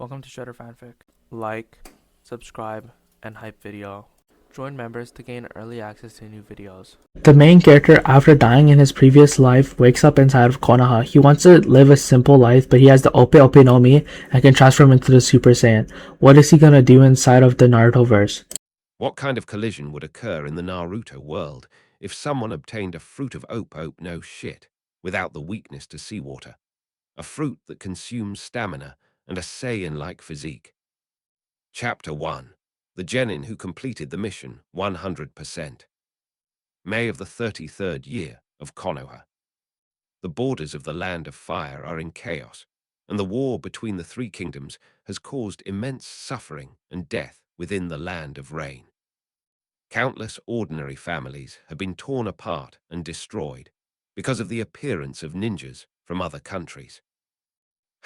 Welcome to Shredder Fanfic. Like, subscribe, and hype video. Join members to gain early access to new videos. The main character, after dying in his previous life, wakes up inside of Konoha. He wants to live a simple life, but he has the Ope Ope no Mi and can transform into the Super Saiyan. What is he gonna do inside of the Naruto verse? What kind of collision would occur in the Naruto world if someone obtained a fruit of Ope no shit without the weakness to seawater? A fruit that consumes stamina and a Saiyan-like physique. Chapter 1. The Genin who completed the mission 100%. May of the 33rd year of Konoha. The borders of the Land of Fire are in chaos, and the war between the three kingdoms has caused immense suffering and death within the Land of Rain. Countless ordinary families have been torn apart and destroyed because of the appearance of ninjas from other countries.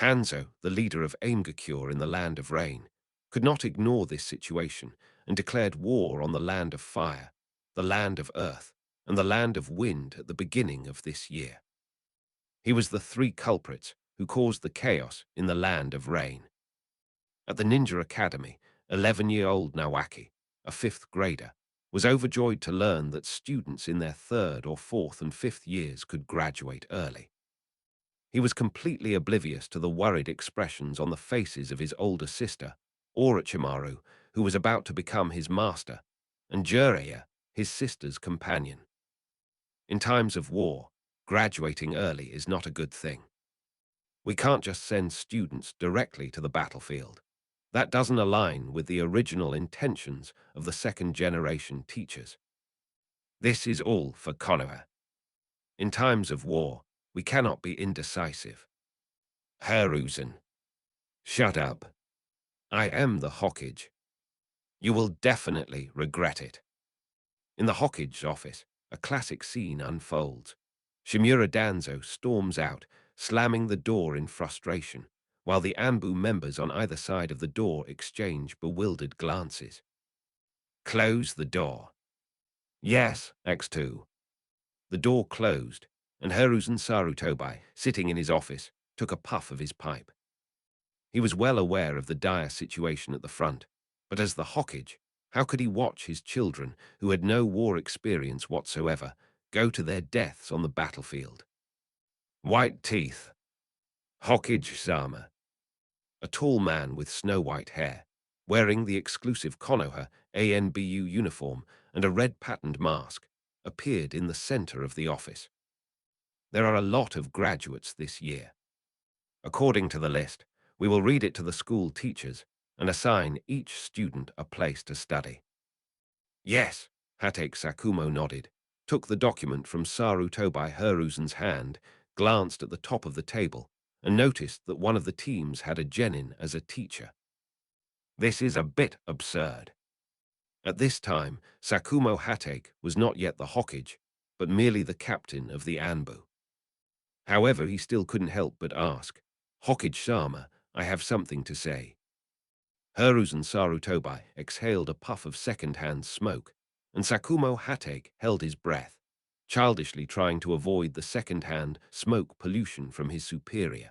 Hanzo, the leader of Aimgakure in the Land of Rain, could not ignore this situation and declared war on the Land of Fire, the Land of Earth, and the Land of Wind at the beginning of this year. He was the three culprits who caused the chaos in the Land of Rain. At the Ninja Academy, 11-year-old Nawaki, a fifth grader, was overjoyed to learn that students in their third or fourth and fifth years could graduate early. He was completely oblivious to the worried expressions on the faces of his older sister, Orochimaru, who was about to become his master, and Jiraiya, his sister's companion. In times of war, graduating early is not a good thing. We can't just send students directly to the battlefield. That doesn't align with the original intentions of the second-generation teachers. This is all for Konoha. In times of war, we cannot be indecisive. Hiruzen. Shut up. I am the Hokage. You will definitely regret it. In the Hokage's office, a classic scene unfolds. Shimura Danzo storms out, slamming the door in frustration, while the Anbu members on either side of the door exchange bewildered glances. Close the door. Yes, X2. The door closed, and Hiruzen Sarutobi, sitting in his office, took a puff of his pipe. He was well aware of the dire situation at the front, but as the Hokage, how could he watch his children, who had no war experience whatsoever, go to their deaths on the battlefield? White teeth. Hokage-sama. A tall man with snow-white hair, wearing the exclusive Konoha ANBU uniform and a red-patterned mask, appeared in the center of the office. There are a lot of graduates this year. According to the list, we will read it to the school teachers and assign each student a place to study. Yes, Hatake Sakumo nodded, took the document from Sarutobi Hiruzen's hand, glanced at the top of the table, and noticed that one of the teams had a genin as a teacher. This is a bit absurd. At this time, Sakumo Hatake was not yet the Hokage, but merely the captain of the Anbu. However, he still couldn't help but ask, Hokage-sama, I have something to say. Hiruzen Sarutobi exhaled a puff of second-hand smoke, and Sakumo Hatake held his breath, childishly trying to avoid the second-hand smoke pollution from his superior.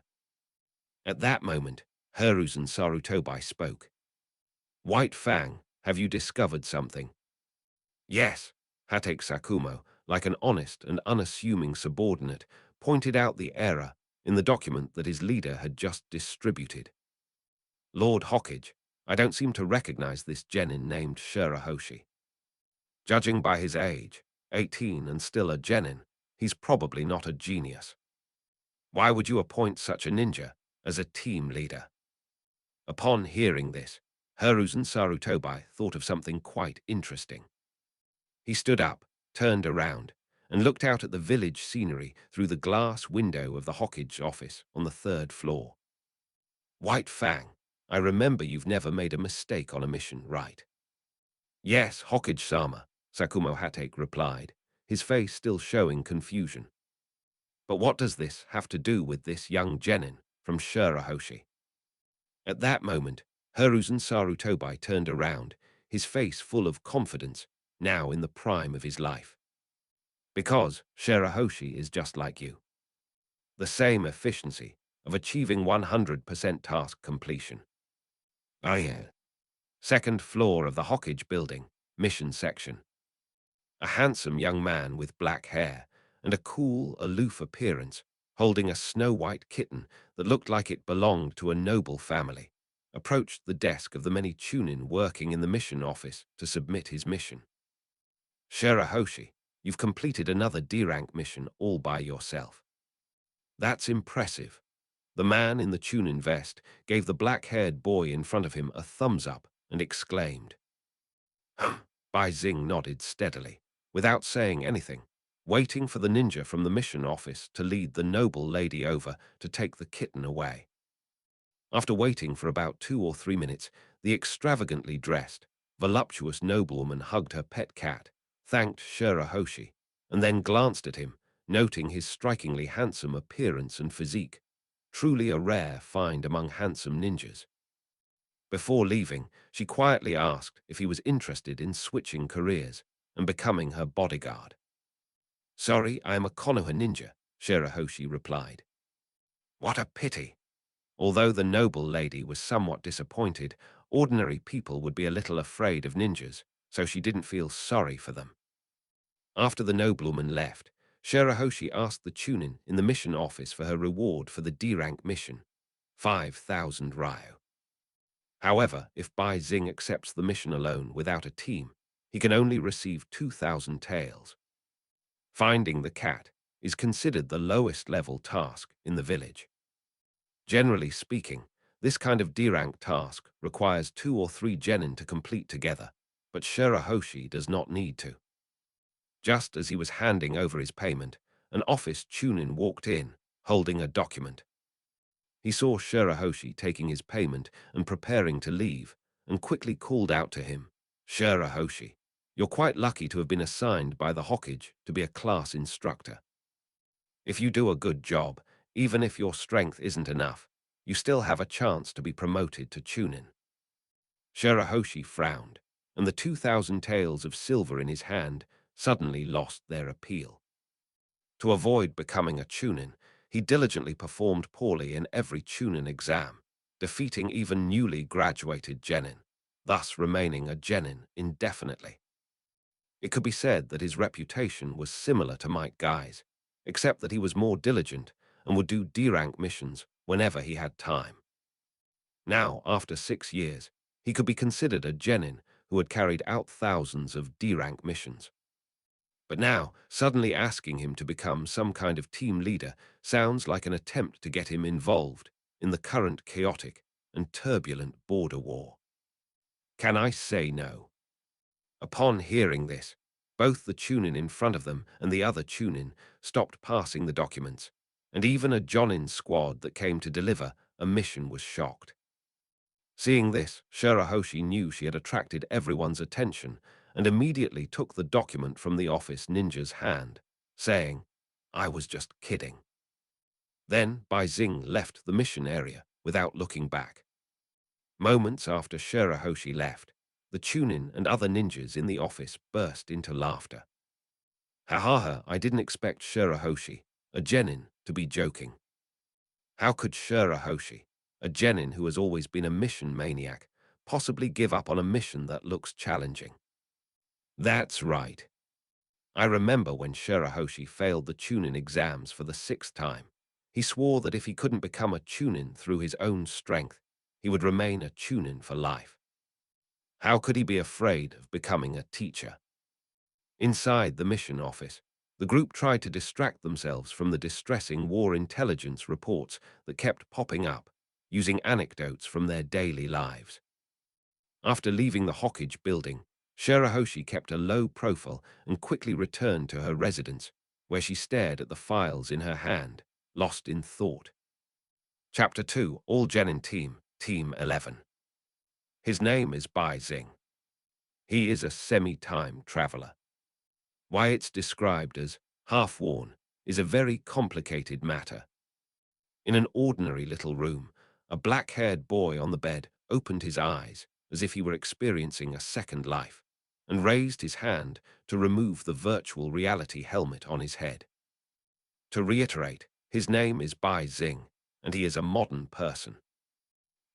At that moment, Hiruzen Sarutobi spoke. White Fang, have you discovered something? Yes, Hatake Sakumo, like an honest and unassuming subordinate, pointed out the error in the document that his leader had just distributed. Lord Hokage, I don't seem to recognize this genin named Shirahoshi. Judging by his age, 18 and still a genin, he's probably not a genius. Why would you appoint such a ninja as a team leader? Upon hearing this, Hiruzen Sarutobi thought of something quite interesting. He stood up, turned around, and looked out at the village scenery through the glass window of the Hokage's office on the third floor. White Fang, I remember you've never made a mistake on a mission, right? Yes, Hokage-sama, Sakumo Hatake replied, his face still showing confusion. But what does this have to do with this young genin from Shirahoshi? At that moment, Hiruzen Sarutobi turned around, his face full of confidence, now in the prime of his life. Because Shirahoshi is just like you. The same efficiency of achieving 100% task completion. Oh yeah. Second floor of the Hawkage building, mission section. A handsome young man with black hair and a cool, aloof appearance, holding a snow-white kitten that looked like it belonged to a noble family, approached the desk of the many Chunin working in the mission office to submit his mission. Shirahoshi, you've completed another D-rank mission all by yourself. That's impressive. The man in the Chunin vest gave the black-haired boy in front of him a thumbs up and exclaimed. Bai Xing nodded steadily, without saying anything, waiting for the ninja from the mission office to lead the noble lady over to take the kitten away. After waiting for about 2 or 3 minutes, the extravagantly dressed, voluptuous noblewoman hugged her pet cat, thanked Shirahoshi, and then glanced at him, noting his strikingly handsome appearance and physique, truly a rare find among handsome ninjas. Before leaving, she quietly asked if he was interested in switching careers and becoming her bodyguard. Sorry, I am a Konoha ninja, Shirahoshi replied. What a pity. Although the noble lady was somewhat disappointed, ordinary people would be a little afraid of ninjas, so she didn't feel sorry for them. After the noblewoman left, Shirahoshi asked the Chunin in the mission office for her reward for the D-rank mission, 5,000 ryo. However, if Bai Xing accepts the mission alone without a team, he can only receive 2,000 taels. Finding the cat is considered the lowest level task in the village. Generally speaking, this kind of D-rank task requires 2 or 3 genin to complete together, but Shirahoshi does not need to. Just as he was handing over his payment, an office Chunin walked in, holding a document. He saw Shirahoshi taking his payment and preparing to leave, and quickly called out to him, Shirahoshi, you're quite lucky to have been assigned by the Hokage to be a class instructor. If you do a good job, even if your strength isn't enough, you still have a chance to be promoted to Chunin. Shirahoshi frowned, and the 2,000 taels of silver in his hand suddenly lost their appeal. To avoid becoming a Chunin, he diligently performed poorly in every Chunin exam, defeating even newly graduated genin, thus remaining a genin indefinitely. It could be said that his reputation was similar to Mike Guy's, except that he was more diligent and would do D-rank missions whenever he had time. Now, after 6 years, he could be considered a genin who had carried out thousands of D-rank missions. But now, suddenly asking him to become some kind of team leader sounds like an attempt to get him involved in the current chaotic and turbulent border war. Can I say no? Upon hearing this, both the Chunin in front of them and the other Chunin stopped passing the documents, and even a Jonin squad that came to deliver a mission was shocked. Seeing this, Shirahoshi knew she had attracted everyone's attention and immediately took the document from the office ninja's hand, saying, I was just kidding. Then Bai Xing left the mission area without looking back. Moments after Shirahoshi left, the Chunin and other ninjas in the office burst into laughter. Ha ha ha, I didn't expect Shirahoshi, a genin, to be joking. How could Shirahoshi, a genin who has always been a mission maniac, possibly give up on a mission that looks challenging? That's right. I remember when Shirahoshi failed the Chunin exams for the 6th time. He swore that if he couldn't become a Chunin through his own strength, he would remain a Chunin for life. How could he be afraid of becoming a teacher? Inside the mission office, the group tried to distract themselves from the distressing war intelligence reports that kept popping up, using anecdotes from their daily lives. After leaving the Hokage building, Shirahoshi kept a low profile and quickly returned to her residence, where she stared at the files in her hand, lost in thought. Chapter 2, All Genin Team, Team 11. His name is Bai Xing. He is a semi-time traveler. Why it's described as half-worn is a very complicated matter. In an ordinary little room, a black-haired boy on the bed opened his eyes as if he were experiencing a second life, and raised his hand to remove the virtual reality helmet on his head. To reiterate, his name is Bai Xing, and he is a modern person.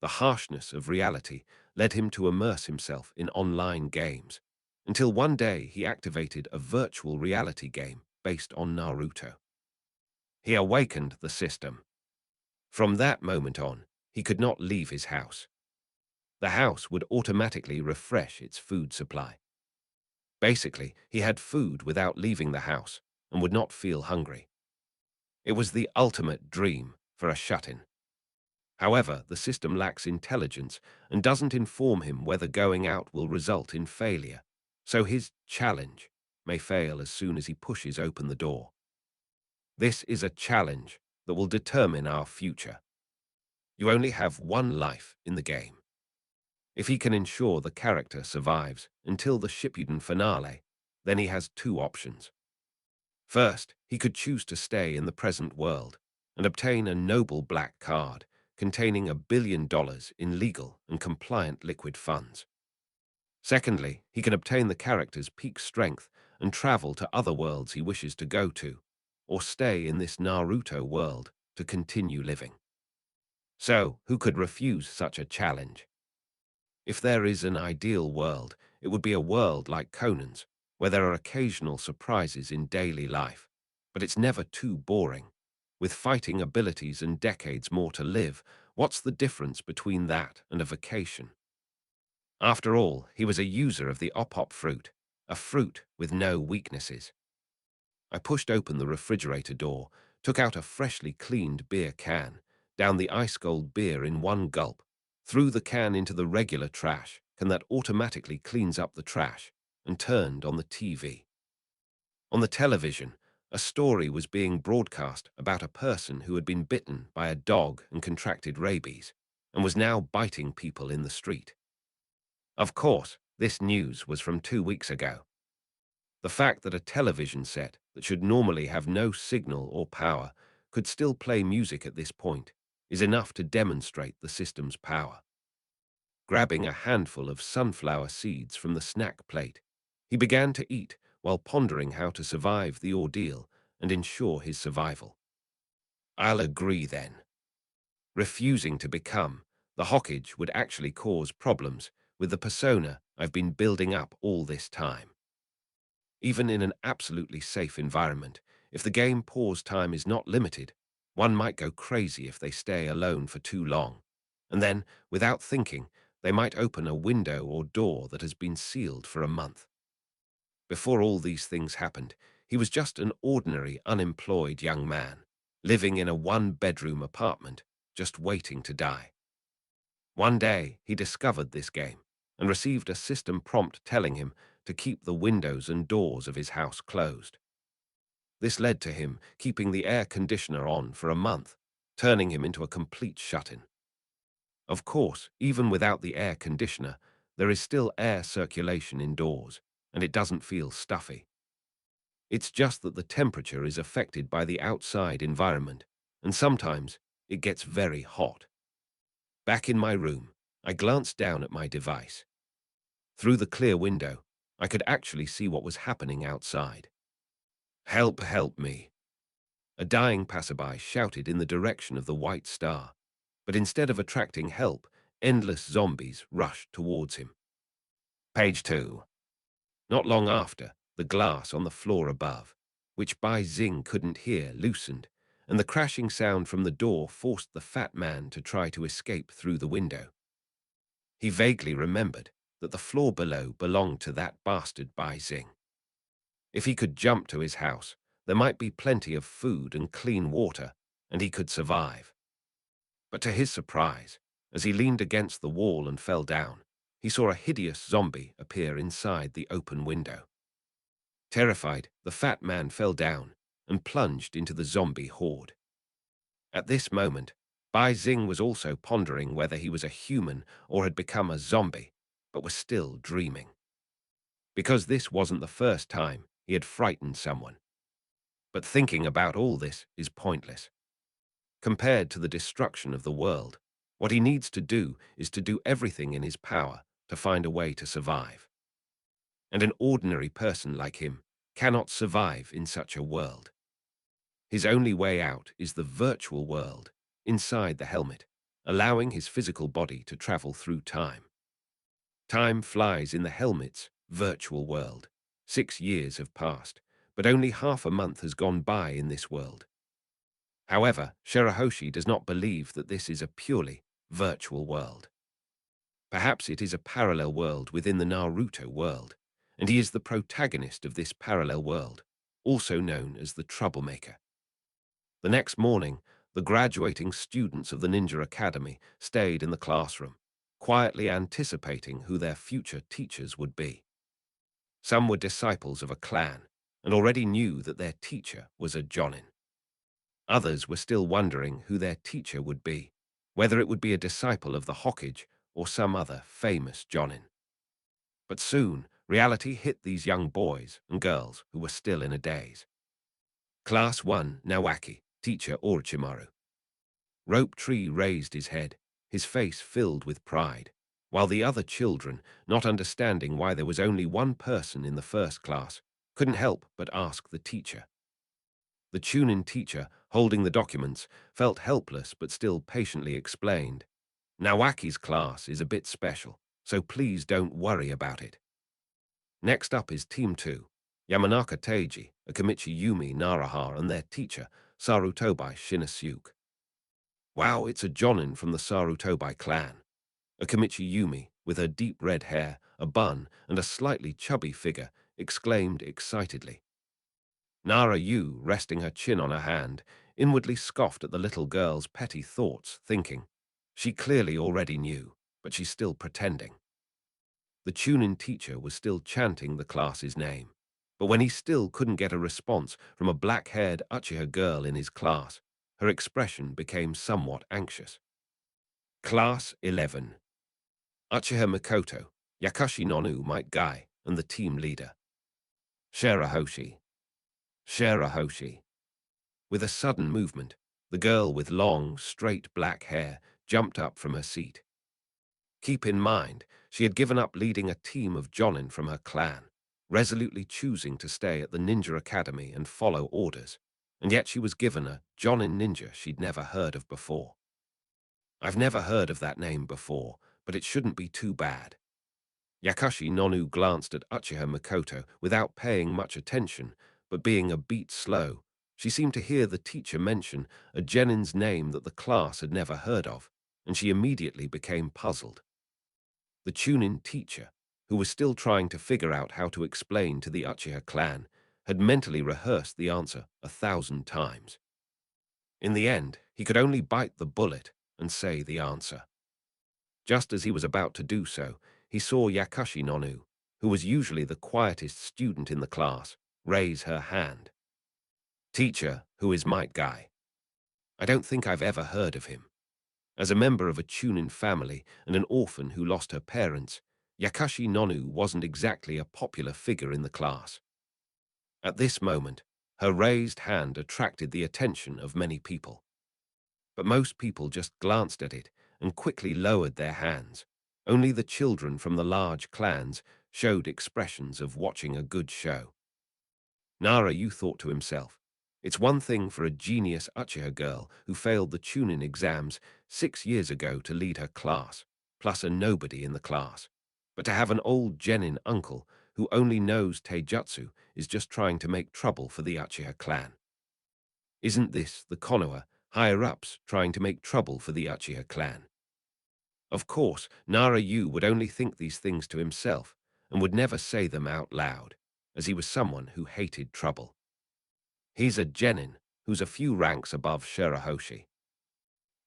The harshness of reality led him to immerse himself in online games, until one day he activated a virtual reality game based on Naruto. He awakened the system. From that moment on, he could not leave his house. The house would automatically refresh its food supply. Basically, he had food without leaving the house and would not feel hungry. It was the ultimate dream for a shut-in. However, the system lacks intelligence and doesn't inform him whether going out will result in failure, so his challenge may fail as soon as he pushes open the door. This is a challenge that will determine our future. You only have one life in the game. If he can ensure the character survives until the Shippuden finale, then he has two options. First, he could choose to stay in the present world and obtain a noble black card containing $1 billion in legal and compliant liquid funds. Secondly, he can obtain the character's peak strength and travel to other worlds he wishes to go to, or stay in this Naruto world to continue living. So, who could refuse such a challenge? If there is an ideal world, it would be a world like Conan's, where there are occasional surprises in daily life, but it's never too boring. With fighting abilities and decades more to live, what's the difference between that and a vacation? After all, he was a user of the op fruit, a fruit with no weaknesses. I pushed open the refrigerator door, took out a freshly cleaned beer can, downed the ice-cold beer in one gulp, threw the can into the regular trash, can that automatically cleans up the trash, and turned on the TV. On the television, a story was being broadcast about a person who had been bitten by a dog and contracted rabies, and was now biting people in the street. Of course, this news was from 2 weeks ago. The fact that a television set that should normally have no signal or power could still play music at this point is enough to demonstrate the system's power. Grabbing a handful of sunflower seeds from the snack plate, he began to eat while pondering how to survive the ordeal and ensure his survival. I'll agree then. Refusing to become the Hokage would actually cause problems with the persona I've been building up all this time. Even in an absolutely safe environment, if the game pause time is not limited, one might go crazy if they stay alone for too long. And then, without thinking, they might open a window or door that has been sealed for a month. Before all these things happened, he was just an ordinary, unemployed young man, living in a one-bedroom apartment, just waiting to die. One day, he discovered this game and received a system prompt telling him to keep the windows and doors of his house closed. This led to him keeping the air conditioner on for a month, turning him into a complete shut-in. Of course, even without the air conditioner, there is still air circulation indoors, and it doesn't feel stuffy. It's just that the temperature is affected by the outside environment, and sometimes it gets very hot. Back in my room, I glanced down at my device. Through the clear window, I could actually see what was happening outside. "Help, help me!" A dying passerby shouted in the direction of the white star, but instead of attracting help, endless zombies rushed towards him. Page 2. Not long after, the glass on the floor above, which Bai Xing couldn't hear, loosened, and the crashing sound from the door forced the fat man to try to escape through the window. He vaguely remembered that the floor below belonged to that bastard Bai Xing. If he could jump to his house, there might be plenty of food and clean water, and he could survive. But to his surprise, as he leaned against the wall and fell down, he saw a hideous zombie appear inside the open window. Terrified, the fat man fell down and plunged into the zombie horde. At this moment, Bai Xing was also pondering whether he was a human or had become a zombie, but was still dreaming. Because this wasn't the first time he had frightened someone. But thinking about all this is pointless. Compared to the destruction of the world, what he needs to do is to do everything in his power to find a way to survive. And an ordinary person like him cannot survive in such a world. His only way out is the virtual world inside the helmet, allowing his physical body to travel through time. Time flies in the helmet's virtual world. 6 years have passed, but only half a month has gone by in this world. However, Shirahoshi does not believe that this is a purely virtual world. Perhaps it is a parallel world within the Naruto world, and he is the protagonist of this parallel world, also known as the Troublemaker. The next morning, the graduating students of the Ninja Academy stayed in the classroom, quietly anticipating who their future teachers would be. Some were disciples of a clan, and already knew that their teacher was a Jonin. Others were still wondering who their teacher would be, whether it would be a disciple of the Hokage or some other famous Jonin. But soon, reality hit these young boys and girls who were still in a daze. Class 1, Nawaki, teacher Orochimaru. Rope Tree raised his head, his face filled with pride, while the other children, not understanding why there was only one person in the first class, couldn't help but ask the teacher. The Chunin teacher, holding the documents, felt helpless but still patiently explained, "Nawaki's class is a bit special, so please don't worry about it." Next up is Team 2, Yamanaka Teiji, Akamichi Yumi Naraha and their teacher, Sarutobi Shinosuke. Wow, it's a Jonin from the Sarutobi clan. Akamichi Yumi, with her deep red hair, a bun, and a slightly chubby figure, exclaimed excitedly. Nara Yu, resting her chin on her hand, inwardly scoffed at the little girl's petty thoughts, thinking, she clearly already knew, but she's still pretending. The Chunin teacher was still chanting the class's name, but when he still couldn't get a response from a black-haired Uchiha girl in his class, her expression became somewhat anxious. Class 11. Uchiha Mikoto, Yakashi Nonu Might Guy, and the team leader. Shirahoshi. Shirahoshi. With a sudden movement, the girl with long, straight black hair jumped up from her seat. Keep in mind, she had given up leading a team of Jonin from her clan, resolutely choosing to stay at the Ninja Academy and follow orders, and yet she was given a Jonin ninja she'd never heard of before. I've never heard of that name before, but it shouldn't be too bad. Yakashi Nonu glanced at Uchiha Mikoto without paying much attention, but being a beat slow, she seemed to hear the teacher mention a genin's name that the class had never heard of, and she immediately became puzzled. The Chunin teacher, who was still trying to figure out how to explain to the Uchiha clan, had mentally rehearsed the answer 1,000 times. In the end, he could only bite the bullet and say the answer. Just as he was about to do so, he saw Yakashi Nonu, who was usually the quietest student in the class, raise her hand. Teacher, who is Might Guy? I don't think I've ever heard of him. As a member of a Chunin family and an orphan who lost her parents, Yakashi Nonu wasn't exactly a popular figure in the class. At this moment, her raised hand attracted the attention of many people. But most people just glanced at it and quickly lowered their hands. Only the children from the large clans showed expressions of watching a good show. Nara Yu thought to himself, it's one thing for a genius Uchiha girl who failed the Chunin exams 6 years ago to lead her class, plus a nobody in the class. But to have an old genin uncle who only knows Taijutsu is just trying to make trouble for the Uchiha clan. Isn't this the Konoha higher-ups trying to make trouble for the Uchiha clan? Of course, Nara Yu would only think these things to himself and would never say them out loud, as he was someone who hated trouble. He's a genin who's a few ranks above Shirahoshi.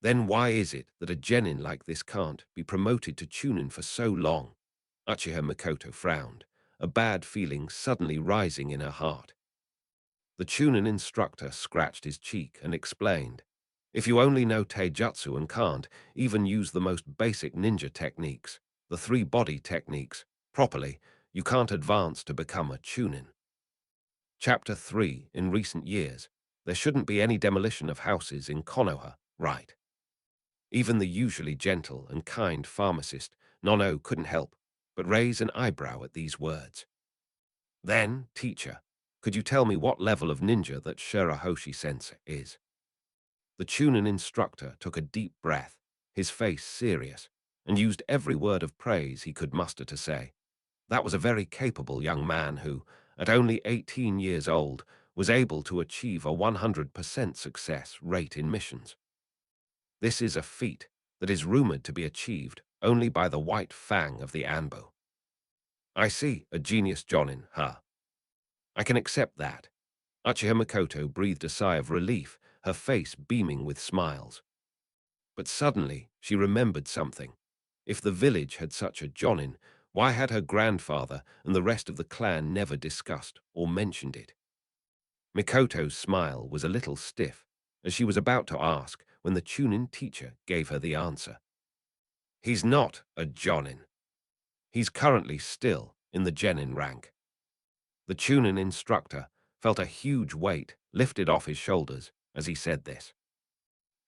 Then why is it that a genin like this can't be promoted to Chunin for so long? Uchiha Mikoto frowned, a bad feeling suddenly rising in her heart. The Chunin instructor scratched his cheek and explained, if you only know Taijutsu and can't even use the most basic ninja techniques, the 3 body techniques, properly, you can't advance to become a Chunin. Chapter 3. In recent years, there shouldn't be any demolition of houses in Konoha, right? Even the usually gentle and kind pharmacist, Nono, couldn't help but raise an eyebrow at these words. Then, teacher, could you tell me what level of ninja that Shirahoshi-sensei is? The Chunin instructor took a deep breath, his face serious, and used every word of praise he could muster to say. That was a very capable young man who, at only 18 years old, was able to achieve a 100% success rate in missions. This is a feat that is rumored to be achieved only by the white fang of the Anbo. I see, a genius Jonin, huh? I can accept that. Uchiha Makoto breathed a sigh of relief, her face beaming with smiles. But suddenly she remembered something. If the village had such a Jonin, why had her grandfather and the rest of the clan never discussed or mentioned it? Mikoto's smile was a little stiff, as she was about to ask when the Chunin teacher gave her the answer. He's not a Jonin. He's currently still in the Genin rank. The Chunin instructor felt a huge weight lifted off his shoulders as he said this.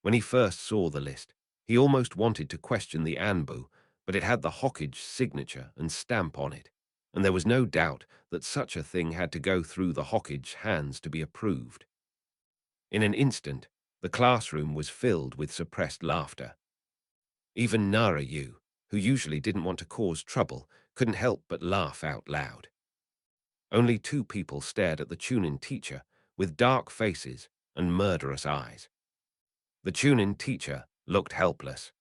When he first saw the list, he almost wanted to question the Anbu, but it had the Hokage signature and stamp on it, and there was no doubt that such a thing had to go through the Hokage hands to be approved. In an instant, the classroom was filled with suppressed laughter. Even Nara-yu, who usually didn't want to cause trouble, couldn't help but laugh out loud. Only two people stared at the Chunin teacher with dark faces and murderous eyes. The Chunin teacher looked helpless.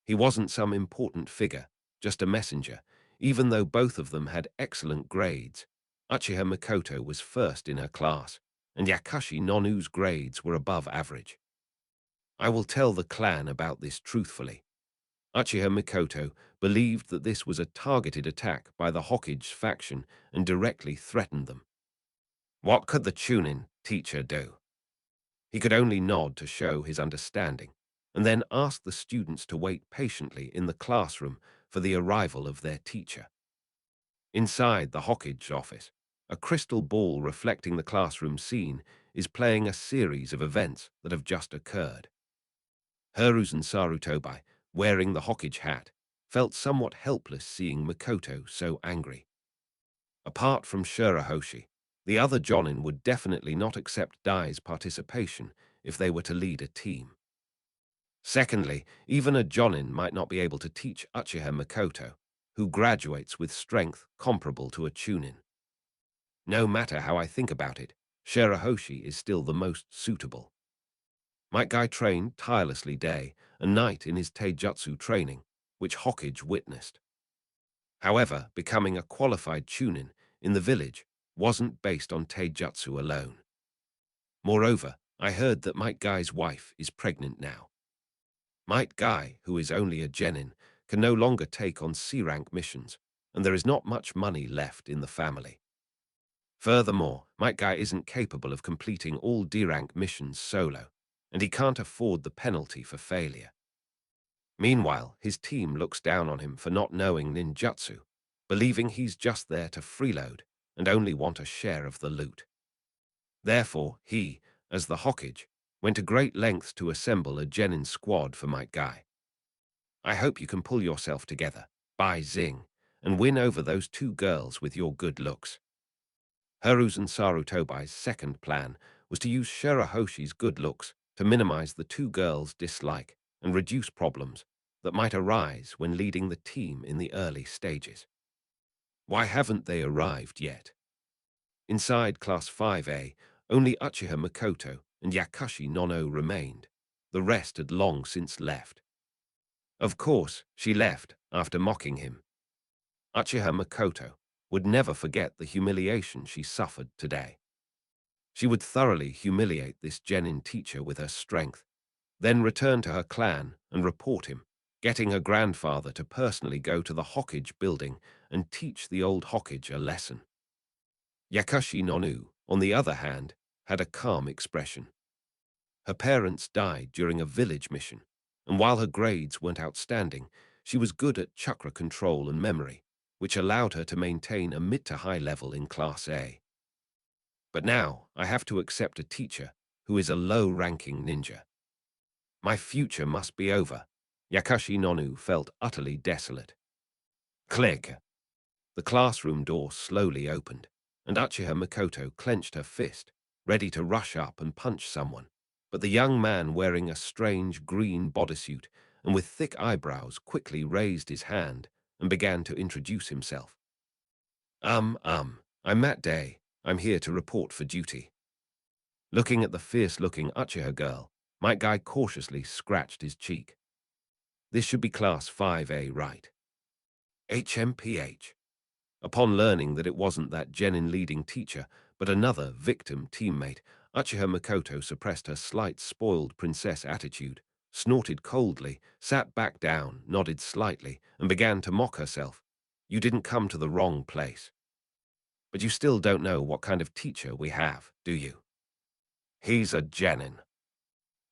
He wasn't some important figure, just a messenger, even though both of them had excellent grades. Uchiha Makoto was first in her class, and Yakashi Nonu's grades were above average. I will tell the clan about this truthfully. Uchiha Makoto believed that this was a targeted attack by the Hokage faction and directly threatened them. What could the Chunin teacher do? He could only nod to show his understanding, and then ask the students to wait patiently in the classroom for the arrival of their teacher. Inside the Hokage office, a crystal ball reflecting the classroom scene is playing a series of events that have just occurred. Hiruzen Sarutobi, wearing the Hokage hat, felt somewhat helpless seeing Makoto so angry. Apart from Shirahoshi, the other Jonin would definitely not accept Dai's participation if they were to lead a team. Secondly, even a Jonin might not be able to teach Uchiha Makoto, who graduates with strength comparable to a Chunin. No matter how I think about it, Shirahoshi is still the most suitable. Might Guy trained tirelessly day and night in his Taijutsu training, which Hokage witnessed. However, becoming a qualified Chunin in the village wasn't based on Taijutsu alone. Moreover, I heard that Might Guy's wife is pregnant now. Might Guy, who is only a genin, can no longer take on C-rank missions, and there is not much money left in the family. Furthermore, Might Guy isn't capable of completing all D-rank missions solo, and he can't afford the penalty for failure. Meanwhile, his team looks down on him for not knowing ninjutsu, believing he's just there to freeload and only want a share of the loot. Therefore, he, as the Hokage, went to great lengths to assemble a genin squad for Might Guy. I hope you can pull yourself together, Bai Xing, and win over those two girls with your good looks. Hiruzen Sarutobai's second plan was to use Shirahoshi's good looks to minimize the two girls' dislike and reduce problems that might arise when leading the team in the early stages. Why haven't they arrived yet? Inside Class 5A, only Uchiha Makoto and Yakashi Nono remained. The rest had long since left. Of course, she left after mocking him. Uchiha Makoto would never forget the humiliation she suffered today. She would thoroughly humiliate this genin teacher with her strength, then return to her clan and report him, getting her grandfather to personally go to the Hokage building and teach the old Hokage a lesson. Yakashi Nonu, on the other hand, had a calm expression. Her parents died during a village mission, and while her grades weren't outstanding, she was good at chakra control and memory, which allowed her to maintain a mid to high level in Class A. But now I have to accept a teacher who is a low-ranking ninja. My future must be over. Yakashi Nonu felt utterly desolate. Click! The classroom door slowly opened, and Uchiha Makoto clenched her fist, ready to rush up and punch someone. But the young man wearing a strange green bodysuit and with thick eyebrows quickly raised his hand and began to introduce himself. I'm Matt Day. I'm here to report for duty. Looking at the fierce-looking Uchiha girl, Might Guy cautiously scratched his cheek. This should be Class 5A, right? HMPH. Upon learning that it wasn't that genin leading teacher, but another victim teammate, Uchiha Makoto suppressed her slight spoiled princess attitude, snorted coldly, sat back down, nodded slightly, and began to mock herself. You didn't come to the wrong place. But you still don't know what kind of teacher we have, do you? He's a genin.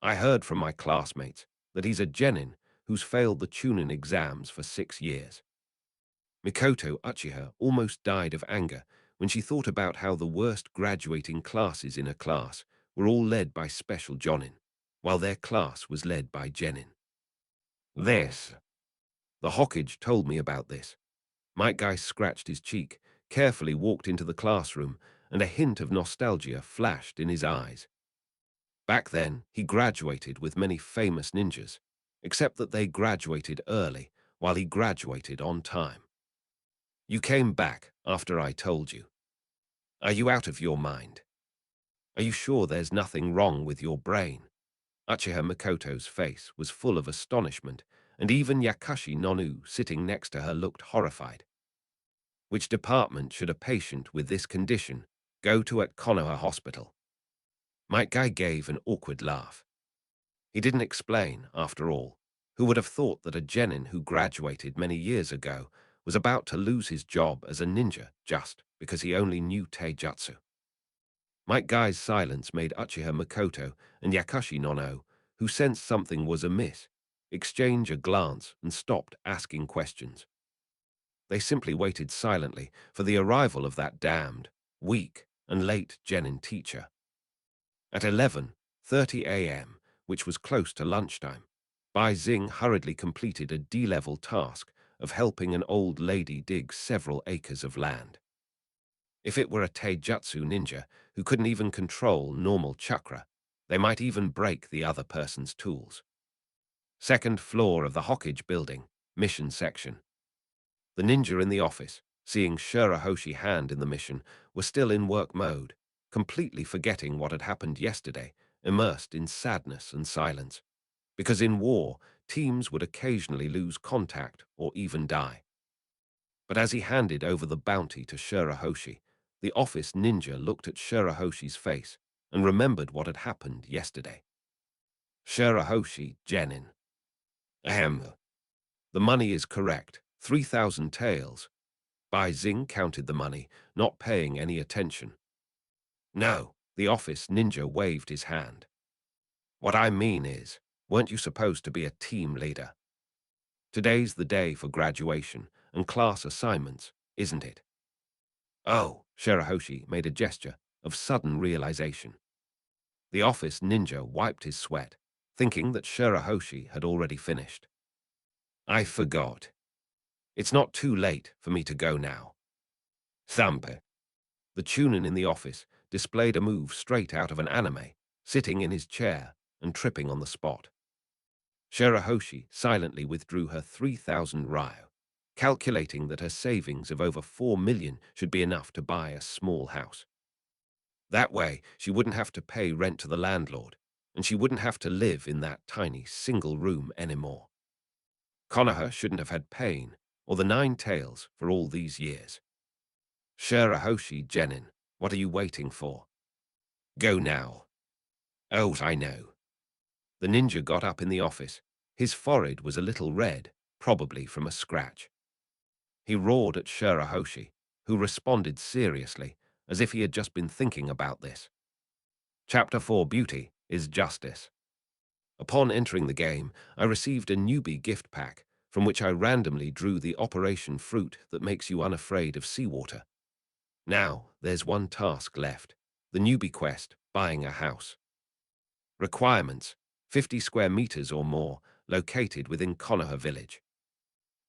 I heard from my classmates that he's a genin who's failed the Chunin exams for 6 years. Mikoto Uchiha almost died of anger when she thought about how the worst graduating classes in her class were all led by special jonin, while their class was led by genin. The Hokage told me about this. Might Guy scratched his cheek, carefully walked into the classroom, and a hint of nostalgia flashed in his eyes. Back then, he graduated with many famous ninjas, except that they graduated early, while he graduated on time. You came back after I told you. Are you out of your mind? Are you sure there's nothing wrong with your brain? Uchiha Makoto's face was full of astonishment, and even Yakashi Nonu sitting next to her looked horrified. Which department should a patient with this condition go to at Konoha Hospital? Might Guy gave an awkward laugh. He didn't explain, after all. Who would have thought that a genin who graduated many years ago was about to lose his job as a ninja just because he only knew taijutsu? Might Guy's silence made Uchiha Makoto and Yakashi Nono, who sensed something was amiss, exchange a glance and stopped asking questions. They simply waited silently for the arrival of that damned, weak, and late genin teacher. At 11:30 a.m., which was close to lunchtime, Bai Xing hurriedly completed a D-level task of helping an old lady dig several acres of land. If it were a taijutsu ninja who couldn't even control normal chakra, they might even break the other person's tools. Second floor of the Hokage building, mission section. The ninja in the office, seeing Shirahoshi hand in the mission, was still in work mode, completely forgetting what had happened yesterday, immersed in sadness and silence. Because in war, teams would occasionally lose contact or even die. But as he handed over the bounty to Shirahoshi, the office ninja looked at Shirahoshi's face and remembered what had happened yesterday. Shirahoshi genin. Ahem. The money is correct. 3,000 taels. Bai Xing counted the money, not paying any attention. No, the office ninja waved his hand. What I mean is, weren't you supposed to be a team leader? Today's the day for graduation and class assignments, isn't it? Oh, Shirahoshi made a gesture of sudden realization. The office ninja wiped his sweat, thinking that Shirahoshi had already finished. I forgot. It's not too late for me to go now. Thumper. The Chunin in the office displayed a move straight out of an anime, sitting in his chair and tripping on the spot. Shirahoshi silently withdrew her 3,000 ryo, calculating that her savings of over 4 million should be enough to buy a small house. That way, she wouldn't have to pay rent to the landlord, and she wouldn't have to live in that tiny single room anymore. Konoha shouldn't have had pain or the 9 taels for all these years. Shirahoshi genin, what are you waiting for? Go now. Oh, I know. The ninja got up in the office. His forehead was a little red, probably from a scratch. He roared at Shirahoshi, who responded seriously, as if he had just been thinking about this. Chapter 4 Beauty is Justice. Upon entering the game, I received a newbie gift pack, from which I randomly drew the operation fruit that makes you unafraid of seawater. Now, there's one task left. The newbie quest, buying a house. Requirements, 50 square meters or more, located within Konoha Village.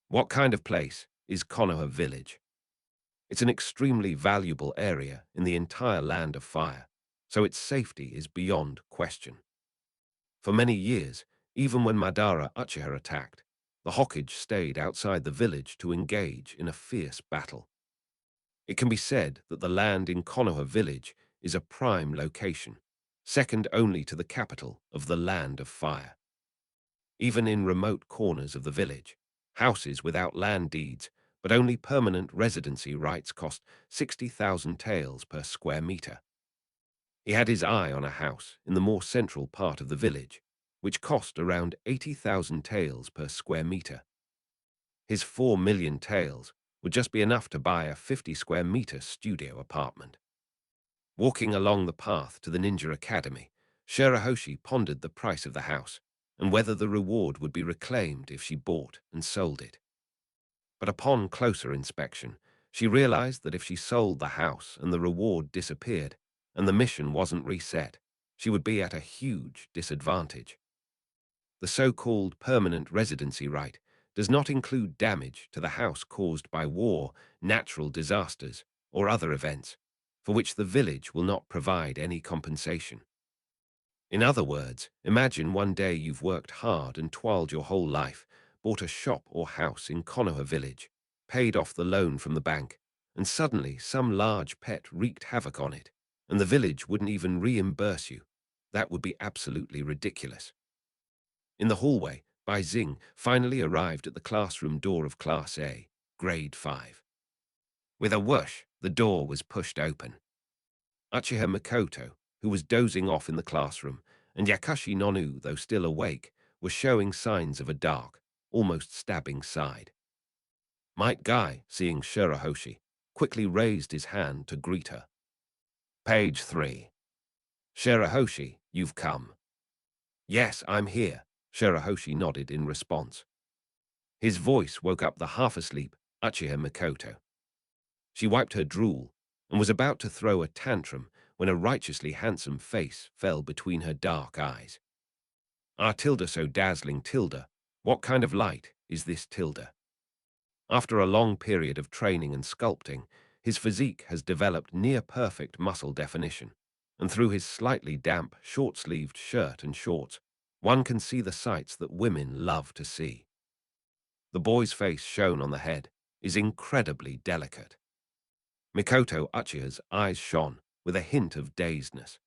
What kind of place is Konoha Village? It's an extremely valuable area in the entire Land of Fire, so its safety is beyond question. For many years, Even when Madara Uchiha attacked, the Hokage stayed outside the village to engage in a fierce battle. It can be said that the land in Konoha village is a prime location, second only to the capital of the Land of Fire. Even in remote corners of the village, houses without land deeds but only permanent residency rights cost 60,000 taels per square meter. He had his eye on a house in the more central part of the village, which cost around 80,000 taels per square meter. His 4 million taels would just be enough to buy a 50 square meter studio apartment. Walking along the path to the ninja academy, Shirahoshi pondered the price of the house and whether the reward would be reclaimed if she bought and sold it. But upon closer inspection, she realized that if she sold the house and the reward disappeared and the mission wasn't reset, she would be at a huge disadvantage. The so-called permanent residency right does not include damage to the house caused by war, natural disasters, or other events, for which the village will not provide any compensation. In other words, imagine one day you've worked hard and toiled your whole life, bought a shop or house in Konoha village, paid off the loan from the bank, and suddenly some large pet wreaked havoc on it, and the village wouldn't even reimburse you. That would be absolutely ridiculous. In the hallway, Bai Xing finally arrived at the classroom door of Class A, Grade 5. With a whoosh, the door was pushed open. Uchiha Mikoto, who was dozing off in the classroom, and Yakashi Nonu, though still awake, were showing signs of a dark, almost stabbing side. Might Guy, seeing Shirahoshi, quickly raised his hand to greet her. Page 3. Shirahoshi, you've come. Yes, I'm here, Shirahoshi nodded in response. His voice woke up the half-asleep Uchiha Mikoto. She wiped her drool and was about to throw a tantrum when a righteously handsome face fell between her dark eyes. Ah, Tilda, so dazzling Tilda, what kind of light is this Tilda? After a long period of training and sculpting, his physique has developed near-perfect muscle definition, and through his slightly damp, short-sleeved shirt and shorts, one can see the sights that women love to see. The boy's face shown on the head is incredibly delicate. Mikoto Uchiha's eyes shone with a hint of dazedness.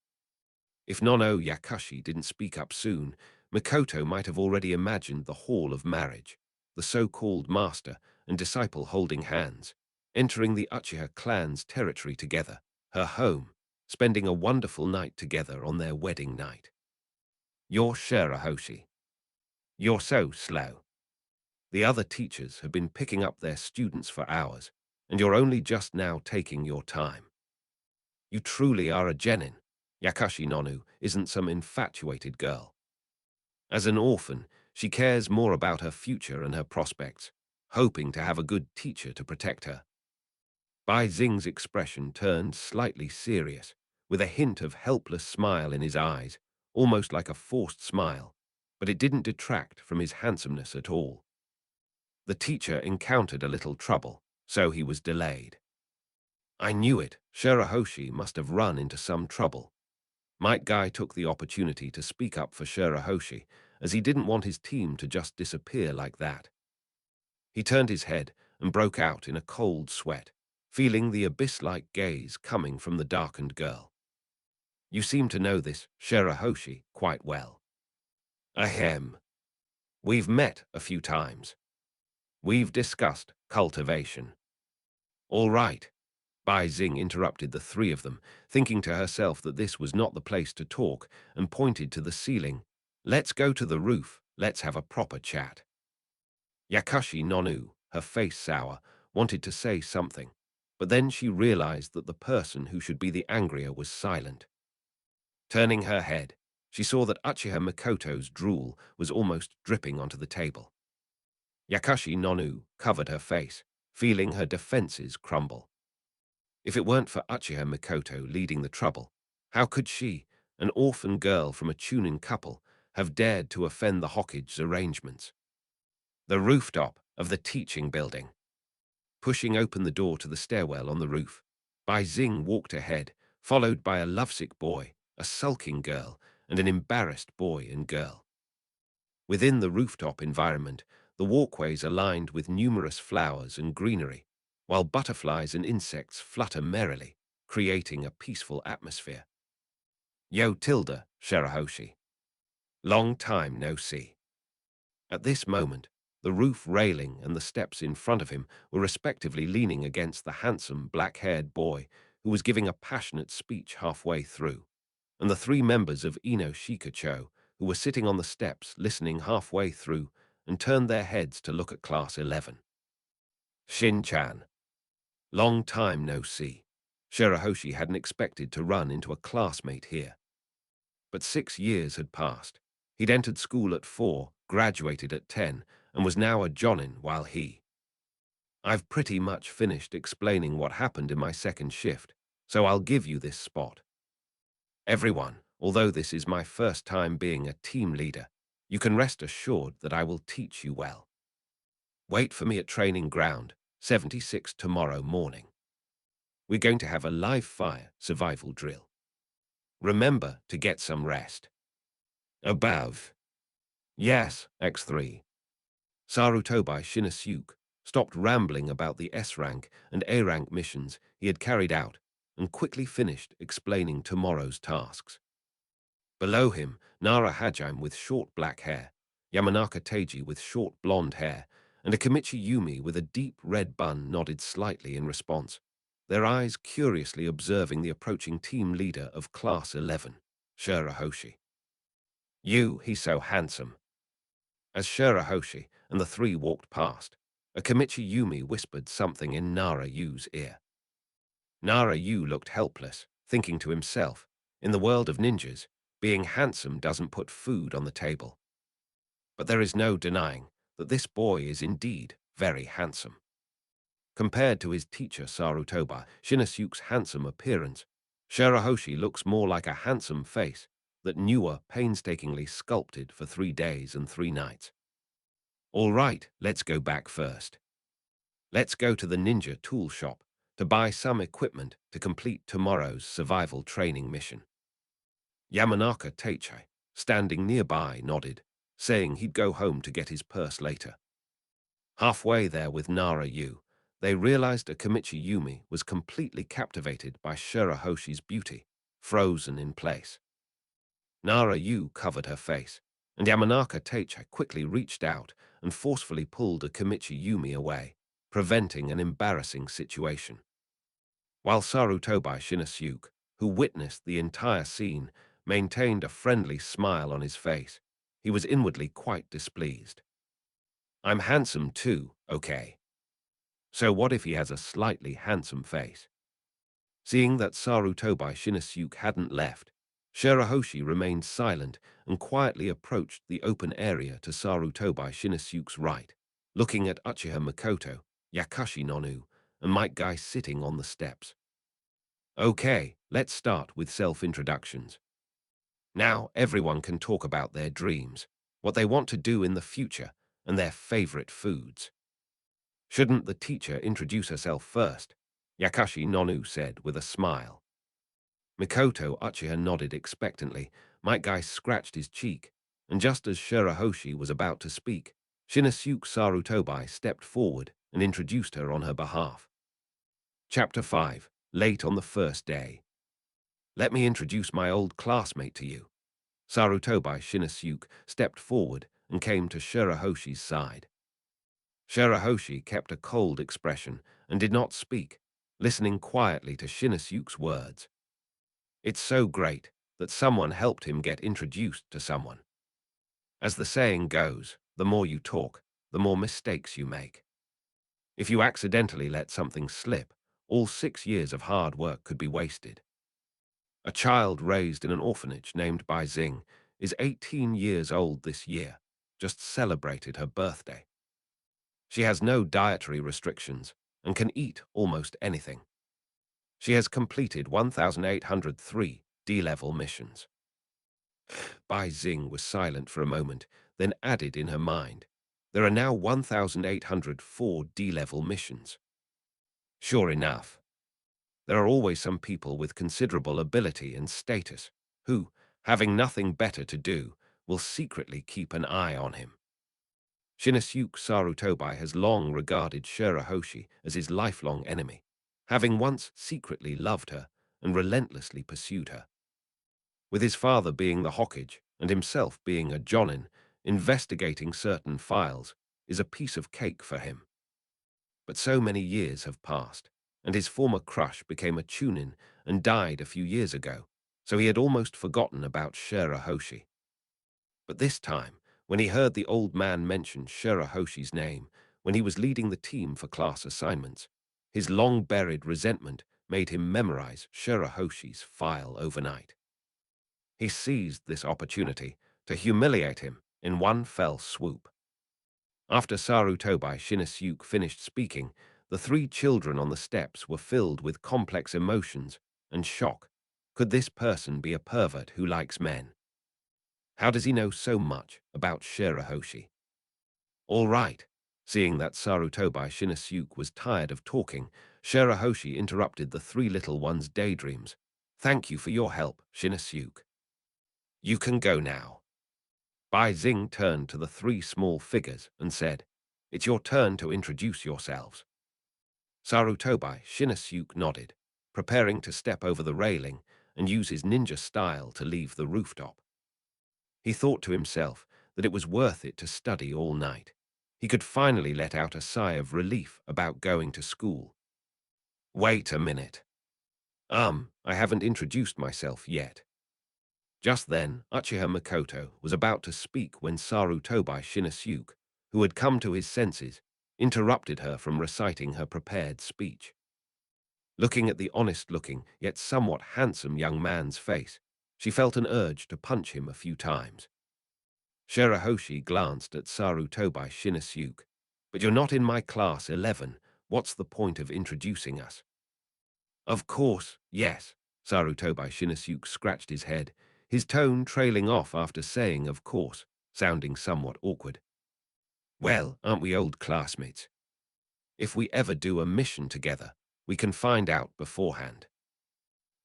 If Nono Yakashi didn't speak up soon, Mikoto might have already imagined the hall of marriage, the so-called master and disciple holding hands, entering the Uchiha clan's territory together, her home, spending a wonderful night together on their wedding night. You're Shirahoshi. You're so slow. The other teachers have been picking up their students for hours, and you're only just now taking your time. You truly are a genin. Yakashi Nonu isn't some infatuated girl. As an orphan, she cares more about her future and her prospects, hoping to have a good teacher to protect her. Bai Xing's expression turned slightly serious, with a hint of helpless smile in his eyes, almost like a forced smile, but it didn't detract from his handsomeness at all. The teacher encountered a little trouble, so he was delayed. I knew it. Shirahoshi must have run into some trouble. Might Guy took the opportunity to speak up for Shirahoshi, as he didn't want his team to just disappear like that. He turned his head and broke out in a cold sweat, feeling the abyss-like gaze coming from the darkened girl. You seem to know this Shirahoshi quite well. Ahem. We've met a few times. We've discussed cultivation. All right. Bai Xing interrupted the three of them, thinking to herself that this was not the place to talk, and pointed to the ceiling. Let's go to the roof, let's have a proper chat. Yakashi Nonu, her face sour, wanted to say something, but then she realized that the person who should be the angrier was silent. Turning her head, she saw that Uchiha Mikoto's drool was almost dripping onto the table. Yakashi Nonu covered her face, feeling her defenses crumble. If it weren't for Uchiha Mikoto leading the trouble, how could she, an orphan girl from a Chunin couple, have dared to offend the Hokage's arrangements? The rooftop of the teaching building. Pushing open the door to the stairwell on the roof, Bai Xing walked ahead, followed by a lovesick boy, a sulking girl, and an embarrassed boy and girl. Within the rooftop environment, the walkways are lined with numerous flowers and greenery, while butterflies and insects flutter merrily, creating a peaceful atmosphere. Yo Tilda, Shirahoshi. Long time no see. At this moment, the roof railing and the steps in front of him were respectively leaning against the handsome, black-haired boy who was giving a passionate speech halfway through, and the three members of Ino Shikacho who were sitting on the steps listening halfway through and turned their heads to look at Class 11. Shin-chan. Long time no see. Shirahoshi hadn't expected to run into a classmate here. But 6 years had passed. He'd entered school at 4, graduated at 10, and was now a jonin while I've pretty much finished explaining what happened in my second shift, so I'll give you this spot. Everyone, although this is my first time being a team leader, you can rest assured that I will teach you well. Wait for me at training ground, 76 tomorrow morning. We're going to have a live fire survival drill. Remember to get some rest. Above. Yes, X3. Sarutobi Shinosuke stopped rambling about the S-rank and A-rank missions he had carried out and quickly finished explaining tomorrow's tasks. Below him, Nara Hajime with short black hair, Yamanaka Teiji with short blonde hair, and Akimichi Yumi with a deep red bun nodded slightly in response, their eyes curiously observing the approaching team leader of Class 11, Shirahoshi. He's so handsome. As Shirahoshi and the three walked past, Akimichi Yumi whispered something in Nara Yu's ear. Nara Yu looked helpless, thinking to himself, in the world of ninjas, being handsome doesn't put food on the table. But there is no denying that this boy is indeed very handsome. Compared to his teacher Sarutobi Shinosuke's handsome appearance, Shirahoshi looks more like a handsome face that Newer painstakingly sculpted for 3 days and 3 nights. All right, let's go back first. Let's go to the ninja tool shop to buy some equipment to complete tomorrow's survival training mission. Yamanaka Teichai, standing nearby, nodded, saying he'd go home to get his purse later. Halfway there with Nara Yu, they realized Akimichi Yumi was completely captivated by Shirahoshi's beauty, frozen in place. Nara Yu covered her face, and Yamanaka Teichai quickly reached out and forcefully pulled Akimichi Yumi away, preventing an embarrassing situation. While Sarutobi Shinosuke, who witnessed the entire scene, maintained a friendly smile on his face, he was inwardly quite displeased. I'm handsome too, okay? So what if he has a slightly handsome face? Seeing that Sarutobi Shinosuke hadn't left, Shirahoshi remained silent and quietly approached the open area to Sarutobi Shinosuke's right, looking at Uchiha Mikoto, Yakashi Nonu, and Mike Guy sitting on the steps. Okay, let's start with self-introductions. Now everyone can talk about their dreams, what they want to do in the future, and their favorite foods. Shouldn't the teacher introduce herself first? Yakashi Nonu said with a smile. Mikoto Uchiha nodded expectantly, Mike Guy scratched his cheek, and just as Shirahoshi was about to speak, Shinosuke Sarutobi stepped forward and introduced her on her behalf. Chapter 5, Late on the First Day. Let me introduce my old classmate to you. Sarutobi Shinosuke stepped forward and came to Shirahoshi's side. Shirahoshi kept a cold expression and did not speak, listening quietly to Shinosuke's words. It's so great that someone helped him get introduced to someone. As the saying goes, the more you talk, the more mistakes you make. If you accidentally let something slip, all 6 years of hard work could be wasted. A child raised in an orphanage named Bai Xing is 18 years old this year, just celebrated her birthday. She has no dietary restrictions and can eat almost anything. She has completed 1,803 D-level missions. Bai Xing was silent for a moment, then added in her mind, there are now 1,804 D-level missions. Sure enough. There are always some people with considerable ability and status who, having nothing better to do, will secretly keep an eye on him. Shinosuke Sarutobi has long regarded Shirahoshi as his lifelong enemy, having once secretly loved her and relentlessly pursued her. With his father being the Hokage and himself being a Jonin, investigating certain files is a piece of cake for him. But so many years have passed, and his former crush became a Chunin and died a few years ago, so he had almost forgotten about Shirahoshi. But this time, when he heard the old man mention Shirahoshi's name when he was leading the team for class assignments, his long-buried resentment made him memorize Shirahoshi's file overnight. He seized this opportunity to humiliate him in one fell swoop. After Sarutobi Shinosuke finished speaking, the three children on the steps were filled with complex emotions and shock. Could this person be a pervert who likes men? How does he know so much about Shirahoshi? All right. Seeing that Sarutobi Shinosuke was tired of talking, Shirahoshi interrupted the three little ones' daydreams. Thank you for your help, Shinosuke. You can go now. Bai Xing turned to the three small figures and said, It's your turn to introduce yourselves. Sarutobi Shinosuke nodded, preparing to step over the railing and use his ninja style to leave the rooftop. He thought to himself that it was worth it to study all night. He could finally let out a sigh of relief about going to school. Wait a minute. I haven't introduced myself yet. Just then, Uchiha Makoto was about to speak when Sarutobi Shinosuke, who had come to his senses, interrupted her from reciting her prepared speech. Looking at the honest-looking, yet somewhat handsome young man's face, she felt an urge to punch him a few times. Shirahoshi glanced at Sarutobi Shinosuke. But you're not in my class 11. What's the point of introducing us? Of course, yes. Sarutobi Shinosuke scratched his head, his tone trailing off after saying of course, sounding somewhat awkward. Well, aren't we old classmates? If we ever do a mission together, we can find out beforehand.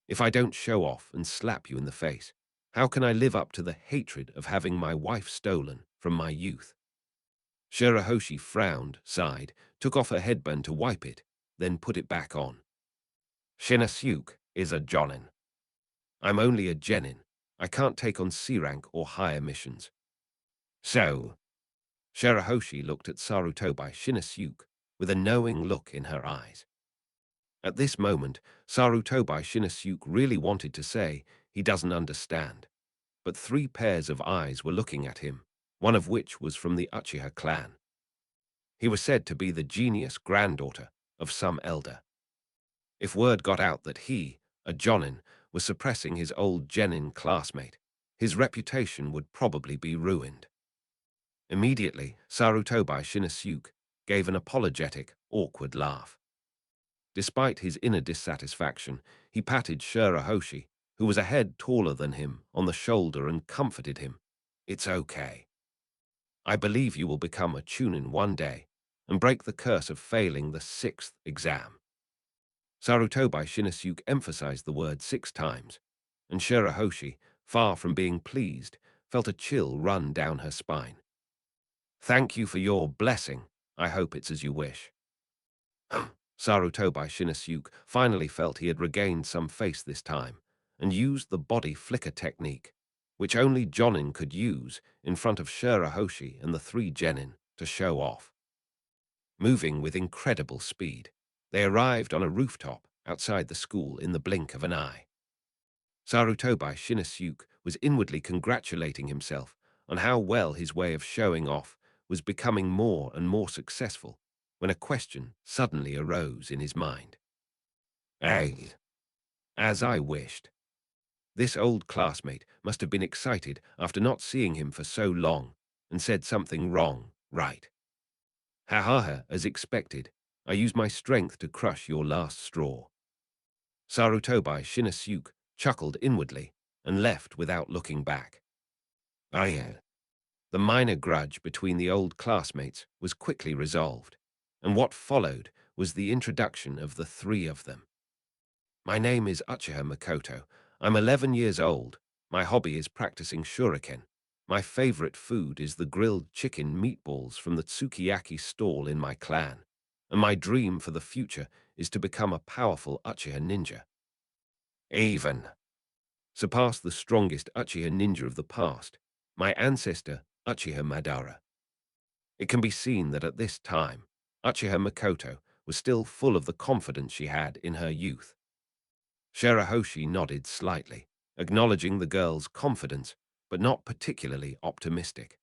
If I don't show off and slap you in the face, how can I live up to the hatred of having my wife stolen from my youth? Shirahoshi frowned, sighed, took off her headband to wipe it, then put it back on. Shinosuke is a Jonin. I'm only a Genin. I can't take on C rank or higher missions. So, Shirahoshi looked at Sarutobi Shinosuke with a knowing look in her eyes. At this moment, Sarutobi Shinosuke really wanted to say he doesn't understand, but three pairs of eyes were looking at him, one of which was from the Uchiha clan. He was said to be the genius granddaughter of some elder. If word got out that he, a Jonin, was suppressing his old Genin classmate, his reputation would probably be ruined. Immediately, Sarutobi Shinosuke gave an apologetic, awkward laugh. Despite his inner dissatisfaction, he patted Shirahoshi, who was a head taller than him, on the shoulder and comforted him. It's okay. I believe you will become a Chunin one day and break the curse of failing the 6th exam. Sarutobi Shinosuke emphasized the word 6 times, and Shirahoshi, far from being pleased, felt a chill run down her spine. Thank you for your blessing. I hope it's as you wish. Sarutobi Shinosuke finally felt he had regained some face this time, and used the body flicker technique, which only Jonin could use in front of Shirahoshi and the three Genin to show off. Moving with incredible speed, they arrived on a rooftop outside the school in the blink of an eye. Sarutobi Shinosuke was inwardly congratulating himself on how well his way of showing off was becoming more and more successful when a question suddenly arose in his mind. Hey, as I wished. This old classmate must have been excited after not seeing him for so long and said something wrong, right? Ha ha ha, as expected, I used my strength to crush your last straw. Sarutobi Shinosuke chuckled inwardly and left without looking back. The minor grudge between the old classmates was quickly resolved, and what followed was the introduction of the three of them. My name is Uchiha Makoto. I'm 11 years old. My hobby is practicing shuriken. My favorite food is the grilled chicken meatballs from the tsukiyaki stall in my clan, and my dream for the future is to become a powerful Uchiha ninja. Even surpass the strongest Uchiha ninja of the past, my ancestor Uchiha Madara. It can be seen that at this time, Uchiha Makoto was still full of the confidence she had in her youth. Shirahoshi nodded slightly, acknowledging the girl's confidence, but not particularly optimistic.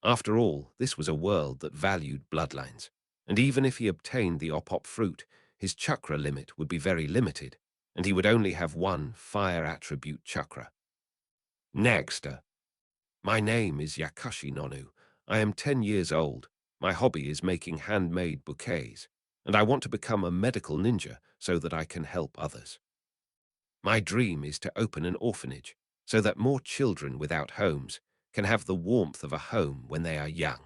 After all, this was a world that valued bloodlines, and even if he obtained the Opop fruit, his chakra limit would be very limited, and he would only have one fire attribute chakra. Next, my name is Yakashi Nonu. I am 10 years old. My hobby is making handmade bouquets, and I want to become a medical ninja so that I can help others. My dream is to open an orphanage so that more children without homes can have the warmth of a home when they are young.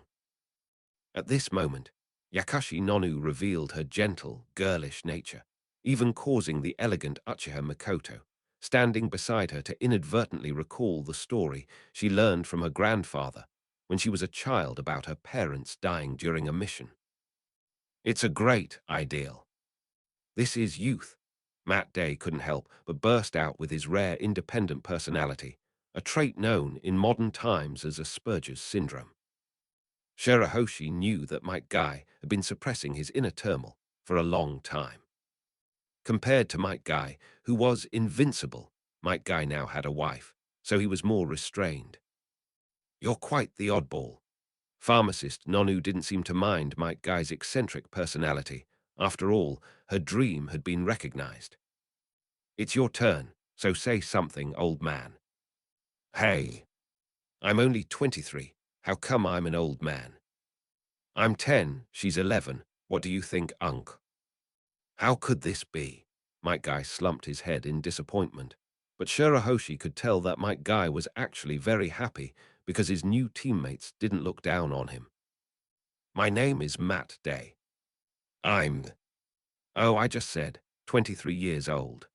At this moment, Yakashi Nonu revealed her gentle, girlish nature, even causing the elegant Uchiha Makoto, standing beside her, to inadvertently recall the story she learned from her grandfather when she was a child about her parents dying during a mission. It's a great ideal. This is youth. Matt Day couldn't help but burst out with his rare independent personality, a trait known in modern times as Asperger's syndrome. Shirahoshi knew that Mike Guy had been suppressing his inner turmoil for a long time. Compared to Mike Guy, who was invincible, Mike Guy now had a wife, so he was more restrained. You're quite the oddball. Pharmacist Nonu didn't seem to mind Mike Guy's eccentric personality. After all, her dream had been recognized. It's your turn, so say something, old man. Hey, I'm only 23. How come I'm an old man? I'm 10, she's 11. What do you think, Unc? How could this be? Mike Guy slumped his head in disappointment. But Shirahoshi could tell that Mike Guy was actually very happy because his new teammates didn't look down on him. My name is Matt Day. I just said, 23 years old.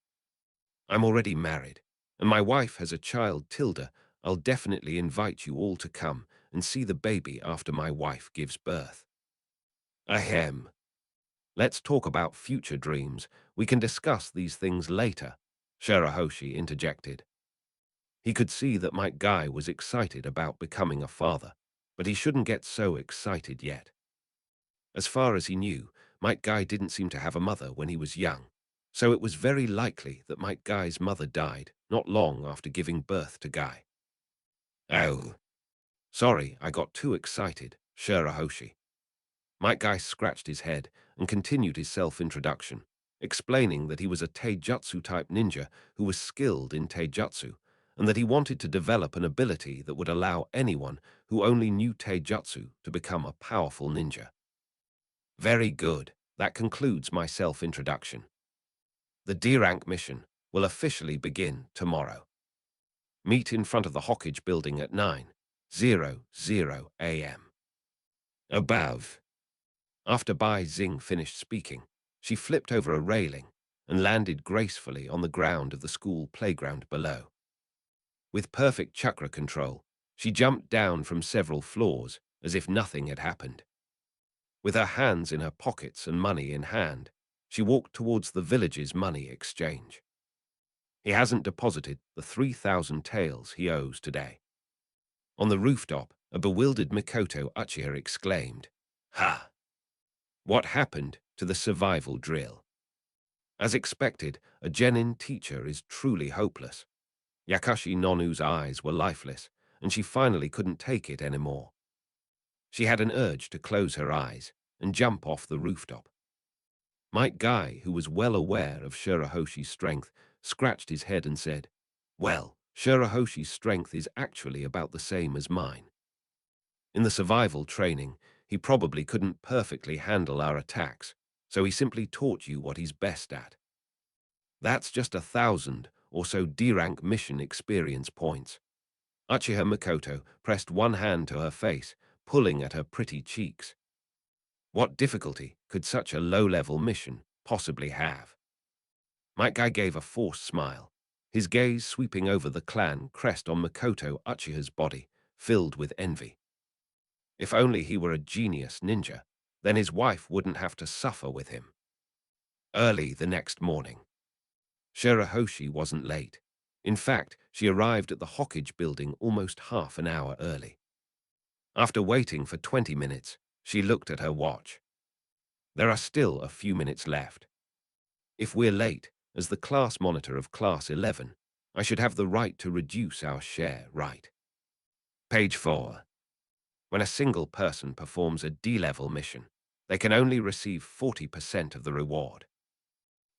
I'm already married, and my wife has a child, Tilda. I'll definitely invite you all to come and see the baby after my wife gives birth. Ahem. Let's talk about future dreams. We can discuss these things later, Shirahoshi interjected. He could see that Mike Guy was excited about becoming a father, but he shouldn't get so excited yet. As far as he knew, Mike Guy didn't seem to have a mother when he was young, so it was very likely that Mike Guy's mother died not long after giving birth to Guy. Oh, sorry, I got too excited, Shirahoshi. Mike Guy scratched his head and continued his self-introduction, explaining that he was a taijutsu-type ninja who was skilled in taijutsu, and that he wanted to develop an ability that would allow anyone who only knew taijutsu to become a powerful ninja. Very good. That concludes my self-introduction. The D-Rank mission will officially begin tomorrow. Meet in front of the Hawkage building at 9:00 a.m. Above. After Bai Xing finished speaking, she flipped over a railing and landed gracefully on the ground of the school playground below. With perfect chakra control, she jumped down from several floors as if nothing had happened. With her hands in her pockets and money in hand, she walked towards the village's money exchange. He hasn't deposited the 3,000 taels he owes today. On the rooftop, a bewildered Mikoto Uchiha exclaimed, "Ha! What happened to the survival drill?" As expected, a genin teacher is truly hopeless. Yakashi Nonu's eyes were lifeless, and she finally couldn't take it anymore. She had an urge to close her eyes and jump off the rooftop. Mike Guy, who was well aware of Shirahoshi's strength, scratched his head and said, "Well, Shirahoshi's strength is actually about the same as mine. In the survival training, he probably couldn't perfectly handle our attacks, so he simply taught you what he's best at. That's just 1,000 or so D-Rank mission experience points." Uchiha Makoto pressed one hand to her face, pulling at her pretty cheeks. What difficulty could such a low-level mission possibly have? Mike Guy gave a forced smile, his gaze sweeping over the clan crest on Makoto Uchiha's body filled with envy. If only he were a genius ninja, then his wife wouldn't have to suffer with him. Early the next morning, Shirahoshi wasn't late. In fact, she arrived at the Hokage building almost half an hour early. After waiting for 20 minutes, she looked at her watch. There are still a few minutes left. If we're late, as the class monitor of Class 11, I should have the right to reduce our share, right? Page 4. When a single person performs a D-level mission, they can only receive 40% of the reward.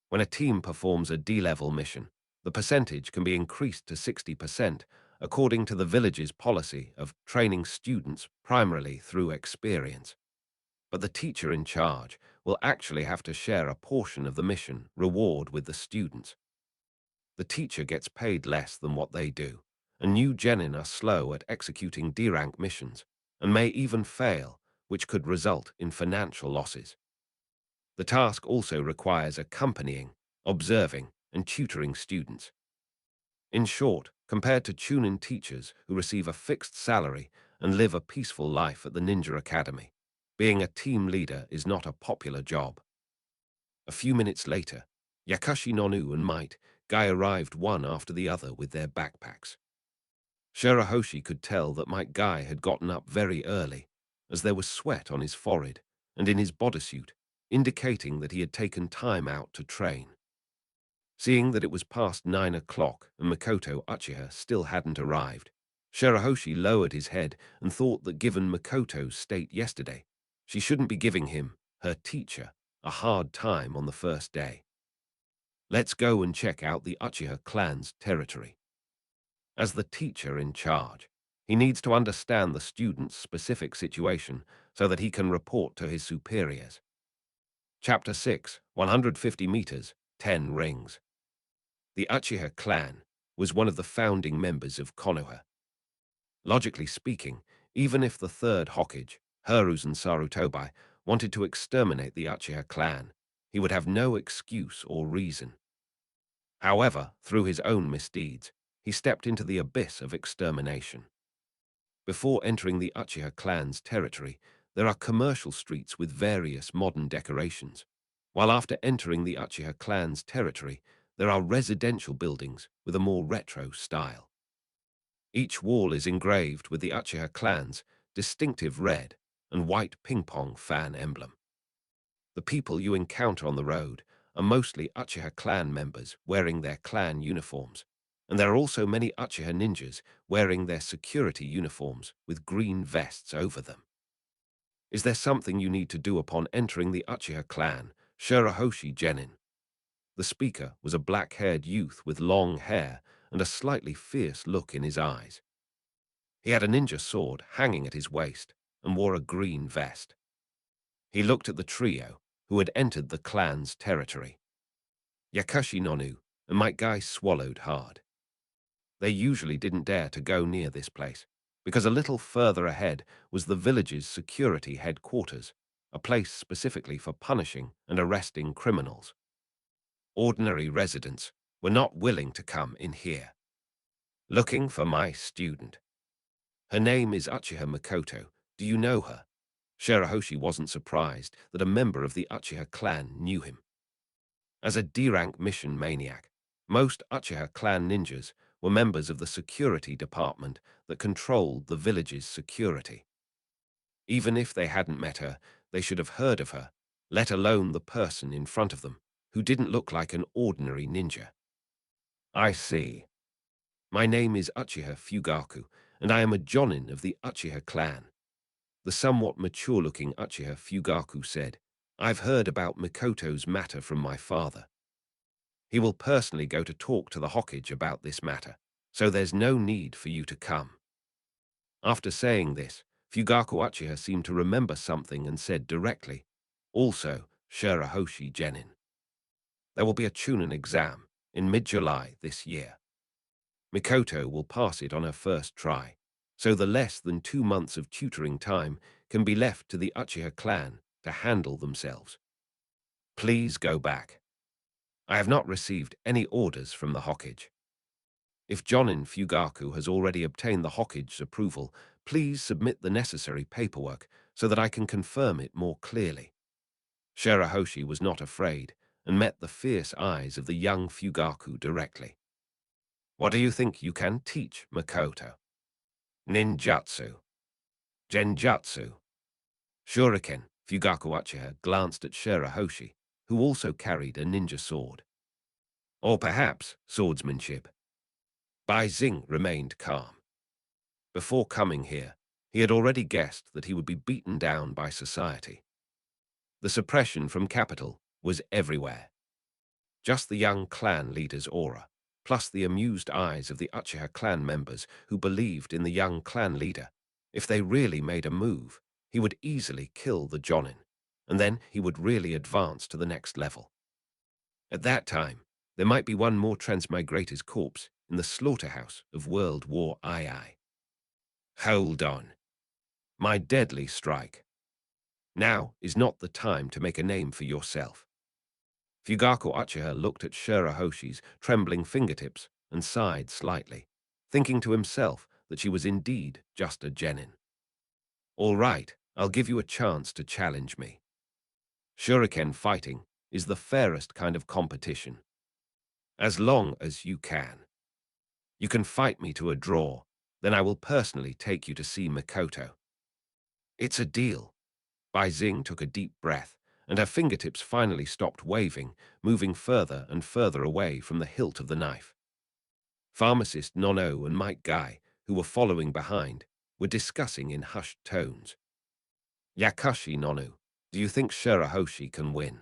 When a team performs a D-level mission, the percentage can be increased to 60% according to the village's policy of training students primarily through experience. But the teacher in charge will actually have to share a portion of the mission reward with the students. The teacher gets paid less than what they do, and new genin are slow at executing D-rank missions, and may even fail, which could result in financial losses. The task also requires accompanying, observing, and tutoring students. In short, compared to Chunin teachers who receive a fixed salary and live a peaceful life at the Ninja Academy, being a team leader is not a popular job. A few minutes later, Yakashi Nonu and Might Guy arrived one after the other with their backpacks. Shirahoshi could tell that Might Guy had gotten up very early, as there was sweat on his forehead and in his bodysuit, indicating that he had taken time out to train. Seeing that it was past 9 o'clock and Makoto Uchiha still hadn't arrived, Shirahoshi lowered his head and thought that given Makoto's state yesterday, she shouldn't be giving him, her teacher, a hard time on the first day. Let's go and check out the Uchiha clan's territory. As the teacher in charge, he needs to understand the student's specific situation so that he can report to his superiors. Chapter 6, 150 meters, 10 rings. The Uchiha clan was one of the founding members of Konoha. Logically speaking, even if the third Hokage, Hiruzen Sarutobi, wanted to exterminate the Uchiha clan, he would have no excuse or reason. However, through his own misdeeds, he stepped into the abyss of extermination. Before entering the Uchiha clan's territory, there are commercial streets with various modern decorations, while after entering the Uchiha clan's territory, there are residential buildings with a more retro style. Each wall is engraved with the Uchiha clan's distinctive red and white ping-pong fan emblem. The people you encounter on the road are mostly Uchiha clan members wearing their clan uniforms, and there are also many Uchiha ninjas wearing their security uniforms with green vests over them. Is there something you need to do upon entering the Uchiha clan, Shirahoshi Genin? The speaker was a black-haired youth with long hair and a slightly fierce look in his eyes. He had a ninja sword hanging at his waist and wore a green vest. He looked at the trio who had entered the clan's territory. Yakashi Nonu and Might Guy swallowed hard. They usually didn't dare to go near this place, because a little further ahead was the village's security headquarters, a place specifically for punishing and arresting criminals. Ordinary residents were not willing to come in here. Looking for my student. Her name is Uchiha Makoto. Do you know her? Shirahoshi wasn't surprised that a member of the Uchiha clan knew him. As a D-rank mission maniac, most Uchiha clan ninjas were members of the security department that controlled the village's security. Even if they hadn't met her, they should have heard of her, let alone the person in front of them, who didn't look like an ordinary ninja. I see. My name is Uchiha Fugaku, and I am a jonin of the Uchiha clan. The somewhat mature-looking Uchiha Fugaku said, I've heard about Mikoto's matter from my father. He will personally go to talk to the Hokage about this matter, so there's no need for you to come. After saying this, Fugaku Uchiha seemed to remember something and said directly, also, Shirahoshi Genin. There will be a Chunin exam in mid-July this year. Mikoto will pass it on her first try, so the less than 2 months of tutoring time can be left to the Uchiha clan to handle themselves. Please go back. I have not received any orders from the Hokage. If Jonin Fugaku has already obtained the Hokage's approval, please submit the necessary paperwork so that I can confirm it more clearly. Shirahoshi was not afraid and met the fierce eyes of the young Fugaku directly. What do you think you can teach, Makoto? Ninjutsu. Genjutsu. Shuriken, Fugaku Uchiha glanced at Shirahoshi, who also carried a ninja sword. Or perhaps swordsmanship. Bai Xing remained calm. Before coming here, he had already guessed that he would be beaten down by society. The suppression from capital was everywhere. Just the young clan leader's aura, plus the amused eyes of the Uchiha clan members who believed in the young clan leader. If they really made a move, he would easily kill the Jonin, and then he would really advance to the next level. At that time, there might be one more transmigrator's corpse in the slaughterhouse of World War II. Hold on. My deadly strike. Now is not the time to make a name for yourself. Fugaku Uchiha looked at Shirahoshi's trembling fingertips and sighed slightly, thinking to himself that she was indeed just a genin. All right, I'll give you a chance to challenge me. Shuriken fighting is the fairest kind of competition. As long as you can. You can fight me to a draw, then I will personally take you to see Makoto. It's a deal. Bai Xing took a deep breath, and her fingertips finally stopped waving, moving further and further away from the hilt of the knife. Pharmacist Nono and Mike Guy, who were following behind, were discussing in hushed tones. Yakushi Nonu, do you think Shirahoshi can win?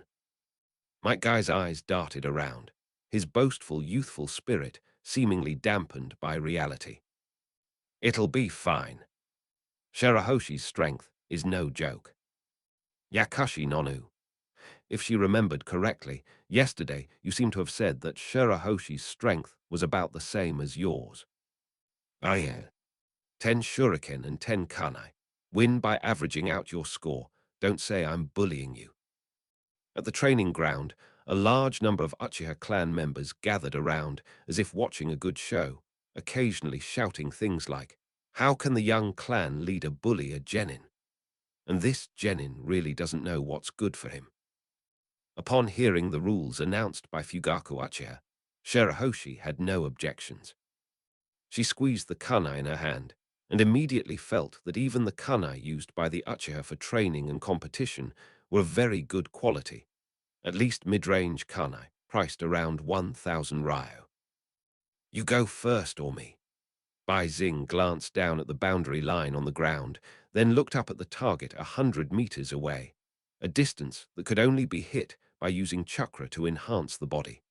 Mike Guy's eyes darted around, his boastful youthful spirit seemingly dampened by reality. It'll be fine. Shirahoshi's strength is no joke. Yakushi Nonu. If she remembered correctly, yesterday you seem to have said that Shirahoshi's strength was about the same as yours. Oh yeah. 10 shuriken and 10 kunai. Win by averaging out your score. Don't say I'm bullying you. At the training ground, a large number of Uchiha clan members gathered around as if watching a good show, occasionally shouting things like, "How can the young clan leader bully a genin? And this genin really doesn't know what's good for him." Upon hearing the rules announced by Fugaku Uchiha, Shirahoshi had no objections. She squeezed the kunai in her hand and immediately felt that even the kunai used by the Uchiha for training and competition were of very good quality, at least mid-range kunai, priced around 1,000 ryo. You go first, or me? Bai Xing glanced down at the boundary line on the ground, then looked up at the target 100 meters away, a distance that could only be hit by using chakra to enhance the body.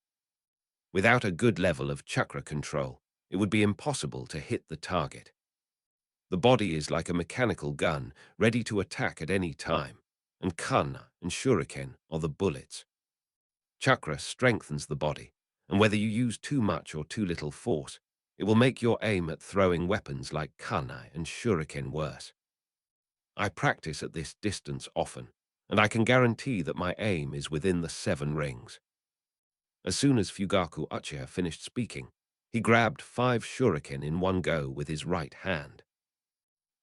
Without a good level of chakra control, it would be impossible to hit the target. The body is like a mechanical gun, ready to attack at any time, and kana and shuriken are the bullets. Chakra strengthens the body, and whether you use too much or too little force, it will make your aim at throwing weapons like kunai and shuriken worse. I practice at this distance often, and I can guarantee that my aim is within the 7 rings. As soon as Fugaku Uchiha finished speaking, he grabbed 5 shuriken in one go with his right hand.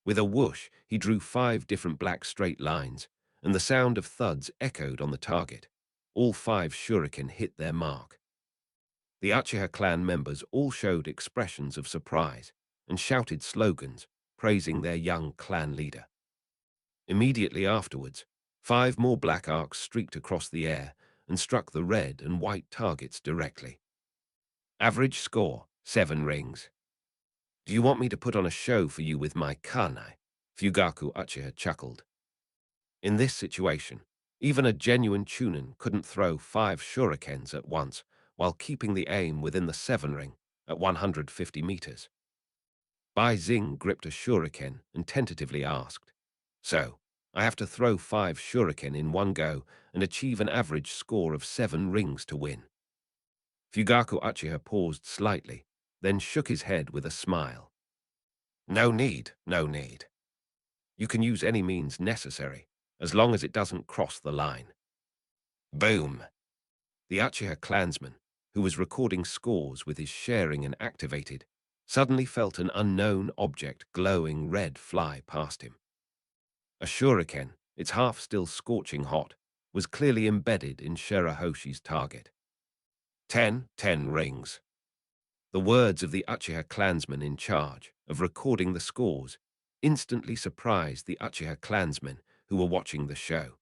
With a whoosh, he drew 5 different black straight lines, and the sound of thuds echoed on the target. All 5 shuriken hit their mark. The Uchiha clan members all showed expressions of surprise and shouted slogans praising their young clan leader. Immediately afterwards, 5 more black arcs streaked across the air and struck the red and white targets directly. Average score, 7 rings. Do you want me to put on a show for you with my kunai? Fugaku Uchiha chuckled. In this situation, even a genuine chunin couldn't throw 5 shurikens at once while keeping the aim within the 7 ring at 150 meters. Bai Xing gripped a shuriken and tentatively asked, "So, I have to throw 5 shuriken in one go and achieve an average score of 7 rings to win?" Fugaku Uchiha paused slightly, then shook his head with a smile. No need, no need. You can use any means necessary, as long as it doesn't cross the line. Boom! The Uchiha clansmen, who was recording scores with his Sharingan activated, suddenly felt an unknown object glowing red fly past him. A shuriken, its half still scorching hot, was clearly embedded in Shirahoshi's target. 10 rings. The words of the Uchiha clansman in charge of recording the scores instantly surprised the Uchiha clansmen who were watching the show.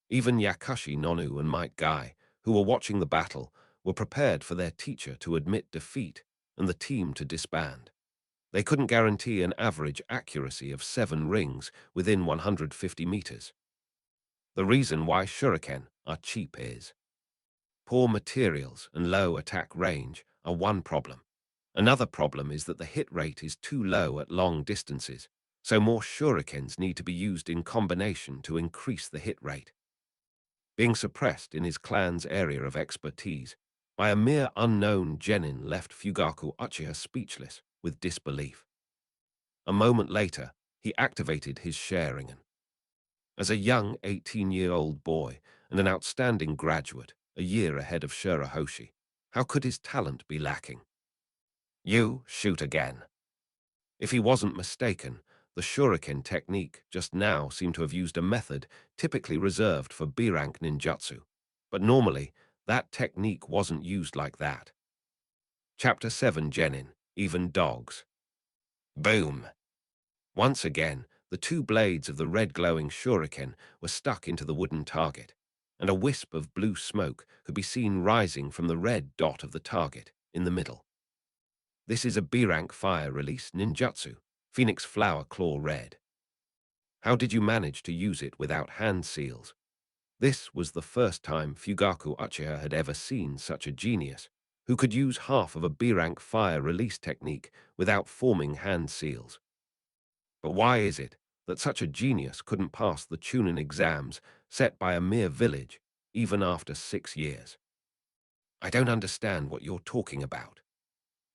Even Yakashi Nonu and Might Guy, who were watching the battle, were prepared for their teacher to admit defeat and the team to disband. They couldn't guarantee an average accuracy of 7 rings within 150 meters. The reason why shuriken are cheap is poor materials and low attack range are one problem. Another problem is that the hit rate is too low at long distances, so more shurikens need to be used in combination to increase the hit rate. Being suppressed in his clan's area of expertise by a mere unknown genin left Fugaku Uchiha speechless with disbelief. A moment later, he activated his Sharingan. As a young 18-year-old boy and an outstanding graduate, a year ahead of Shirahoshi, how could his talent be lacking? You shoot again. If he wasn't mistaken, the shuriken technique just now seemed to have used a method typically reserved for B-rank ninjutsu, but normally that technique wasn't used like that. Chapter 7 Genin, Even Dogs. Boom! Once again, the two blades of the red glowing shuriken were stuck into the wooden target, and a wisp of blue smoke could be seen rising from the red dot of the target in the middle. This is a B-rank fire release ninjutsu, Phoenix Flower Claw Red. How did you manage to use it without hand seals? This was the first time Fugaku Uchiha had ever seen such a genius, who could use half of a B-rank fire release technique without forming hand seals. But why is it that such a genius couldn't pass the Chunin exams set by a mere village, even after 6 years? I don't understand what you're talking about.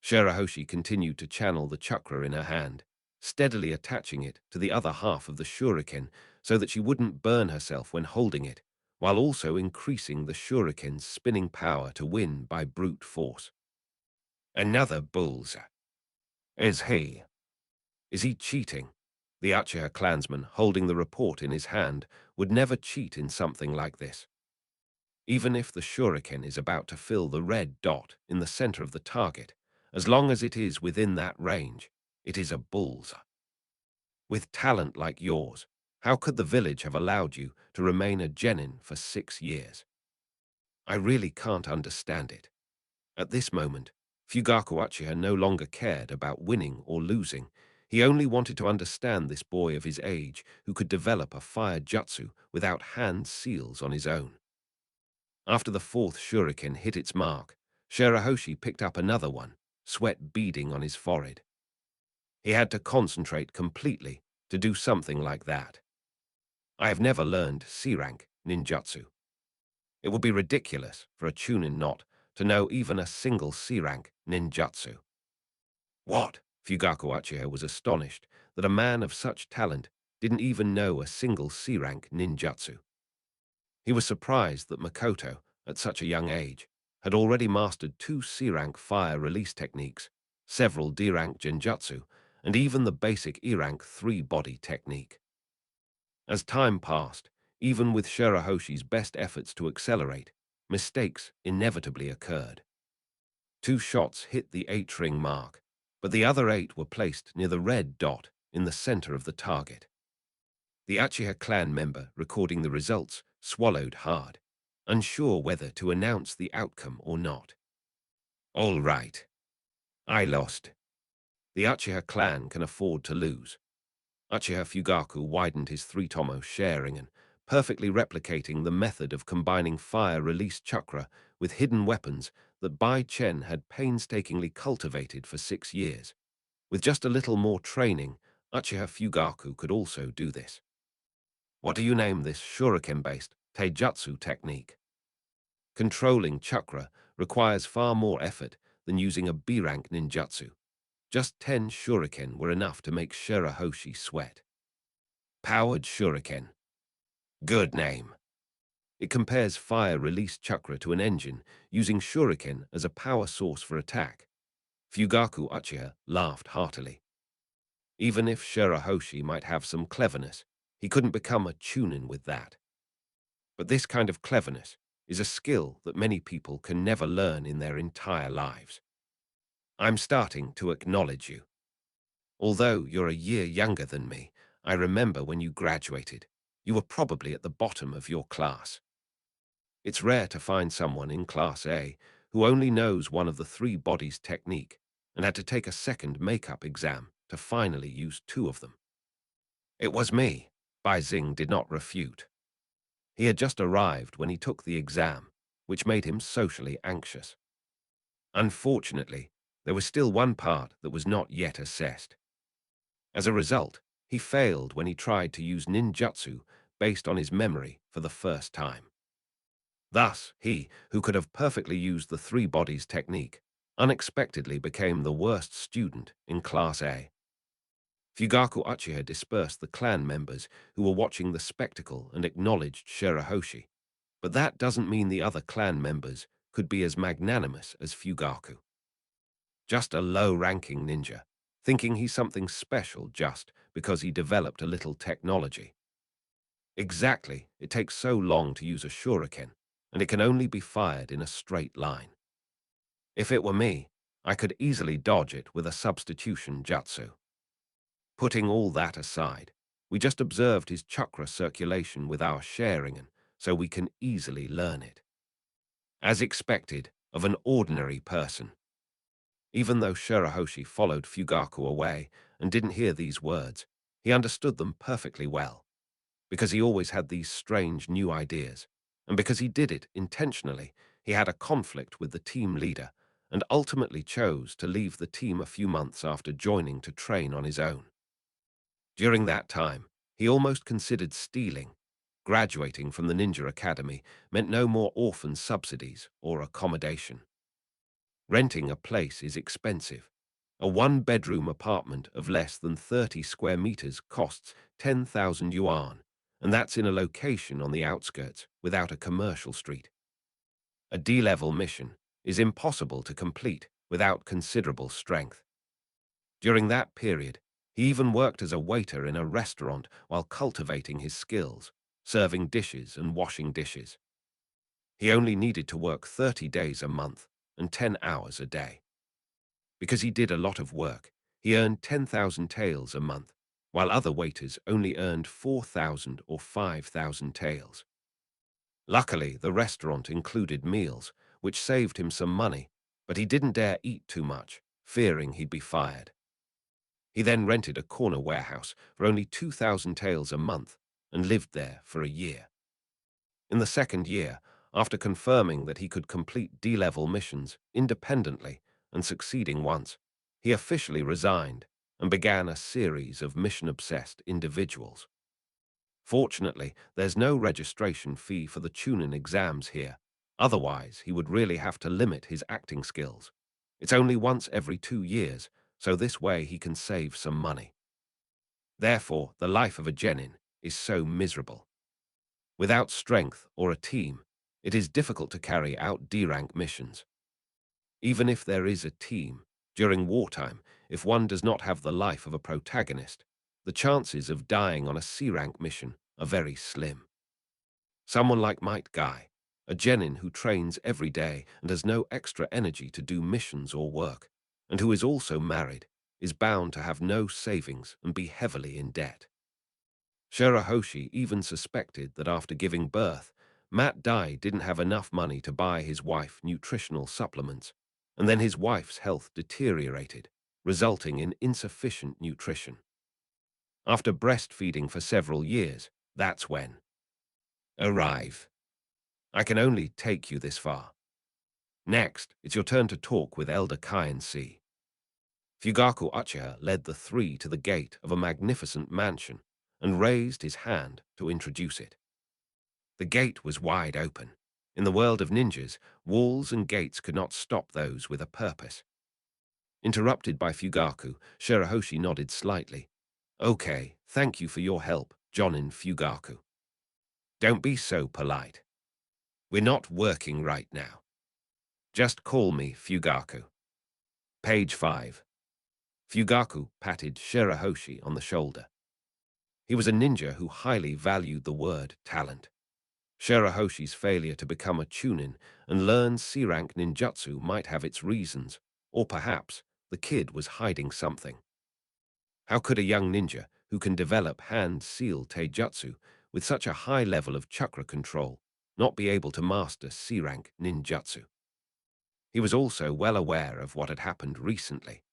Shirahoshi continued to channel the chakra in her hand, steadily attaching it to the other half of the shuriken so that she wouldn't burn herself when holding it, while also increasing the shuriken's spinning power to win by brute force. Another bull's. Is he? Is he cheating? The Uchiha clansman, holding the report in his hand, would never cheat in something like this. Even if the shuriken is about to fill the red dot in the center of the target, as long as it is within that range, it is a bullseye. With talent like yours, how could the village have allowed you to remain a genin for 6 years? I really can't understand it. At this moment, Fugaku Uchiha no longer cared about winning or losing. He only wanted to understand this boy of his age who could develop a fire jutsu without hand seals on his own. After the 4th shuriken hit its mark, Shirahoshi picked up another one, sweat beading on his forehead. He had to concentrate completely to do something like that. I have never learned C-rank ninjutsu. It would be ridiculous for a Chunin not to know even a single C-rank ninjutsu. What? Fugaku Uchiha was astonished that a man of such talent didn't even know a single C-rank ninjutsu. He was surprised that Makoto, at such a young age, had already mastered 2 C-rank fire release techniques, several D-rank genjutsu, and even the basic E-rank 3-body technique. As time passed, even with Shirahoshi's best efforts to accelerate, mistakes inevitably occurred. 2 shots hit the 8-ring mark, but the other 8 were placed near the red dot in the center of the target. The Uchiha clan member recording the results swallowed hard, unsure whether to announce the outcome or not. All right. I lost. The Uchiha clan can afford to lose. Uchiha Fugaku widened his 3-tomo Sharingan, perfectly replicating the method of combining fire-release chakra with hidden weapons that Bai Chen had painstakingly cultivated for 6 years. With just a little more training, Uchiha Fugaku could also do this. What do you name this shuriken-based taijutsu technique? Controlling chakra requires far more effort than using a B-rank ninjutsu. Just 10 shuriken were enough to make Shirahoshi sweat. Powered shuriken. Good name. It compares fire-release chakra to an engine, using shuriken as a power source for attack. Fugaku Uchiha laughed heartily. Even if Shirahoshi might have some cleverness, he couldn't become a chunin with that. But this kind of cleverness is a skill that many people can never learn in their entire lives. I'm starting to acknowledge you. Although you're a year younger than me, I remember when you graduated. You were probably at the bottom of your class. It's rare to find someone in Class A who only knows one of the three bodies technique and had to take a second makeup exam to finally use two of them. It was me, Bai Xing did not refute. He had just arrived when he took the exam, which made him socially anxious. Unfortunately, there was still one part that was not yet assessed. As a result, he failed when he tried to use ninjutsu based on his memory for the first time. Thus, he, who could have perfectly used the three bodies technique, unexpectedly became the worst student in Class A. Fugaku Uchiha dispersed the clan members who were watching the spectacle and acknowledged Shirahoshi, but that doesn't mean the other clan members could be as magnanimous as Fugaku. Just a low-ranking ninja, thinking he's something special just because he developed a little technology. Exactly, it takes so long to use a shuriken, and it can only be fired in a straight line. If it were me, I could easily dodge it with a substitution jutsu. Putting all that aside, we just observed his chakra circulation with our sharingen, so we can easily learn it. As expected of an ordinary person. Even though Shirahoshi followed Fugaku away and didn't hear these words, he understood them perfectly well, because he always had these strange new ideas, and because he did it intentionally, he had a conflict with the team leader and ultimately chose to leave the team a few months after joining to train on his own. During that time, he almost considered stealing. Graduating from the Ninja Academy meant no more orphan subsidies or accommodation. Renting a place is expensive. A one-bedroom apartment of less than 30 square meters costs 10,000 yuan, and that's in a location on the outskirts without a commercial street. A D-level mission is impossible to complete without considerable strength. During that period, he even worked as a waiter in a restaurant while cultivating his skills, serving dishes and washing dishes. He only needed to work 30 days a month and 10 hours a day. Because he did a lot of work, he earned 10,000 taels a month, while other waiters only earned 4,000 or 5,000 taels. Luckily, the restaurant included meals, which saved him some money, but he didn't dare eat too much, fearing he'd be fired. He then rented a corner warehouse for only 2,000 taels a month and lived there for a year. In the second year, after confirming that he could complete D-level missions independently and succeeding once, he officially resigned and began a series of mission-obsessed individuals. Fortunately, there's no registration fee for the Chunin exams here. Otherwise, he would really have to limit his acting skills. It's only once every 2 years, so this way he can save some money. Therefore, the life of a genin is so miserable. Without strength or a team, it is difficult to carry out D-rank missions. Even if there is a team, during wartime, if one does not have the life of a protagonist, the chances of dying on a C-rank mission are very slim. Someone like Might Guy, a genin who trains every day and has no extra energy to do missions or work, and who is also married, is bound to have no savings and be heavily in debt. Shirahoshi even suspected that after giving birth, Matt Dai didn't have enough money to buy his wife nutritional supplements, and then his wife's health deteriorated, resulting in insufficient nutrition. After breastfeeding for several years, that's when. Arrive. I can only take you this far. Next, it's your turn to talk with Elder Kai C. Fugaku Uchiha led the three to the gate of a magnificent mansion and raised his hand to introduce it. The gate was wide open. In the world of ninjas, walls and gates could not stop those with a purpose. Interrupted by Fugaku, Shirahoshi nodded slightly. Okay, thank you for your help, Jonin Fugaku. Don't be so polite. We're not working right now. Just call me Fugaku. Page 5. Fugaku patted Shirahoshi on the shoulder. He was a ninja who highly valued the word talent. Shirahoshi's failure to become a chunin and learn C-rank ninjutsu might have its reasons, or perhaps the kid was hiding something. How could a young ninja who can develop hand-seal taijutsu with such a high level of chakra control not be able to master C-rank ninjutsu? He was also well aware of what had happened recently.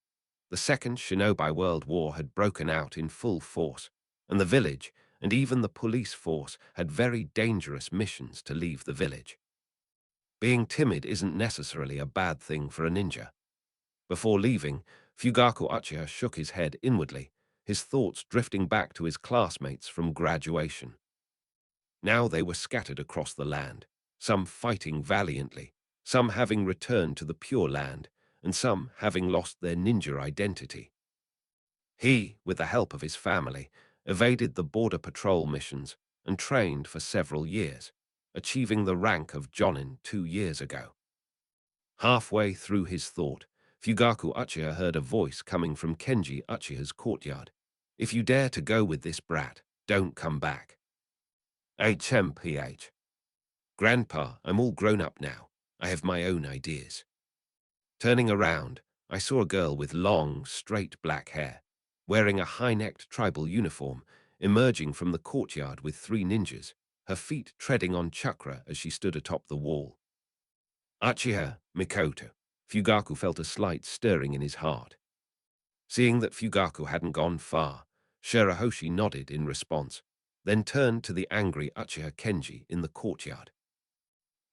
The Second Shinobi World War had broken out in full force, and the village and even the police force had very dangerous missions to leave the village. Being timid isn't necessarily a bad thing for a ninja. Before leaving, Fugaku Uchiha shook his head inwardly, his thoughts drifting back to his classmates from graduation. Now they were scattered across the land, some fighting valiantly, some having returned to the Pure Land, and some having lost their ninja identity. He, with the help of his family, evaded the border patrol missions and trained for several years, achieving the rank of Jonin 2 years ago. Halfway through his thought, Fugaku Uchiha heard a voice coming from Kenji Uchiha's courtyard. "If you dare to go with this brat, don't come back." HMPH. "Grandpa, I'm all grown up now. I have my own ideas." Turning around, I saw a girl with long, straight black hair, wearing a high-necked tribal uniform, emerging from the courtyard with 3 ninjas, her feet treading on chakra as she stood atop the wall. "Uchiha, Mikoto." Fugaku felt a slight stirring in his heart. Seeing that Fugaku hadn't gone far, Shirahoshi nodded in response, then turned to the angry Uchiha Kenji in the courtyard.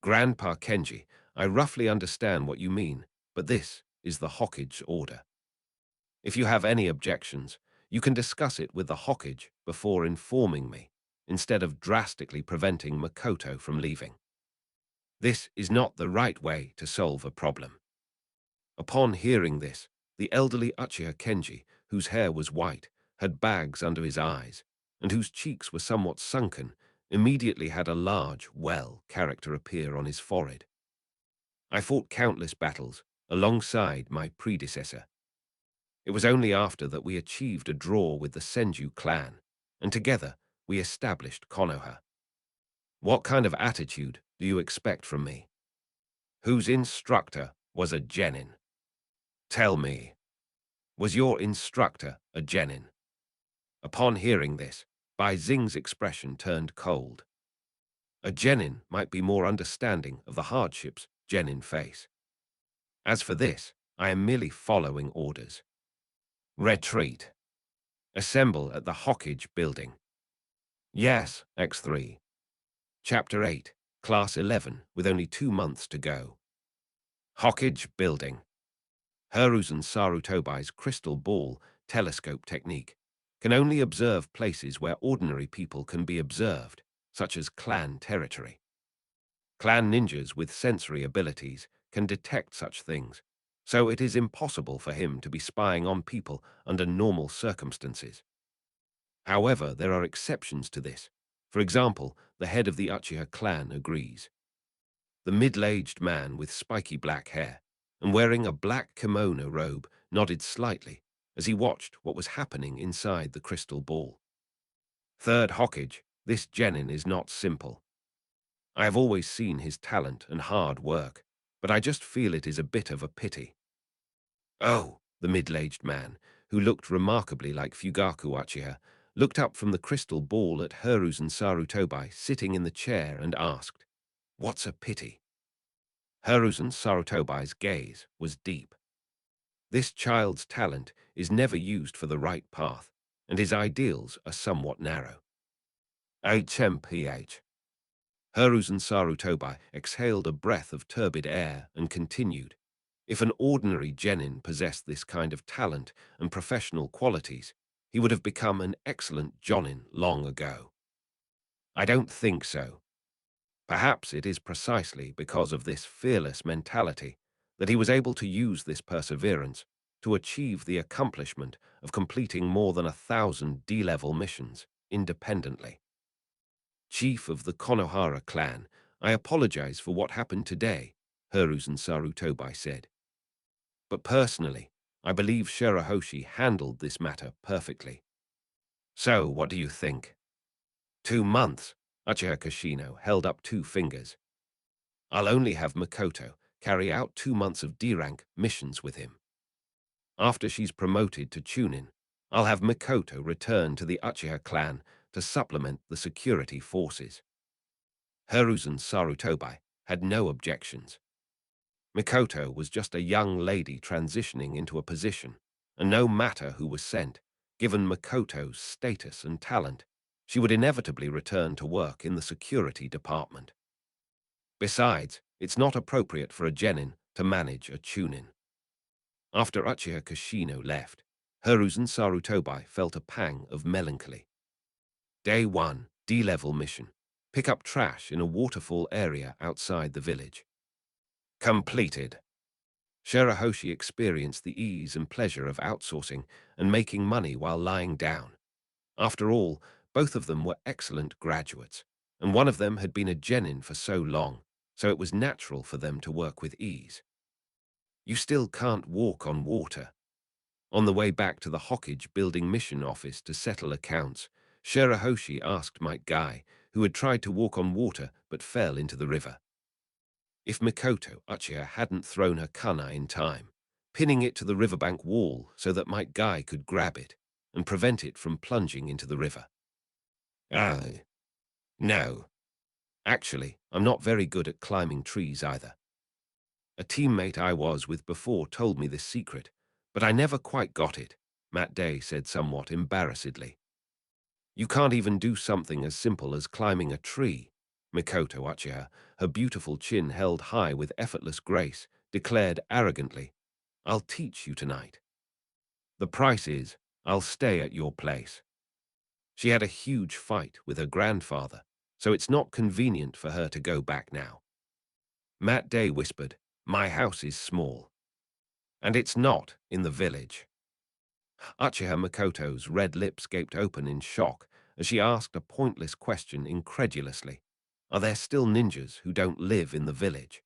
"Grandpa Kenji, I roughly understand what you mean, but this is the Hokage order. If you have any objections, you can discuss it with the Hokage before informing me, instead of drastically preventing Makoto from leaving. This is not the right way to solve a problem." Upon hearing this, the elderly Uchiha Kenji, whose hair was white, had bags under his eyes, and whose cheeks were somewhat sunken, immediately had a large, well character appear on his forehead. "I fought countless battles alongside my predecessor. It was only after that we achieved a draw with the Senju clan, and together we established Konoha. What kind of attitude do you expect from me? Whose instructor was a genin? Tell me, was your instructor a genin?" Upon hearing this, Bai Xing's expression turned cold. A genin might be more understanding of the hardships genin face. As for this, I am merely following orders. Retreat. Assemble at the Hokage building. Yes, X3. Chapter 8, Class 11, with only 2 months to go. Hokage building. Hiruzen Sarutobai's crystal ball telescope technique can only observe places where ordinary people can be observed, such as clan territory. Clan ninjas with sensory abilities can detect such things, so it is impossible for him to be spying on people under normal circumstances. However, there are exceptions to this. For example, the head of the Uchiha clan agrees. The middle-aged man with spiky black hair and wearing a black kimono robe nodded slightly as he watched what was happening inside the crystal ball. Third Hokage, this genin is not simple. I have always seen his talent and hard work, but I just feel it is a bit of a pity. Oh, the middle-aged man, who looked remarkably like Fugaku Uchiha, looked up from the crystal ball at Hiruzen Sarutobai sitting in the chair and asked, "What's a pity?" Hiruzen Sarutobai's gaze was deep. This child's talent is never used for the right path, and his ideals are somewhat narrow. HMPH. Hiruzen Sarutobai exhaled a breath of turbid air and continued. If an ordinary genin possessed this kind of talent and professional qualities, he would have become an excellent jonin long ago. I don't think so. Perhaps it is precisely because of this fearless mentality that he was able to use this perseverance to achieve the accomplishment of completing more than 1,000 D-level missions independently. Chief of the Konohara clan, I apologize for what happened today, Hiruzen Sarutobi said. But personally, I believe Shirahoshi handled this matter perfectly. So, what do you think? 2 months, Uchiha Kashino held up 2 fingers. I'll only have Makoto carry out 2 months of D-rank missions with him. After she's promoted to Chunin, I'll have Makoto return to the Uchiha clan to supplement the security forces. Hiruzen Sarutobi had no objections. Mikoto was just a young lady transitioning into a position, and no matter who was sent, given Mikoto's status and talent, she would inevitably return to work in the security department. Besides, it's not appropriate for a genin to manage a chunin. After Uchiha Kashino left, Hiruzen Sarutobi felt a pang of melancholy. Day 1, D-level mission. Pick up trash in a waterfall area outside the village. Completed. Shirahoshi experienced the ease and pleasure of outsourcing and making money while lying down. After all, both of them were excellent graduates, and one of them had been a genin for so long, so it was natural for them to work with ease. You still can't walk on water. On the way back to the Hokage building mission office to settle accounts, Shirahoshi asked Mike Guy, who had tried to walk on water but fell into the river. If Mikoto Uchiha hadn't thrown her kunai in time, pinning it to the riverbank wall so that Mike Guy could grab it and prevent it from plunging into the river. No. Actually, I'm not very good at climbing trees either. A teammate I was with before told me this secret, but I never quite got it, Matt Day said somewhat embarrassedly. You can't even do something as simple as climbing a tree, Mikoto Uchiha, her beautiful chin held high with effortless grace, declared arrogantly. I'll teach you tonight. The price is, I'll stay at your place. She had a huge fight with her grandfather, so it's not convenient for her to go back now. Matt Day whispered, my house is small. And it's not in the village. Uchiha Makoto's red lips gaped open in shock as she asked a pointless question incredulously. Are there still ninjas who don't live in the village?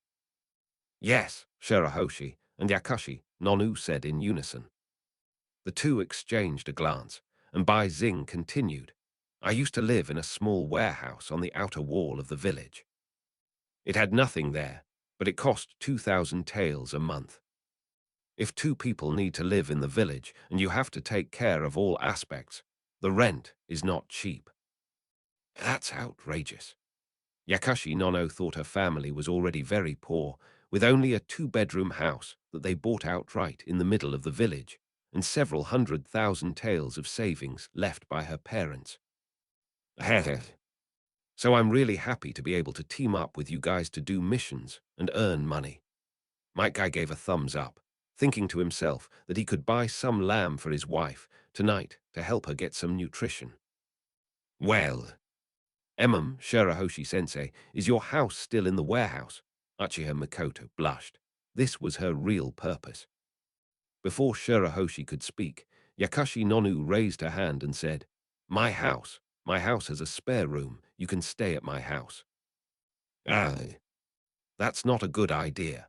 Yes, Shirahoshi and Yakashi Nonu said in unison. The two exchanged a glance, and Bai Xing continued. I used to live in a small warehouse on the outer wall of the village. It had nothing there, but it cost 2,000 taels a month. If 2 people need to live in the village and you have to take care of all aspects, the rent is not cheap. That's outrageous. Yakashi Nono thought her family was already very poor, with only a 2-bedroom house that they bought outright in the middle of the village, and several 100,000 taels of savings left by her parents. So I'm really happy to be able to team up with you guys to do missions and earn money. Mike Guy gave a thumbs up, thinking to himself that he could buy some lamb for his wife tonight to help her get some nutrition. Well, Shirahoshi-sensei, is your house still in the warehouse? Uchiha Mikoto blushed. This was her real purpose. Before Shirahoshi could speak, Yakashi Nonu raised her hand and said, My house has a spare room. You can stay at my house. That's not a good idea.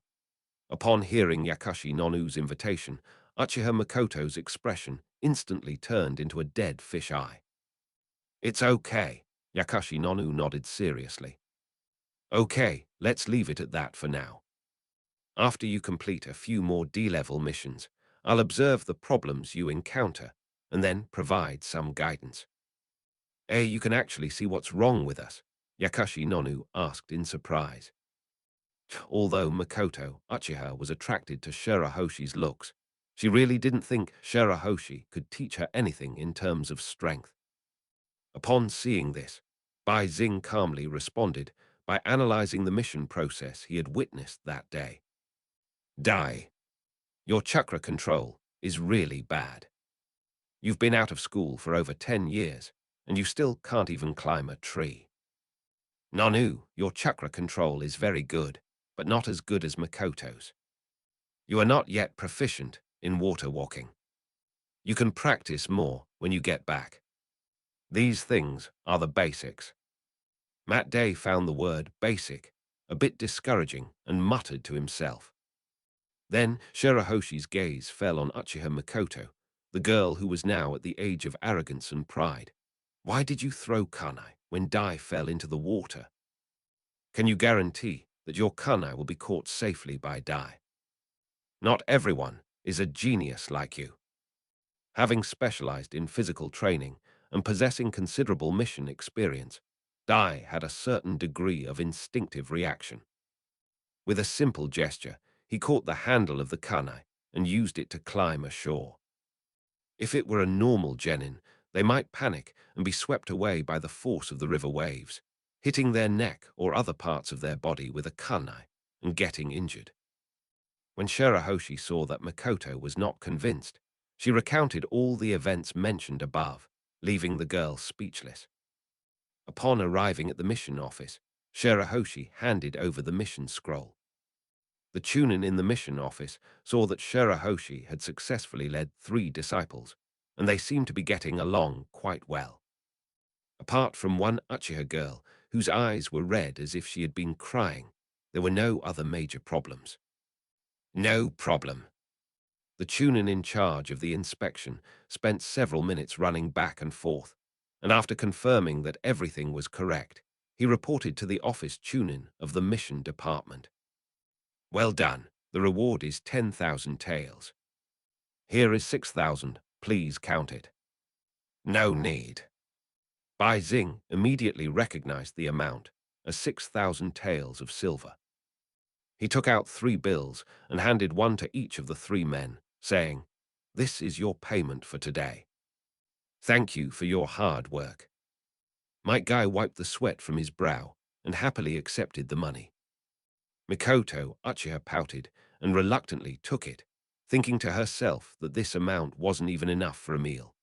Upon hearing Yakashi Nonu's invitation, Uchiha Makoto's expression instantly turned into a dead fish eye. It's okay, Yakashi Nonu nodded seriously. Okay, let's leave it at that for now. After you complete a few more D-level missions, I'll observe the problems you encounter and then provide some guidance. You can actually see what's wrong with us, Yakashi Nonu asked in surprise. Although Makoto Uchiha was attracted to Shirahoshi's looks, she really didn't think Shirahoshi could teach her anything in terms of strength. Upon seeing this, Bai Xing calmly responded by analyzing the mission process he had witnessed that day. Dai, your chakra control is really bad. You've been out of school for over 10 years, and you still can't even climb a tree. Nonu, your chakra control is very good, but not as good as Makoto's. You are not yet proficient in water walking. You can practice more when you get back. These things are the basics. Matt Day found the word basic a bit discouraging, and muttered to himself. Then Shirahoshi's gaze fell on Uchiha Mikoto, the girl who was now at the age of arrogance and pride. Why did you throw kunai when Dai fell into the water? Can you guarantee that your kunai will be caught safely by Dai? Not everyone is a genius like you. Having specialized in physical training and possessing considerable mission experience, Dai had a certain degree of instinctive reaction. With a simple gesture, he caught the handle of the kunai and used it to climb ashore. If it were a normal genin, they might panic and be swept away by the force of the river waves, hitting their neck or other parts of their body with a kunai and getting injured. When Shirahoshi saw that Mikoto was not convinced, she recounted all the events mentioned above, leaving the girl speechless. Upon arriving at the mission office, Shirahoshi handed over the mission scroll. The Chunin in the mission office saw that Shirahoshi had successfully led 3 disciples, and they seemed to be getting along quite well. Apart from one Uchiha girl, whose eyes were red as if she had been crying, there were no other major problems. No problem. The Chunin in charge of the inspection spent several minutes running back and forth, and after confirming that everything was correct, he reported to the office Chunin of the mission department. Well done. The reward is 10,000 taels. Here is 6,000. Please count it. No need. Bai Xing immediately recognized the amount as 6,000 taels of silver. He took out 3 bills and handed one to each of the 3 men, saying, "This is your payment for today. Thank you for your hard work." Mike Guy wiped the sweat from his brow and happily accepted the money. Mikoto Uchiha pouted and reluctantly took it, thinking to herself that this amount wasn't even enough for a meal.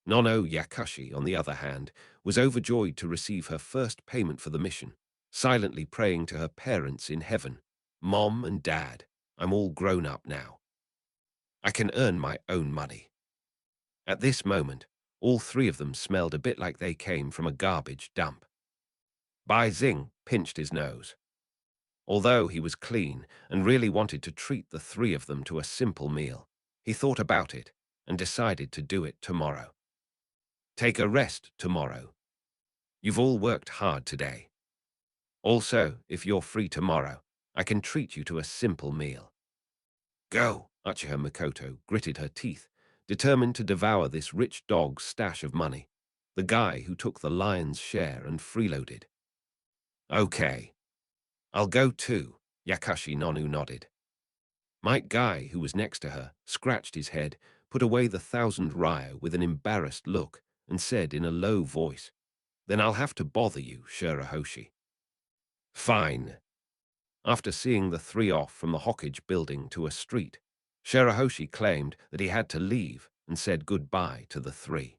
Nono Yakashi, on the other hand, was overjoyed to receive her first payment for the mission, silently praying to her parents in heaven, "Mom and Dad, I'm all grown up now. I can earn my own money." At this moment, all 3 of them smelled a bit like they came from a garbage dump. Bai Xing pinched his nose. Although he was clean and really wanted to treat the 3 of them to a simple meal, he thought about it and decided to do it tomorrow. Take a rest tomorrow. You've all worked hard today. Also, if you're free tomorrow, I can treat you to a simple meal. Go! Uchiha Mikoto gritted her teeth, determined to devour this rich dog's stash of money, the guy who took the lion's share and freeloaded. Okay. I'll go too, Yakashi Nonu nodded. Mike Guy, who was next to her, scratched his head, put away the 1,000 ryo with an embarrassed look, and said in a low voice, "Then I'll have to bother you, Shirahoshi." Fine. After seeing the 3 off from the Hokage building to a street, Shirahoshi claimed that he had to leave and said goodbye to the 3.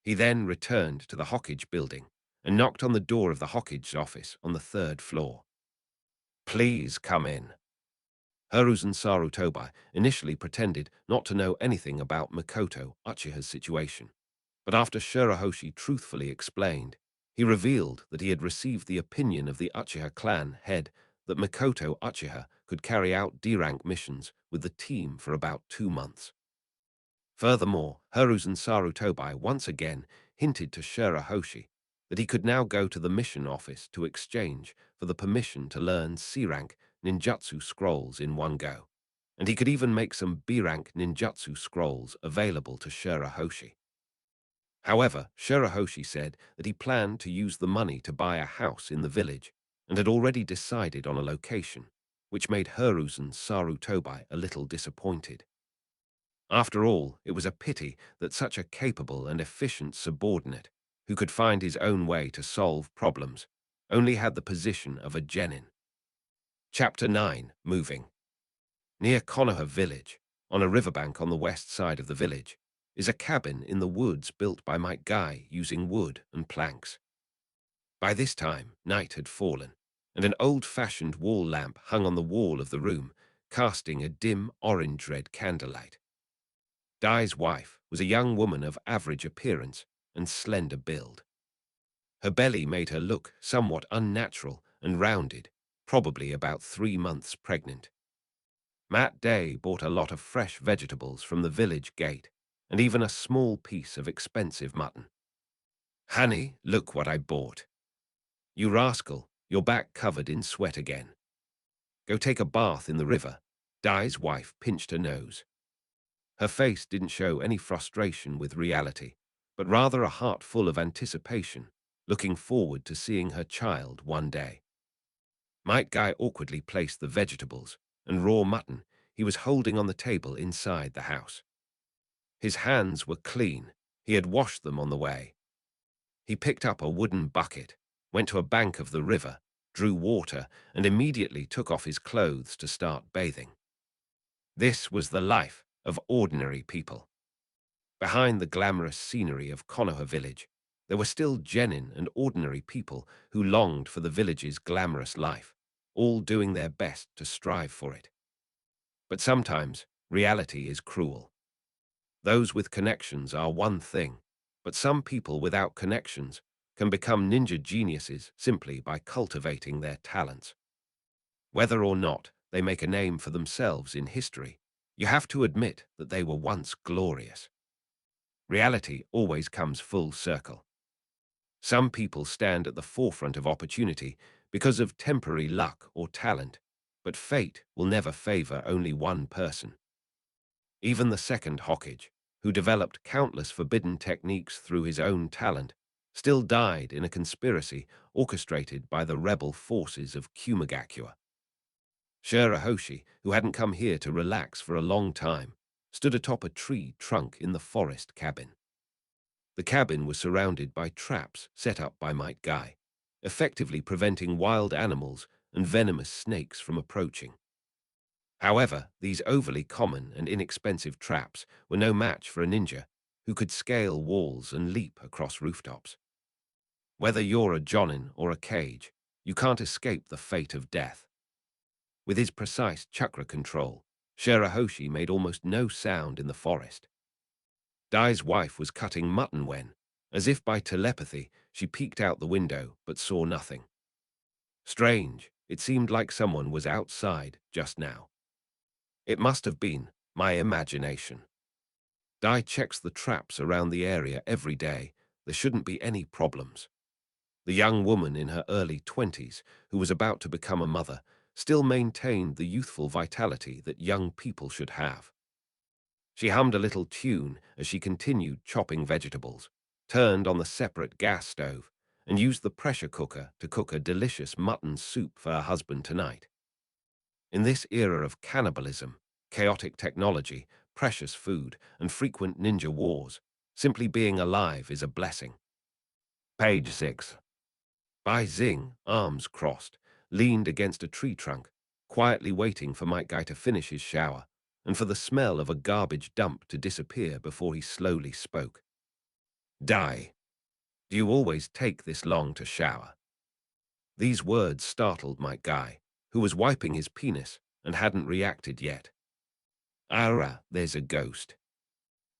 He then returned to the Hokage building and knocked on the door of the Hokage's office on the 3rd floor. Please come in. Hiruzen Sarutobi initially pretended not to know anything about Mikoto Uchiha's situation, but after Shirahoshi truthfully explained, he revealed that he had received the opinion of the Uchiha clan head that Mikoto Uchiha could carry out D-rank missions with the team for about 2 months. Furthermore, Hiruzen Sarutobi once again hinted to Shirahoshi that he could now go to the mission office to exchange for the permission to learn C-rank ninjutsu scrolls in one go, and he could even make some B-rank ninjutsu scrolls available to Shirahoshi. However, Shirahoshi said that he planned to use the money to buy a house in the village and had already decided on a location, which made Hiruzen Sarutobi a little disappointed. After all, it was a pity that such a capable and efficient subordinate, who could find his own way to solve problems, only had the position of a genin. Chapter 9. Moving. Near Konoha village, on a riverbank on the west side of the village, is a cabin in the woods built by Mike Guy using wood and planks. By this time, night had fallen, and an old-fashioned wall lamp hung on the wall of the room, casting a dim orange-red candlelight. Dai's wife was a young woman of average appearance and slender build. Her belly made her look somewhat unnatural and rounded, probably about 3 months pregnant. Matt Day bought a lot of fresh vegetables from the village gate, and even a small piece of expensive mutton. "Honey, look what I bought." "You rascal, you're back covered in sweat again. Go take a bath in the river." Dai's wife pinched her nose. Her face didn't show any frustration with reality, but rather a heart full of anticipation, looking forward to seeing her child one day. Mike Guy awkwardly placed the vegetables and raw mutton he was holding on the table inside the house. His hands were clean. He had washed them on the way. He picked up a wooden bucket, went to a bank of the river, drew water, and immediately took off his clothes to start bathing. This was the life of ordinary people. Behind the glamorous scenery of Konoha village, there were still genuine and ordinary people who longed for the village's glamorous life, all doing their best to strive for it. But sometimes, reality is cruel. Those with connections are one thing, but some people without connections can become ninja geniuses simply by cultivating their talents. Whether or not they make a name for themselves in history, you have to admit that they were once glorious. Reality always comes full circle. Some people stand at the forefront of opportunity because of temporary luck or talent, but fate will never favor only one person. Even the second Hokage, who developed countless forbidden techniques through his own talent, still died in a conspiracy orchestrated by the rebel forces of Kumagakure. Shirahoshi, who hadn't come here to relax for a long time, stood atop a tree trunk in the forest cabin. The cabin was surrounded by traps set up by Might Guy, effectively preventing wild animals and venomous snakes from approaching. However, these overly common and inexpensive traps were no match for a ninja who could scale walls and leap across rooftops. Whether you're a Jonin or a Cage, you can't escape the fate of death. With his precise chakra control, Shirahoshi made almost no sound in the forest. Dai's wife was cutting mutton when, as if by telepathy, she peeked out the window but saw nothing. Strange, it seemed like someone was outside just now. It must have been my imagination. Dai checks the traps around the area every day. There shouldn't be any problems. The young woman in her early 20s, who was about to become a mother, still maintained the youthful vitality that young people should have. She hummed a little tune as she continued chopping vegetables, turned on the separate gas stove, and used the pressure cooker to cook a delicious mutton soup for her husband tonight. In this era of cannibalism, chaotic technology, precious food, and frequent ninja wars, simply being alive is a blessing. Page 6. Bai Xing, arms crossed, leaned against a tree trunk, quietly waiting for Mike Guy to finish his shower, and for the smell of a garbage dump to disappear before he slowly spoke. "Dai, do you always take this long to shower?" These words startled Mike Guy, who was wiping his penis and hadn't reacted yet. "Ara, there's a ghost."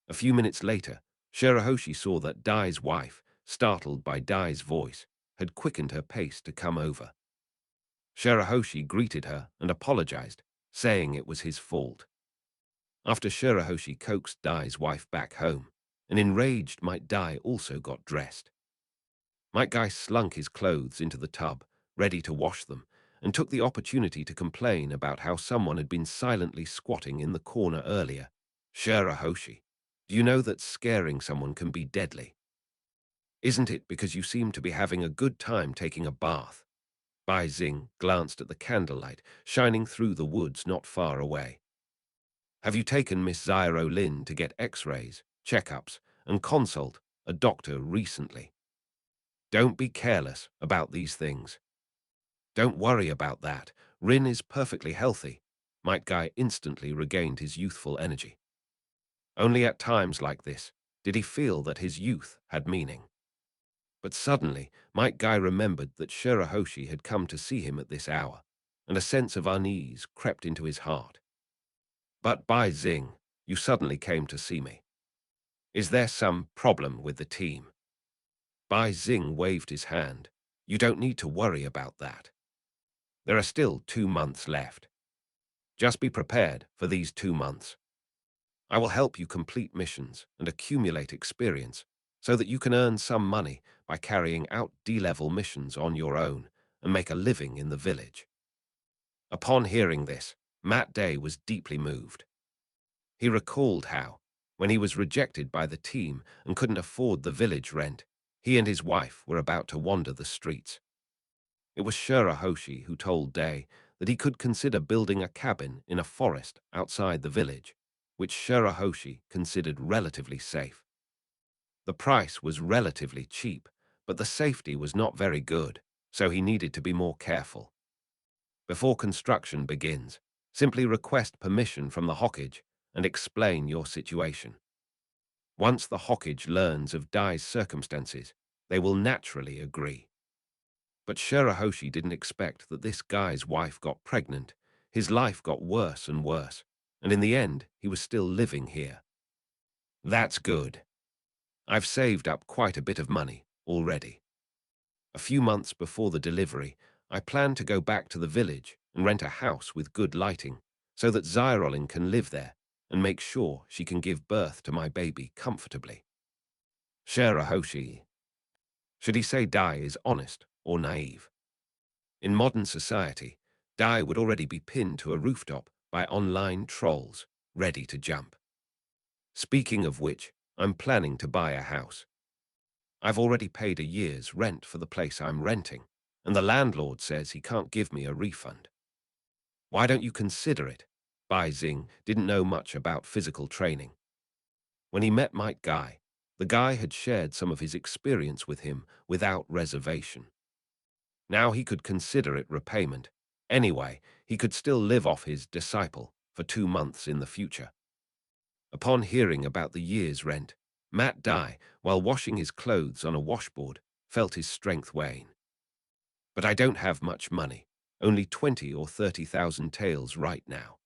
A few minutes later, Shirahoshi saw that Dai's wife, startled by Dai's voice, had quickened her pace to come over. Shirahoshi greeted her and apologized, saying it was his fault. After Shirahoshi coaxed Dai's wife back home, an enraged Might Dai also got dressed. Might Guy slunk his clothes into the tub, ready to wash them, and took the opportunity to complain about how someone had been silently squatting in the corner earlier. "Shirahoshi, do you know that scaring someone can be deadly? Isn't it because you seem to be having a good time taking a bath?" Bai Xing glanced at the candlelight shining through the woods not far away. "Have you taken Miss Zyro Lin to get x-rays, checkups, and consult a doctor recently? Don't be careless about these things." "Don't worry about that. Rin is perfectly healthy." Might Guy instantly regained his youthful energy. Only at times like this did he feel that his youth had meaning. But suddenly, Might Guy remembered that Shirahoshi had come to see him at this hour, and a sense of unease crept into his heart. "But Bai Xing, you suddenly came to see me. Is there some problem with the team?" Bai Xing waved his hand. "You don't need to worry about that. There are still 2 months left. Just be prepared for these 2 months. I will help you complete missions and accumulate experience so that you can earn some money by carrying out D-level missions on your own and make a living in the village. Upon hearing this, Matt Day was deeply moved. He recalled how, when he was rejected by the team and couldn't afford the village rent, he and his wife were about to wander the streets. It was Shirahoshi who told Day that he could consider building a cabin in a forest outside the village, which Shirahoshi considered relatively safe. The price was relatively cheap, but the safety was not very good, so he needed to be more careful. Before construction begins, simply request permission from the Hokage and explain your situation. Once the Hokage learns of Dai's circumstances, they will naturally agree. But Shirahoshi didn't expect that this guy's wife got pregnant. His life got worse and worse, and in the end, he was still living here. That's good. I've saved up quite a bit of money already. A few months before the delivery, I plan to go back to the village and rent a house with good lighting so that Zyrolin can live there and make sure she can give birth to my baby comfortably. Shirahoshi. Should he say Dai is honest or naive? In modern society, Dai would already be pinned to a rooftop by online trolls, ready to jump. Speaking of which, I'm planning to buy a house. I've already paid a year's rent for the place I'm renting, and the landlord says he can't give me a refund. Why don't you consider it? Bai Xing didn't know much about physical training. When he met Mike Guy, the guy had shared some of his experience with him without reservation. Now he could consider it repayment. Anyway, he could still live off his disciple for 2 months in the future. Upon hearing about the year's rent, Matt Dai, while washing his clothes on a washboard, felt his strength wane. But I don't have much money, only 20 or 30,000 taels right now.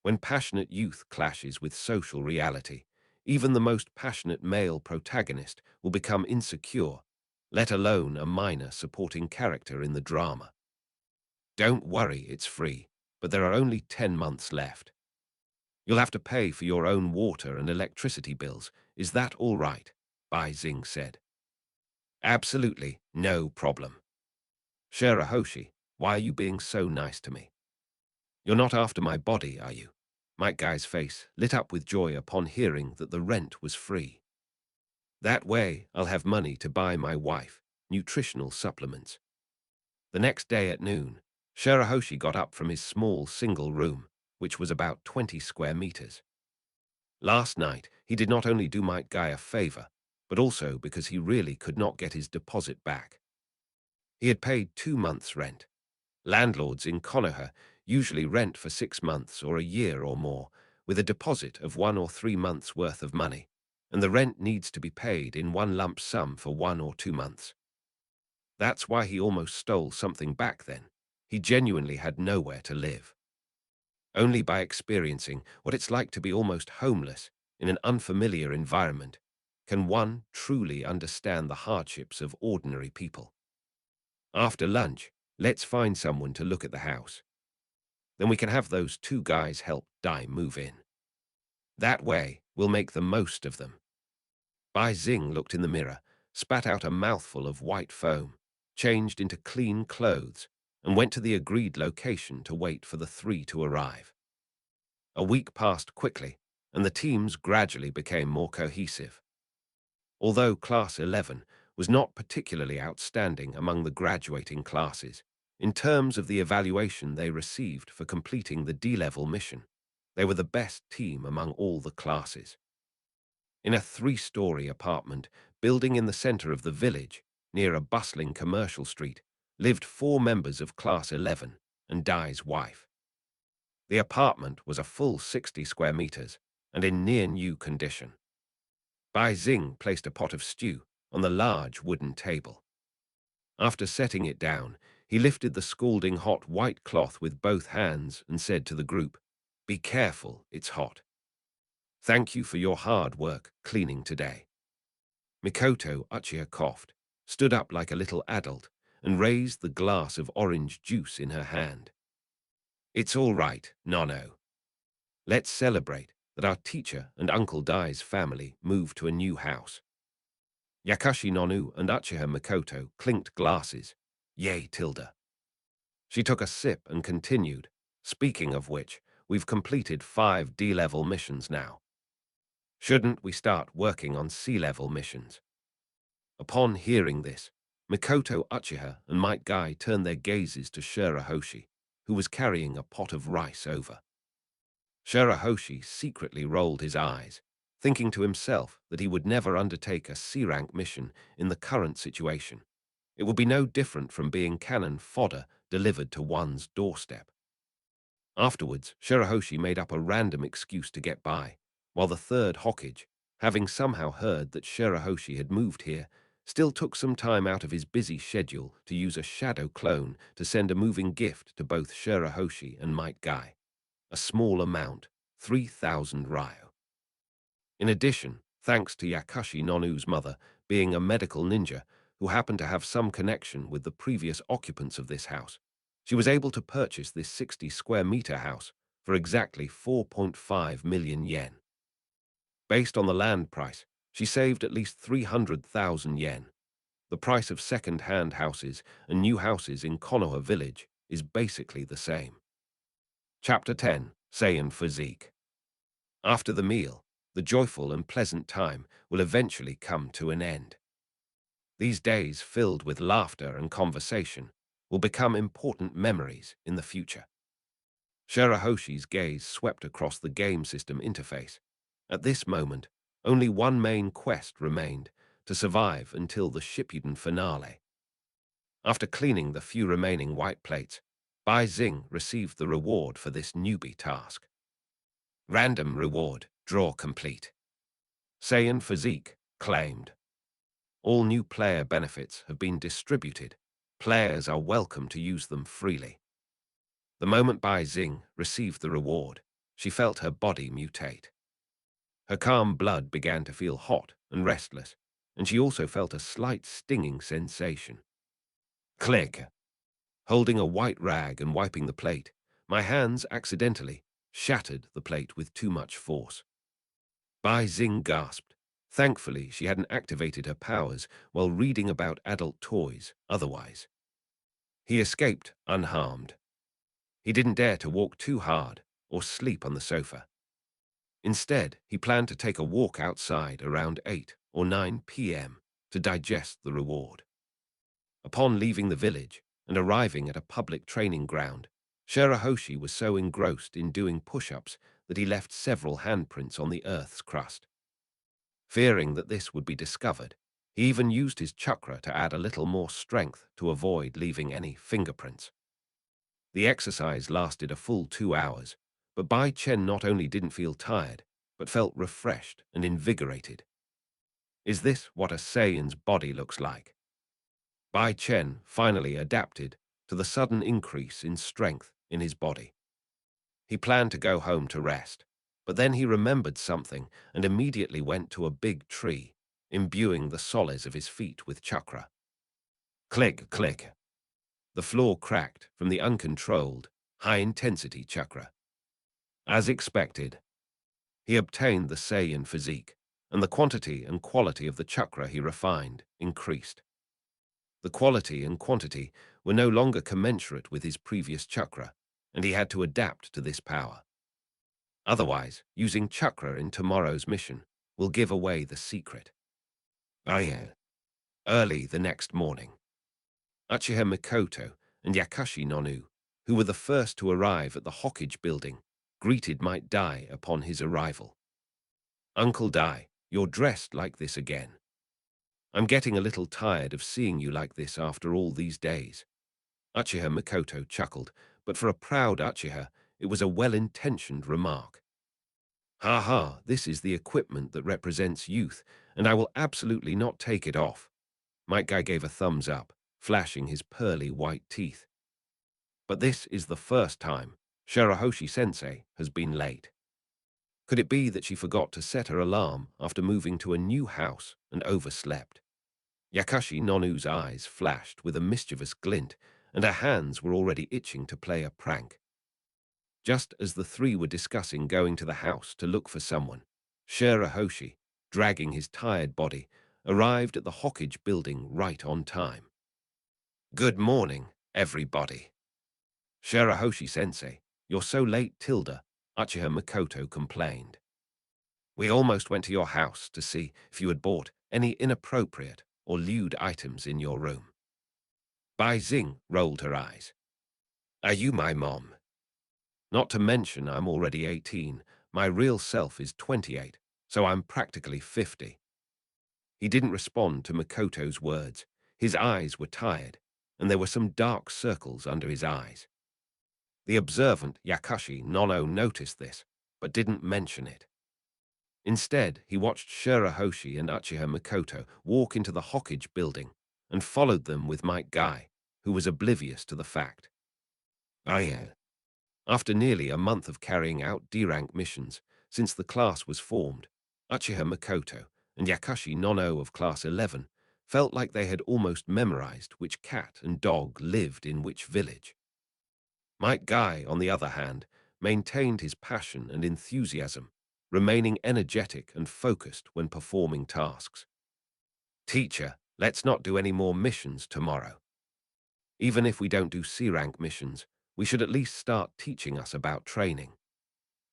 When passionate youth clashes with social reality, even the most passionate male protagonist will become insecure, let alone a minor supporting character in the drama. Don't worry, it's free, but there are only 10 months left. You'll have to pay for your own water and electricity bills. Is that all right? Bai Xing said. Absolutely, no problem. Shirahoshi, why are you being so nice to me? You're not after my body, are you? Mike Guy's face lit up with joy upon hearing that the rent was free. That way, I'll have money to buy my wife nutritional supplements. The next day at noon, Shirahoshi got up from his small single room, which was about 20 square meters. Last night, he did not only do Mike Guy a favor, but also because he really could not get his deposit back. He had paid 2 months' rent. Landlords in Konoha usually rent for 6 months or a year or more, with a deposit of 1 or 3 months' worth of money, and the rent needs to be paid in one lump sum for 1 or 2 months. That's why he almost stole something back then. He genuinely had nowhere to live. Only by experiencing what it's like to be almost homeless in an unfamiliar environment can one truly understand the hardships of ordinary people. After lunch, let's find someone to look at the house. Then we can have those 2 guys help Dai move in. That way, we'll make the most of them. Bai Xing looked in the mirror, spat out a mouthful of white foam, changed into clean clothes, and went to the agreed location to wait for the 3 to arrive. A week passed quickly, and the teams gradually became more cohesive. Although Class 11 was not particularly outstanding among the graduating classes, in terms of the evaluation they received for completing the D-level mission, they were the best team among all the classes. In a 3-story apartment building in the center of the village, near a bustling commercial street, lived 4 members of Class 11 and Dai's wife. The apartment was a full 60 square meters and in near-new condition. Bai Xing placed a pot of stew on the large wooden table. After setting it down, he lifted the scalding hot white cloth with both hands and said to the group, "Be careful, it's hot. Thank you for your hard work cleaning today." Mikoto Uchiha coughed, stood up like a little adult, and raised the glass of orange juice in her hand. "It's all right, Nono. Let's celebrate that our teacher and Uncle Dai's family moved to a new house." Yakashi Nonu and Uchiha Mikoto clinked glasses. "Yay, Tilda." She took a sip and continued, "Speaking of which, we've completed 5 D-level missions now. Shouldn't we start working on C-level missions?" Upon hearing this, Mikoto, Uchiha, and Might Guy turned their gazes to Shirahoshi, who was carrying a pot of rice over. Shirahoshi secretly rolled his eyes, thinking to himself that he would never undertake a C-rank mission in the current situation. It would be no different from being cannon fodder delivered to one's doorstep. Afterwards, Shirahoshi made up a random excuse to get by, while the third Hokage, having somehow heard that Shirahoshi had moved here, still took some time out of his busy schedule to use a shadow clone to send a moving gift to both Shirahoshi and Might Guy. A small amount, 3,000 ryo. In addition, thanks to Yakashi Nonu's mother being a medical ninja who happened to have some connection with the previous occupants of this house, she was able to purchase this 60-square-meter house for exactly 4.5 million yen. Based on the land price, she saved at least 300,000 yen. The price of second-hand houses and new houses in Konoha village is basically the same. Chapter 10, Saiyan Physique. After the meal, the joyful and pleasant time will eventually come to an end. These days filled with laughter and conversation will become important memories in the future. Shirahoshi's gaze swept across the game system interface. At this moment, only one main quest remained, to survive until the Shippuden finale. After cleaning the few remaining white plates, Bai Xing received the reward for this newbie task. Random reward, draw complete. Saiyan Physique, claimed. All new player benefits have been distributed. Players are welcome to use them freely. The moment Bai Xing received the reward, she felt her body mutate. Her calm blood began to feel hot and restless, and she also felt a slight stinging sensation. Click. Holding a white rag and wiping the plate, my hands accidentally shattered the plate with too much force. Bai Xing gasped. Thankfully, she hadn't activated her powers while reading about adult toys otherwise. He escaped unharmed. He didn't dare to walk too hard or sleep on the sofa. Instead, he planned to take a walk outside around 8 or 9 p.m. to digest the reward. Upon leaving the village and arriving at a public training ground, Shirahoshi was so engrossed in doing push-ups that he left several handprints on the Earth's crust. Fearing that this would be discovered, he even used his chakra to add a little more strength to avoid leaving any fingerprints. The exercise lasted a full 2 hours, but Bai Chen not only didn't feel tired, but felt refreshed and invigorated. Is this what a Saiyan's body looks like? Bai Chen finally adapted to the sudden increase in strength in his body. He planned to go home to rest, but then he remembered something and immediately went to a big tree, imbuing the soles of his feet with chakra. Click, click. The floor cracked from the uncontrolled, high-intensity chakra. As expected, he obtained the Saiyan physique, and the quantity and quality of the chakra he refined increased. The quality and quantity were no longer commensurate with his previous chakra, and he had to adapt to this power. Otherwise, using chakra in tomorrow's mission will give away the secret. Early the next morning, Uchiha Mikoto and Yakashi Nonu, who were the first to arrive at the Hokage building, greeted Might Dai upon his arrival. "Uncle Dai, you're dressed like this again. I'm getting a little tired of seeing you like this after all these days." Uchiha Mikoto chuckled, but for a proud Uchiha, it was a well-intentioned remark. "Ha ha, this is the equipment that represents youth, and I will absolutely not take it off." Might Guy gave a thumbs up, flashing his pearly white teeth. But this is the first time Shirahoshi-sensei has been late. Could it be that she forgot to set her alarm after moving to a new house and overslept? Yakashi Nonu's eyes flashed with a mischievous glint, and her hands were already itching to play a prank. Just as the three were discussing going to the house to look for someone, Shirahoshi, dragging his tired body, arrived at the Hokage building right on time. "Good morning, everybody." "Shirahoshi-sensei, you're so late, Tilda," Uchiha Makoto complained. "We almost went to your house to see if you had bought any inappropriate or lewd items in your room." Bai Xing rolled her eyes. "Are you my mom? Not to mention I'm already 18. My real self is 28, so I'm practically 50. He didn't respond to Makoto's words. His eyes were tired, and there were some dark circles under his eyes. The observant Yakashi Nono noticed this, but didn't mention it. Instead, he watched Shirahoshi and Uchiha Makoto walk into the Hokage building and followed them with Might Guy, who was oblivious to the fact. After nearly a month of carrying out D-rank missions since the class was formed, Uchiha Makoto and Yakashi Nono of Class 11 felt like they had almost memorized which cat and dog lived in which village. Might Guy, on the other hand, maintained his passion and enthusiasm, remaining energetic and focused when performing tasks. "Teacher, let's not do any more missions tomorrow. Even if we don't do C-rank missions, we should at least start teaching us about training."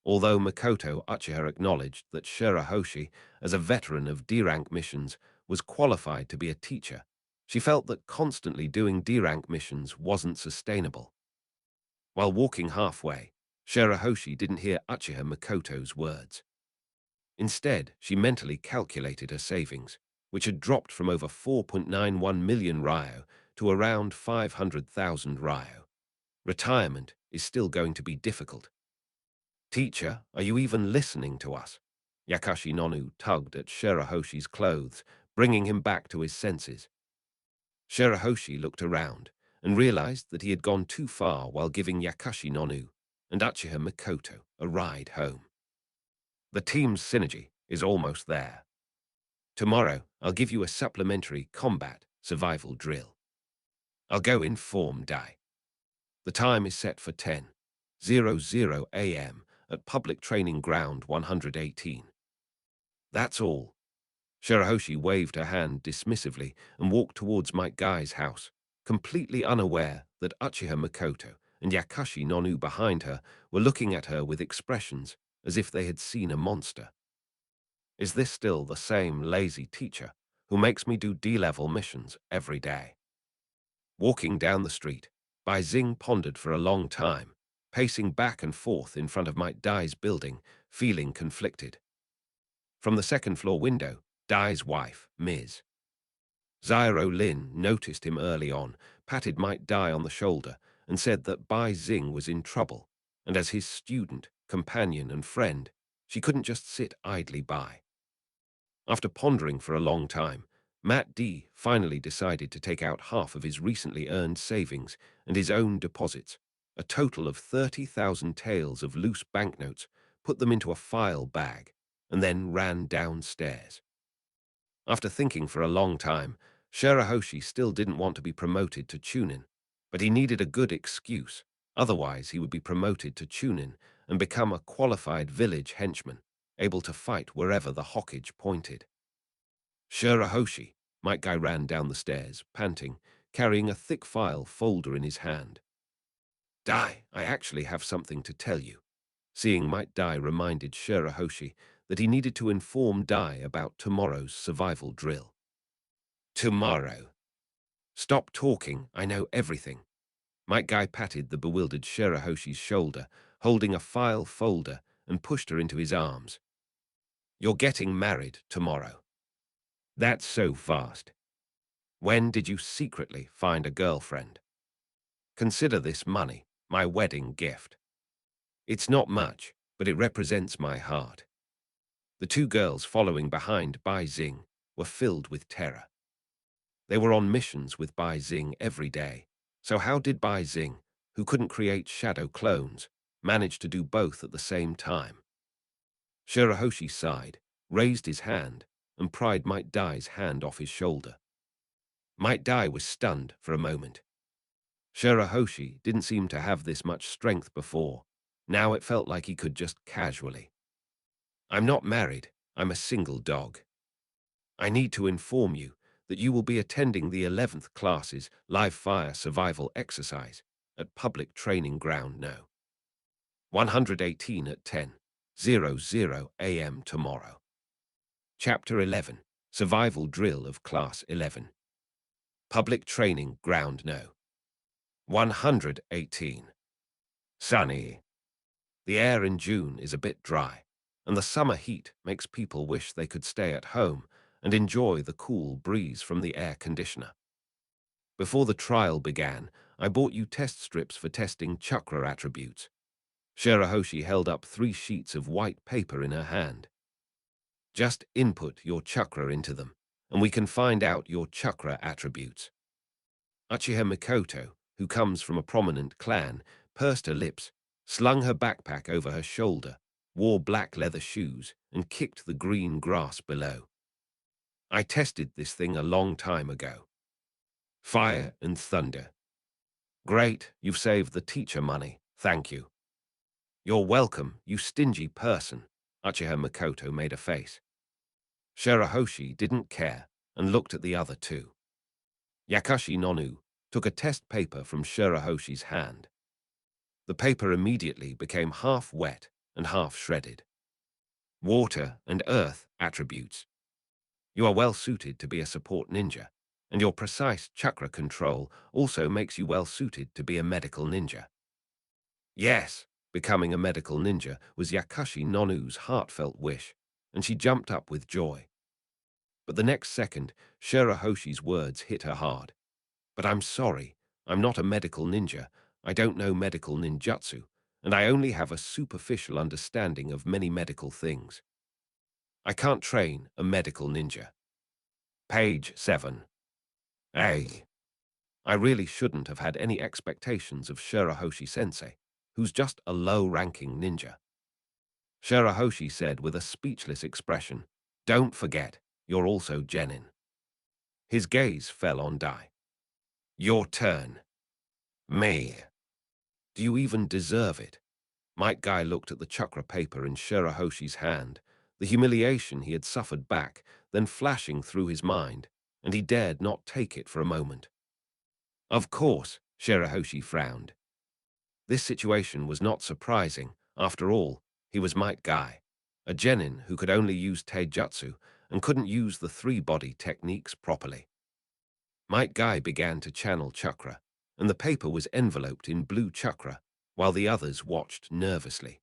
Although Makoto Uchiha acknowledged that Shirahoshi, as a veteran of D-rank missions, was qualified to be a teacher, she felt that constantly doing D-rank missions wasn't sustainable. While walking halfway, Shirahoshi didn't hear Uchiha Makoto's words. Instead, she mentally calculated her savings, which had dropped from over 4.91 million ryo to around 500,000 ryo. Retirement is still going to be difficult. "Teacher, are you even listening to us?" Yakashi Nonu tugged at Shirahoshi's clothes, bringing him back to his senses. Shirahoshi looked around and realized that he had gone too far while giving Yakashi Nonu and Uchiha Makoto a ride home. "The team's synergy is almost there. Tomorrow, I'll give you a supplementary combat survival drill. I'll go in Form Die. The time is set for 10:00 a.m. at Public Training Ground 118. That's all." Shirahoshi waved her hand dismissively and walked towards Might Guy's house, completely unaware that Uchiha Makoto and Yakashi Nonu behind her were looking at her with expressions as if they had seen a monster. Is this still the same lazy teacher who makes me do D-level missions every day? Walking down the street, Bai Xing pondered for a long time, pacing back and forth in front of Might Dai's building, feeling conflicted. From the second-floor window, Dai's wife, Ms. Zyro Lin, noticed him early on, patted Might Dai on the shoulder, and said that Bai Xing was in trouble, and as his student, companion, and friend, she couldn't just sit idly by. After pondering for a long time, Matt D finally decided to take out half of his recently earned savings and his own deposits, a total of 30,000 taels of loose banknotes, put them into a file bag, and then ran downstairs. After thinking for a long time, Shirahoshi still didn't want to be promoted to Chunin, but he needed a good excuse, otherwise he would be promoted to Chunin and become a qualified village henchman, able to fight wherever the Hokage pointed. "Shirahoshi," Might Guy ran down the stairs, panting, carrying a thick file folder in his hand. "Dai, I actually have something to tell you." Seeing Might Dai reminded Shirahoshi that he needed to inform Dai about tomorrow's survival drill. "Tomorrow? Stop talking, I know everything." Might Guy patted the bewildered Shirahoshi's shoulder, holding a file folder, and pushed her into his arms. "You're getting married tomorrow." "That's so fast. When did you secretly find a girlfriend?" "Consider this money my wedding gift. It's not much, but it represents my heart." The two girls following behind Bai Xing were filled with terror. They were on missions with Bai Xing every day, so how did Bai Xing, who couldn't create shadow clones, manage to do both at the same time? Shirahoshi sighed, raised his hand, and pried Might Dai's hand off his shoulder. Might Dai was stunned for a moment. Shirahoshi didn't seem to have this much strength before. Now it felt like he could just casually. I'm not married. I'm a single dog. I need to inform you that you will be attending the 11th classes live fire survival exercise at Public Training Ground No. 118 at 10:00 a.m. tomorrow. Chapter 11, Survival Drill of Class 11. Public Training Ground No. 118. Sunny. The air in June is a bit dry, and the summer heat makes people wish they could stay at home and enjoy the cool breeze from the air conditioner. Before the trial began, I bought you test strips for testing chakra attributes. Shirahoshi held up 3 sheets of white paper in her hand. Just input your chakra into them, and we can find out your chakra attributes. Uchiha Mikoto, who comes from a prominent clan, pursed her lips, slung her backpack over her shoulder, wore black leather shoes, and kicked the green grass below. I tested this thing a long time ago. Fire and thunder. Great, you've saved the teacher money, thank you. You're welcome, you stingy person, Uchiha Mikoto made a face. Shirahoshi didn't care and looked at the other two. Yakashi Nonu took a test paper from Shirahoshi's hand. The paper immediately became half wet and half shredded. Water and earth attributes. You are well suited to be a support ninja, and your precise chakra control also makes you well suited to be a medical ninja. Yes, becoming a medical ninja was Yakashi Nonu's heartfelt wish, and she jumped up with joy. But the next second, Shirahoshi's words hit her hard. But I'm sorry, I'm not a medical ninja, I don't know medical ninjutsu, and I only have a superficial understanding of many medical things. I can't train a medical ninja. Page 7. I really shouldn't have had any expectations of Shirahoshi-sensei, who's just a low-ranking ninja. Shirahoshi said with a speechless expression, Don't forget, you're also genin. His gaze fell on Dai. Your turn. Me. Do you even deserve it? Might Guy looked at the chakra paper in Shirahoshi's hand, the humiliation he had suffered back, then flashing through his mind, and he dared not take it for a moment. Of course, Shirahoshi frowned. This situation was not surprising. After all, he was Might Guy, a genin who could only use taijutsu and couldn't use the 3-body techniques properly. Might Guy began to channel chakra, and the paper was enveloped in blue chakra, while the others watched nervously.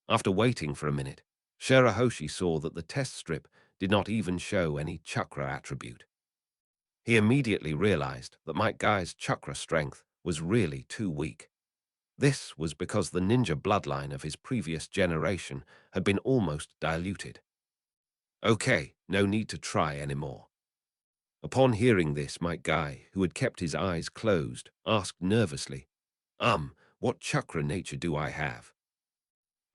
After waiting for a minute, Shirahoshi saw that the test strip did not even show any chakra attribute. He immediately realized that Might Guy's chakra strength was really too weak. This was because the ninja bloodline of his previous generation had been almost diluted. Okay, no need to try anymore. Upon hearing this, Might Guy, who had kept his eyes closed, asked nervously, what chakra nature do I have?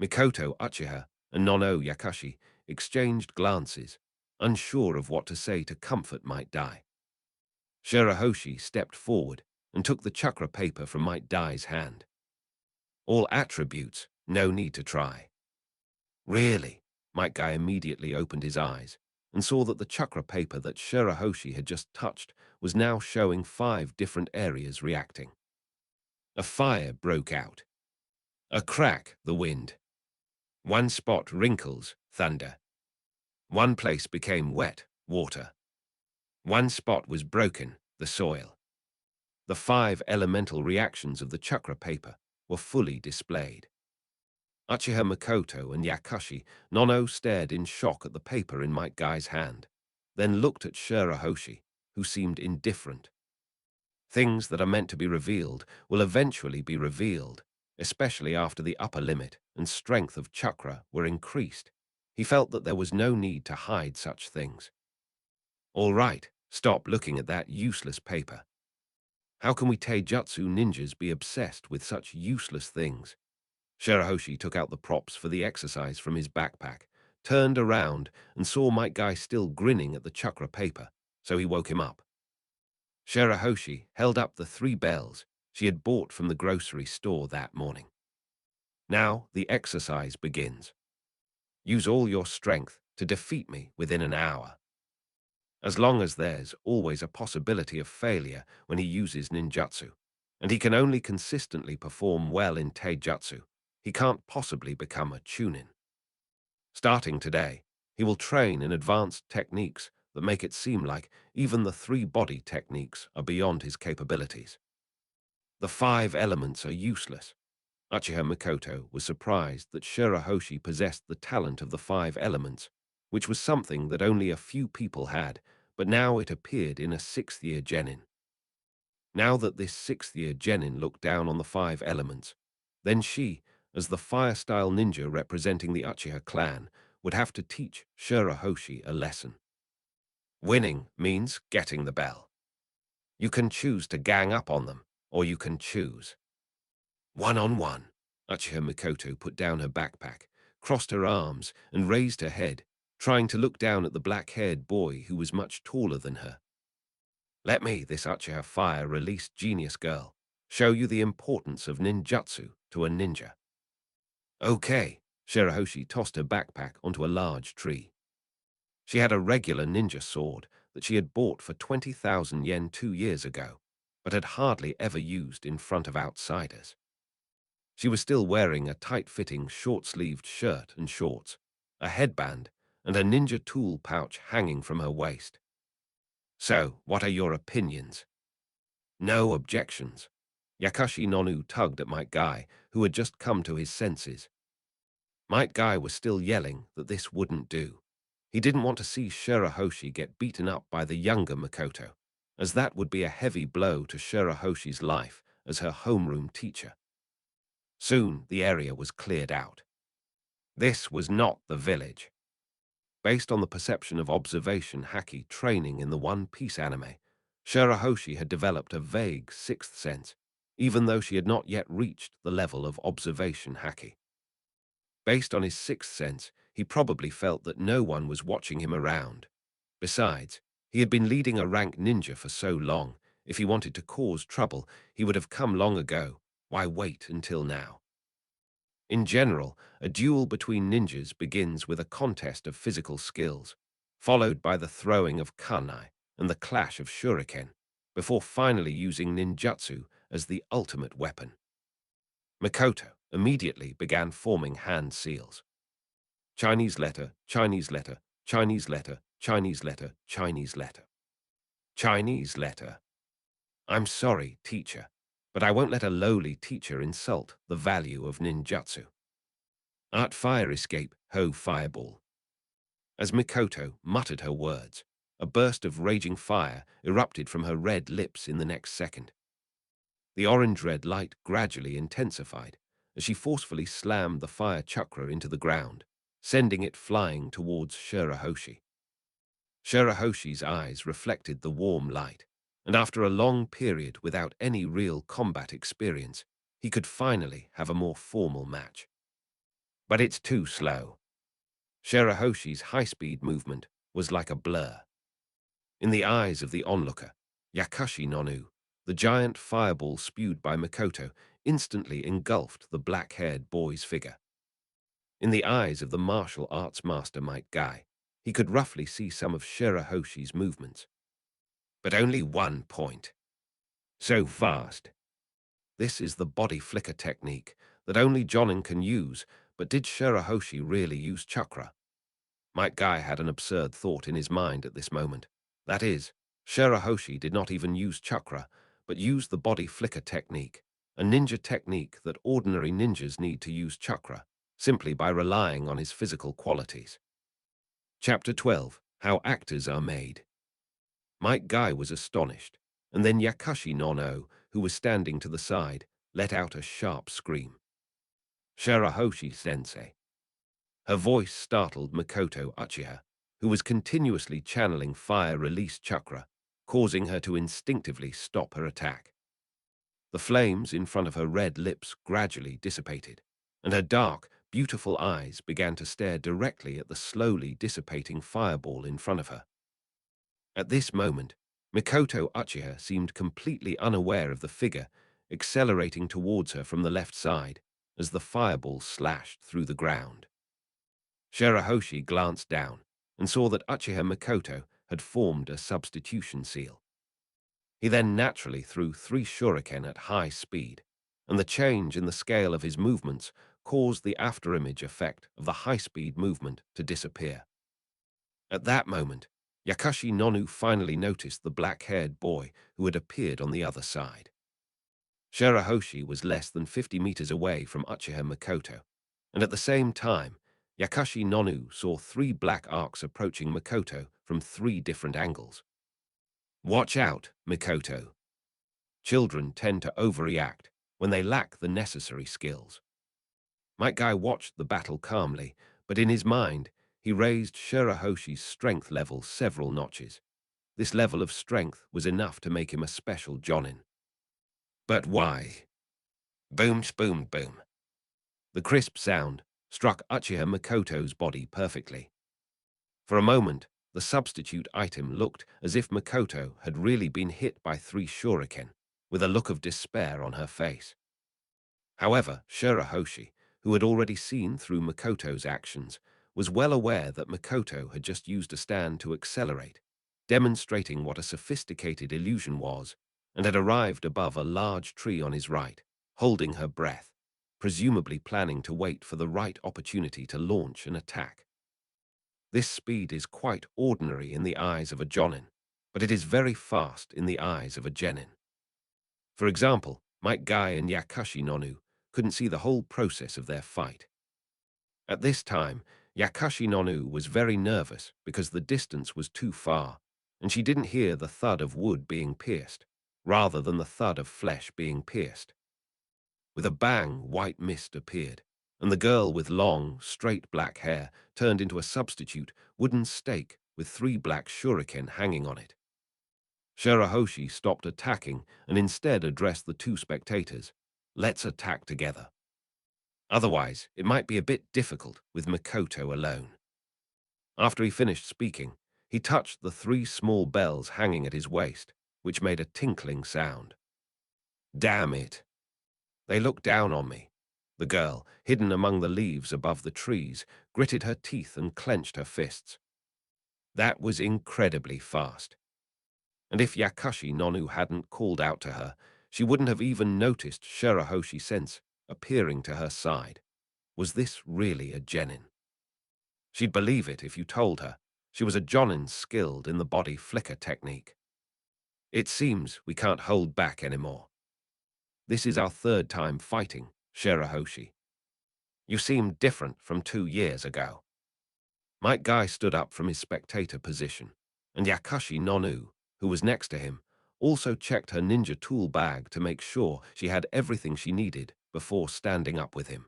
Mikoto Uchiha and Nono Yakashi exchanged glances, unsure of what to say to comfort Might Dai. Shirahoshi stepped forward and took the chakra paper from Might Dai's hand. All attributes, no need to try. Really? Might Guy immediately opened his eyes and saw that the chakra paper that Shirahoshi had just touched was now showing 5 different areas reacting. A fire broke out. A crack, the wind. One spot, wrinkles, thunder. One place became wet, water. One spot was broken, the soil. The 5 elemental reactions of the chakra paper were fully displayed. Uchiha Mikoto and Yakashi Nono stared in shock at the paper in Might Guy's hand, then looked at Shirahoshi, who seemed indifferent. Things that are meant to be revealed will eventually be revealed, especially after the upper limit and strength of chakra were increased. He felt that there was no need to hide such things. All right, stop looking at that useless paper. How can we taijutsu ninjas be obsessed with such useless things? Shirahoshi took out the props for the exercise from his backpack, turned around, and saw Might Guy still grinning at the chakra paper, so he woke him up. Shirahoshi held up the 3 bells she had bought from the grocery store that morning. Now the exercise begins. Use all your strength to defeat me within an hour. As long as there's always a possibility of failure when he uses ninjutsu, and he can only consistently perform well in taijutsu, he can't possibly become a chunin. Starting today, he will train in advanced techniques that make it seem like even the 3 body techniques are beyond his capabilities. The 5 elements are useless. Uchiha Mikoto was surprised that Shirahoshi possessed the talent of the 5 elements, which was something that only a few people had, but now it appeared in a 6th-year genin. Now that this 6th-year genin looked down on the 5 elements, then she, as the fire-style ninja representing the Uchiha clan, would have to teach Shirahoshi a lesson. Winning means getting the bell. You can choose to gang up on them, or you can choose. One-on-one. Uchiha Mikoto put down her backpack, crossed her arms, and raised her head, trying to look down at the black-haired boy who was much taller than her. Let me, this Uchiha fire-released genius girl, show you the importance of ninjutsu to a ninja. Okay, Shirahoshi tossed her backpack onto a large tree. She had a regular ninja sword that she had bought for 20,000 yen 2 years ago, but had hardly ever used in front of outsiders. She was still wearing a tight-fitting, short-sleeved shirt and shorts, a headband, and a ninja tool pouch hanging from her waist. So, what are your opinions? No objections. Yakashi Nonu tugged at Might Guy, who had just come to his senses. Might Guy was still yelling that this wouldn't do. He didn't want to see Shirahoshi get beaten up by the younger Mikoto, as that would be a heavy blow to Shirahoshi's life as her homeroom teacher. Soon the area was cleared out. This was not the village. Based on the perception of observation haki training in the One Piece anime, Shirahoshi had developed a vague 6th sense, even though she had not yet reached the level of observation haki. Based on his 6th sense, he probably felt that no one was watching him around. Besides, he had been leading a rank ninja for so long. If he wanted to cause trouble, he would have come long ago. Why wait until now? In general, a duel between ninjas begins with a contest of physical skills, followed by the throwing of kunai and the clash of shuriken, before finally using ninjutsu as the ultimate weapon. Mikoto immediately began forming hand seals. Chinese letter, Chinese letter, Chinese letter, Chinese letter, Chinese letter. Chinese letter. I'm sorry, teacher, but I won't let a lowly teacher insult the value of ninjutsu. Art fire escape, ho fireball. As Mikoto muttered her words, a burst of raging fire erupted from her red lips in the next second. The orange-red light gradually intensified as she forcefully slammed the fire chakra into the ground, sending it flying towards Shirahoshi. Shirahoshi's eyes reflected the warm light, and after a long period without any real combat experience, he could finally have a more formal match. But it's too slow. Shirahoshi's high-speed movement was like a blur. In the eyes of the onlooker, Yakashi Nonu, the giant fireball spewed by Mikoto instantly engulfed the black-haired boy's figure. In the eyes of the martial arts master Might Guy, he could roughly see some of Shirahoshi's movements. But only 1 point. So fast. This is the body flicker technique that only Jonin can use, but did Shirahoshi really use chakra? Might Guy had an absurd thought in his mind at this moment. That is, Shirahoshi did not even use chakra, but used the body flicker technique, a ninja technique that ordinary ninjas need to use chakra, simply by relying on his physical qualities. Chapter 12. How Actors Are Made. Might Guy was astonished, and then Yakashi Nono, who was standing to the side, let out a sharp scream. Shirahoshi-sensei. Her voice startled Mikoto Uchiha, who was continuously channeling fire-release chakra, causing her to instinctively stop her attack. The flames in front of her red lips gradually dissipated, and her dark, beautiful eyes began to stare directly at the slowly dissipating fireball in front of her. At this moment, Mikoto Uchiha seemed completely unaware of the figure accelerating towards her from the left side as the fireball slashed through the ground. Shirahoshi glanced down and saw that Uchiha Mikoto had formed a substitution seal. He then naturally threw 3 shuriken at high speed, and the change in the scale of his movements caused the afterimage effect of the high-speed movement to disappear. At that moment, Yakashi Nonu finally noticed the black-haired boy who had appeared on the other side. Shirahoshi was less than 50 meters away from Uchiha Mikoto, and at the same time, Yakashi Nonu saw 3 black arcs approaching Mikoto from 3 different angles. Watch out, Mikoto. Children tend to overreact when they lack the necessary skills. Might Guy watched the battle calmly, but in his mind, he raised Shirahoshi's strength level several notches. This level of strength was enough to make him a special Jonin. But why? Boom, boom, boom. The crisp sound struck Uchiha Mikoto's body perfectly. For a moment, the substitute item looked as if Mikoto had really been hit by 3 shuriken, with a look of despair on her face. However, Shirahoshi, who had already seen through Mikoto's actions, was well aware that Mikoto had just used a stand to accelerate, demonstrating what a sophisticated illusion was, and had arrived above a large tree on his right, holding her breath, presumably planning to wait for the right opportunity to launch an attack. This speed is quite ordinary in the eyes of a Jonin, but it is very fast in the eyes of a Genin. For example, Might Guy and Yakashi Nonu couldn't see the whole process of their fight. At this time, Yakashi Nonu was very nervous because the distance was too far, and she didn't hear the thud of wood being pierced, rather than the thud of flesh being pierced. With a bang, white mist appeared, and the girl with long, straight black hair turned into a substitute wooden stake with 3 black shuriken hanging on it. Shirahoshi stopped attacking and instead addressed the 2 spectators. Let's attack together. Otherwise, it might be a bit difficult with Mikoto alone. After he finished speaking, he touched the 3 small bells hanging at his waist, which made a tinkling sound. Damn it. They looked down on me. The girl, hidden among the leaves above the trees, gritted her teeth and clenched her fists. That was incredibly fast. And if Yakashi Nonu hadn't called out to her, she wouldn't have even noticed Shirahoshi Sense appearing to her side. Was this really a Genin? She'd believe it if you told her. She was a Jonin skilled in the body flicker technique. It seems we can't hold back anymore. This is our 3rd time fighting, Shirahoshi. You seem different from 2 years ago. Might Guy stood up from his spectator position, and Yakashi Nonu, who was next to him, also checked her ninja tool bag to make sure she had everything she needed before standing up with him.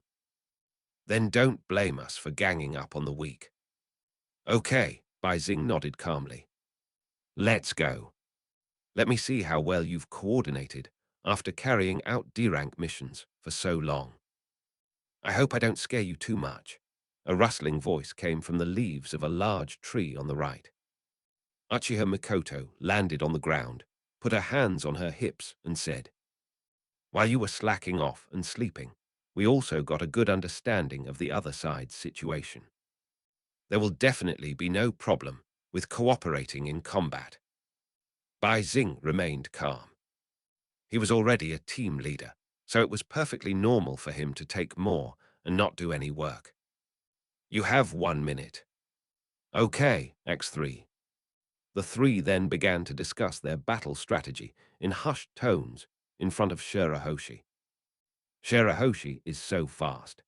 Then don't blame us for ganging up on the weak. Okay, Bai Xing nodded calmly. Let's go. Let me see how well you've coordinated after carrying out D-rank missions for so long. I hope I don't scare you too much. A rustling voice came from the leaves of a large tree on the right. Uchiha Mikoto landed on the ground, put her hands on her hips, and said, While you were slacking off and sleeping, we also got a good understanding of the other side's situation. There will definitely be no problem with cooperating in combat. Bai Xing remained calm. He was already a team leader, so it was perfectly normal for him to take more and not do any work. You have 1 minute. Okay, X3. The 3 then began to discuss their battle strategy in hushed tones in front of Shirahoshi. Shirahoshi is so fast.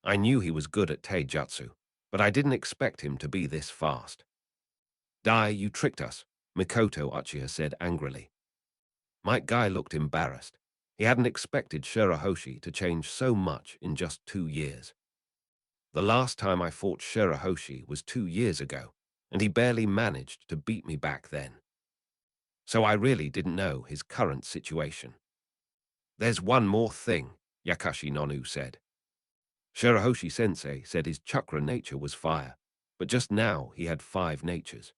I knew he was good at Taijutsu, but I didn't expect him to be this fast. Dai, you tricked us, Mikoto Uchiha said angrily. Might Guy looked embarrassed. He hadn't expected Shirahoshi to change so much in just 2 years. The last time I fought Shirahoshi was 2 years ago, and he barely managed to beat me back then. So I really didn't know his current situation. There's one more thing, Yakashi Nonu said. Shirahoshi-sensei said his chakra nature was fire, but just now he had 5 natures.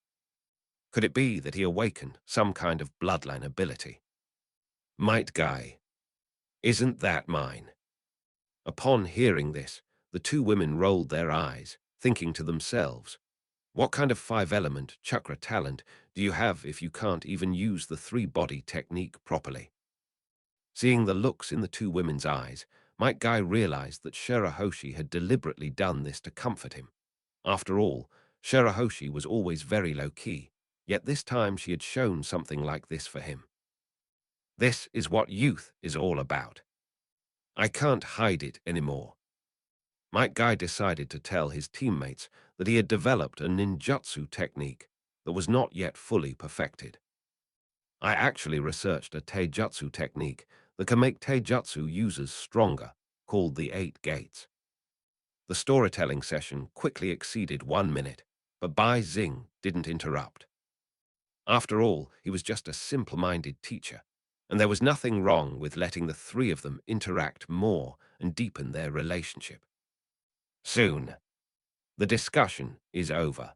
Could it be that he awakened some kind of bloodline ability? Might Guy, isn't that mine? Upon hearing this, the two women rolled their eyes, thinking to themselves, what kind of five-element chakra talent do you have if you can't even use the three-body technique properly? Seeing the looks in the two women's eyes, Might Guy realized that Shirahoshi had deliberately done this to comfort him. After all, Shirahoshi was always very low-key, yet this time she had shown something like this for him. This is what youth is all about. I can't hide it anymore. Might Guy decided to tell his teammates that he had developed a ninjutsu technique that was not yet fully perfected. I actually researched a taijutsu technique that can make taijutsu users stronger, called the 8 Gates. The storytelling session quickly exceeded 1 minute, but Bai Xing didn't interrupt. After all, he was just a simple-minded teacher, and there was nothing wrong with letting the three of them interact more and deepen their relationship. Soon, the discussion is over.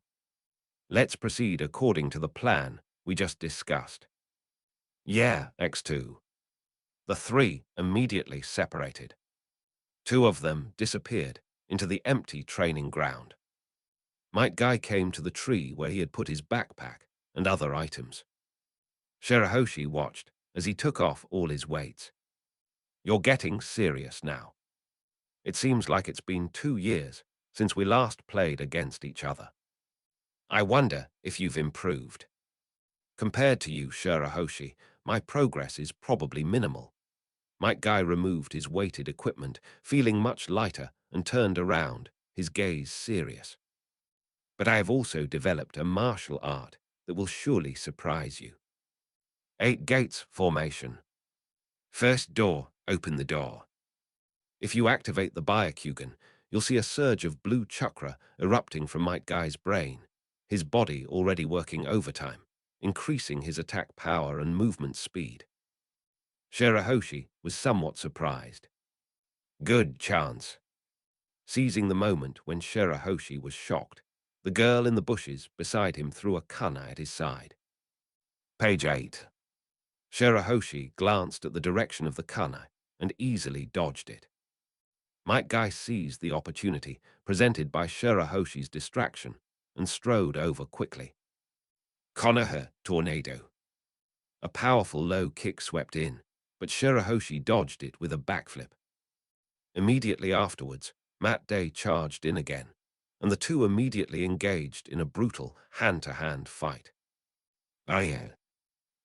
Let's proceed according to the plan we just discussed. Yeah, X2. The three immediately separated. Two of them disappeared into the empty training ground. Might Guy came to the tree where he had put his backpack and other items. Shirahoshi watched as he took off all his weights. You're getting serious now. It seems like it's been 2 years since we last played against each other. I wonder if you've improved. Compared to you, Shirahoshi, my progress is probably minimal. Might Guy removed his weighted equipment, feeling much lighter, and turned around, his gaze serious. But I have also developed a martial art that will surely surprise you. 8 Gates formation. First door, open the door. If you activate the Byakugan, you'll see a surge of blue chakra erupting from Might Guy's brain, his body already working overtime, increasing his attack power and movement speed. Shirahoshi was somewhat surprised. Good chance. Seizing the moment when Shirahoshi was shocked, the girl in the bushes beside him threw a kana at his side. Page 8. Shirahoshi glanced at the direction of the kana and easily dodged it. Might Guy seized the opportunity presented by Shirahoshi's distraction and strode over quickly. Konoha tornado. A powerful low kick swept in, but Shirahoshi dodged it with a backflip. Immediately afterwards, Matt Day charged in again, and the two immediately engaged in a brutal hand-to-hand fight. Oh yeah.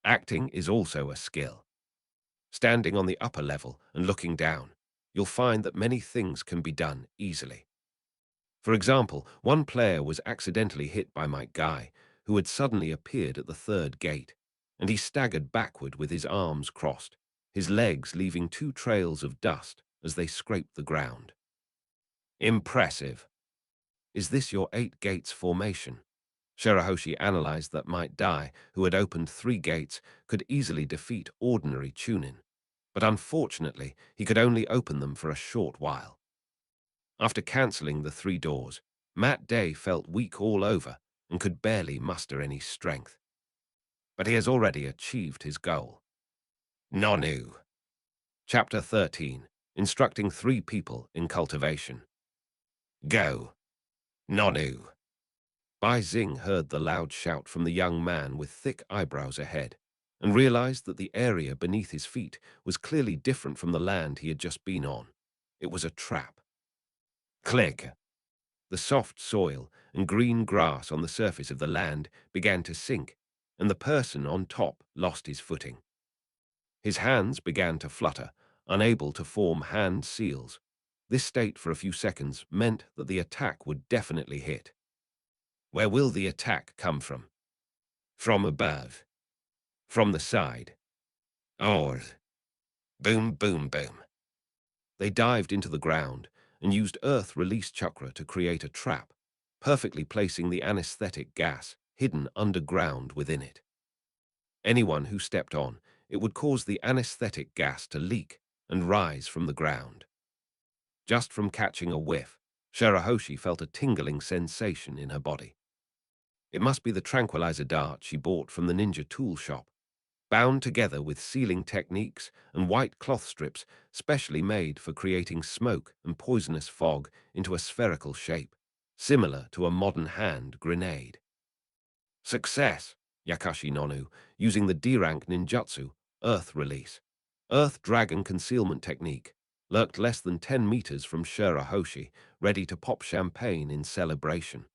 Acting is also a skill. Standing on the upper level and looking down, you'll find that many things can be done easily. For example, one player was accidentally hit by Might Guy, who had suddenly appeared at the third gate, and he staggered backward with his arms crossed, his legs leaving 2 trails of dust as they scraped the ground. Impressive. Is this your 8 Gates formation? Shirahoshi analyzed that Might Guy, who had opened 3 gates, could easily defeat ordinary Chunin, but unfortunately he could only open them for a short while. After cancelling the 3 doors, Matt Day felt weak all over and could barely muster any strength. But he has already achieved his goal. Nonu. Chapter 13. Instructing 3 people in cultivation. Go. Nonu. Bai Xing heard the loud shout from the young man with thick eyebrows ahead and realized that the area beneath his feet was clearly different from the land he had just been on. It was a trap. Click. The soft soil and green grass on the surface of the land began to sink, and the person on top lost his footing. His hands began to flutter, unable to form hand seals. This state for a few seconds meant that the attack would definitely hit. Where will the attack come from? From above. From the side. Or boom, boom, boom. They dived into the ground and used earth release chakra to create a trap, perfectly placing the anesthetic gas hidden underground within it. Anyone who stepped on it would cause the anesthetic gas to leak and rise from the ground. Just from catching a whiff, Shirahoshi felt a tingling sensation in her body. It must be the tranquilizer dart she bought from the ninja tool shop, bound together with sealing techniques and white cloth strips specially made for creating smoke and poisonous fog into a spherical shape, similar to a modern hand grenade. Success, Yakashi Nonu, using the D-rank ninjutsu, Earth Release. Earth Dragon Concealment Technique, lurked less than 10 meters from Shirahoshi, ready to pop champagne in celebration.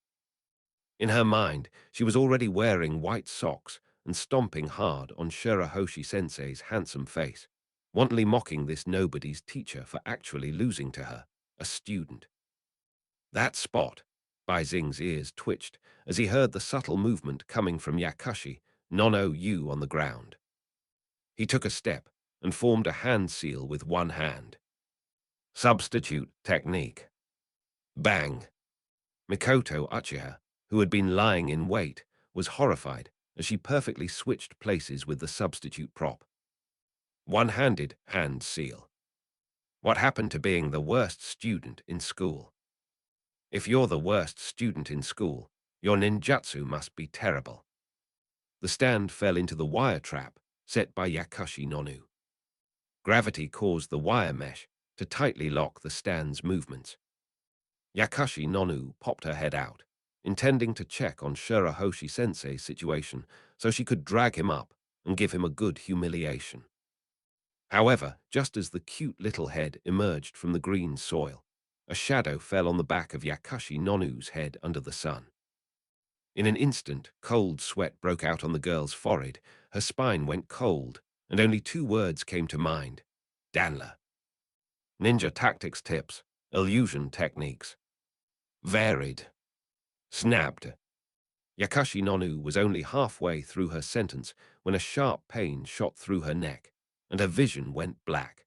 In her mind, she was already wearing white socks and stomping hard on Shirahoshi-sensei's handsome face, wantonly mocking this nobody's teacher for actually losing to her, a student. That spot, Bai Xing's ears twitched as he heard the subtle movement coming from Yakashi, Nono Yu on the ground. He took a step and formed a hand seal with one hand. Substitute technique. Bang! Mikoto Uchiha, who had been lying in wait, was horrified as she perfectly switched places with the substitute prop. One-handed hand seal. What happened to being the worst student in school? If you're the worst student in school, your ninjutsu must be terrible. The stand fell into the wire trap set by Yakashi Nonu. Gravity caused the wire mesh to tightly lock the stand's movements. Yakashi Nonu popped her head out, intending to check on Shirahoshi-sensei's situation so she could drag him up and give him a good humiliation. However, just as the cute little head emerged from the green soil, a shadow fell on the back of Yakashi Nonu's head under the sun. In an instant, cold sweat broke out on the girl's forehead, her spine went cold, and only 2 words came to mind. Danla. Ninja tactics tips, illusion techniques. Varied. Snapped. Yakashi Nonu was only halfway through her sentence when a sharp pain shot through her neck, and her vision went black.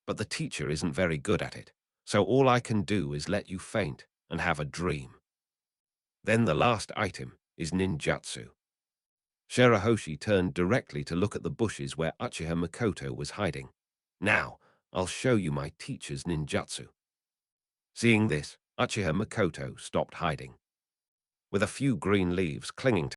But the teacher isn't very good at it, so all I can do is let you faint and have a dream. Then the last item is ninjutsu. Shirahoshi turned directly to look at the bushes where Uchiha Mikoto was hiding. Now, I'll show you my teacher's ninjutsu. Seeing this, Uchiha Mikoto stopped hiding. With a few green leaves clinging to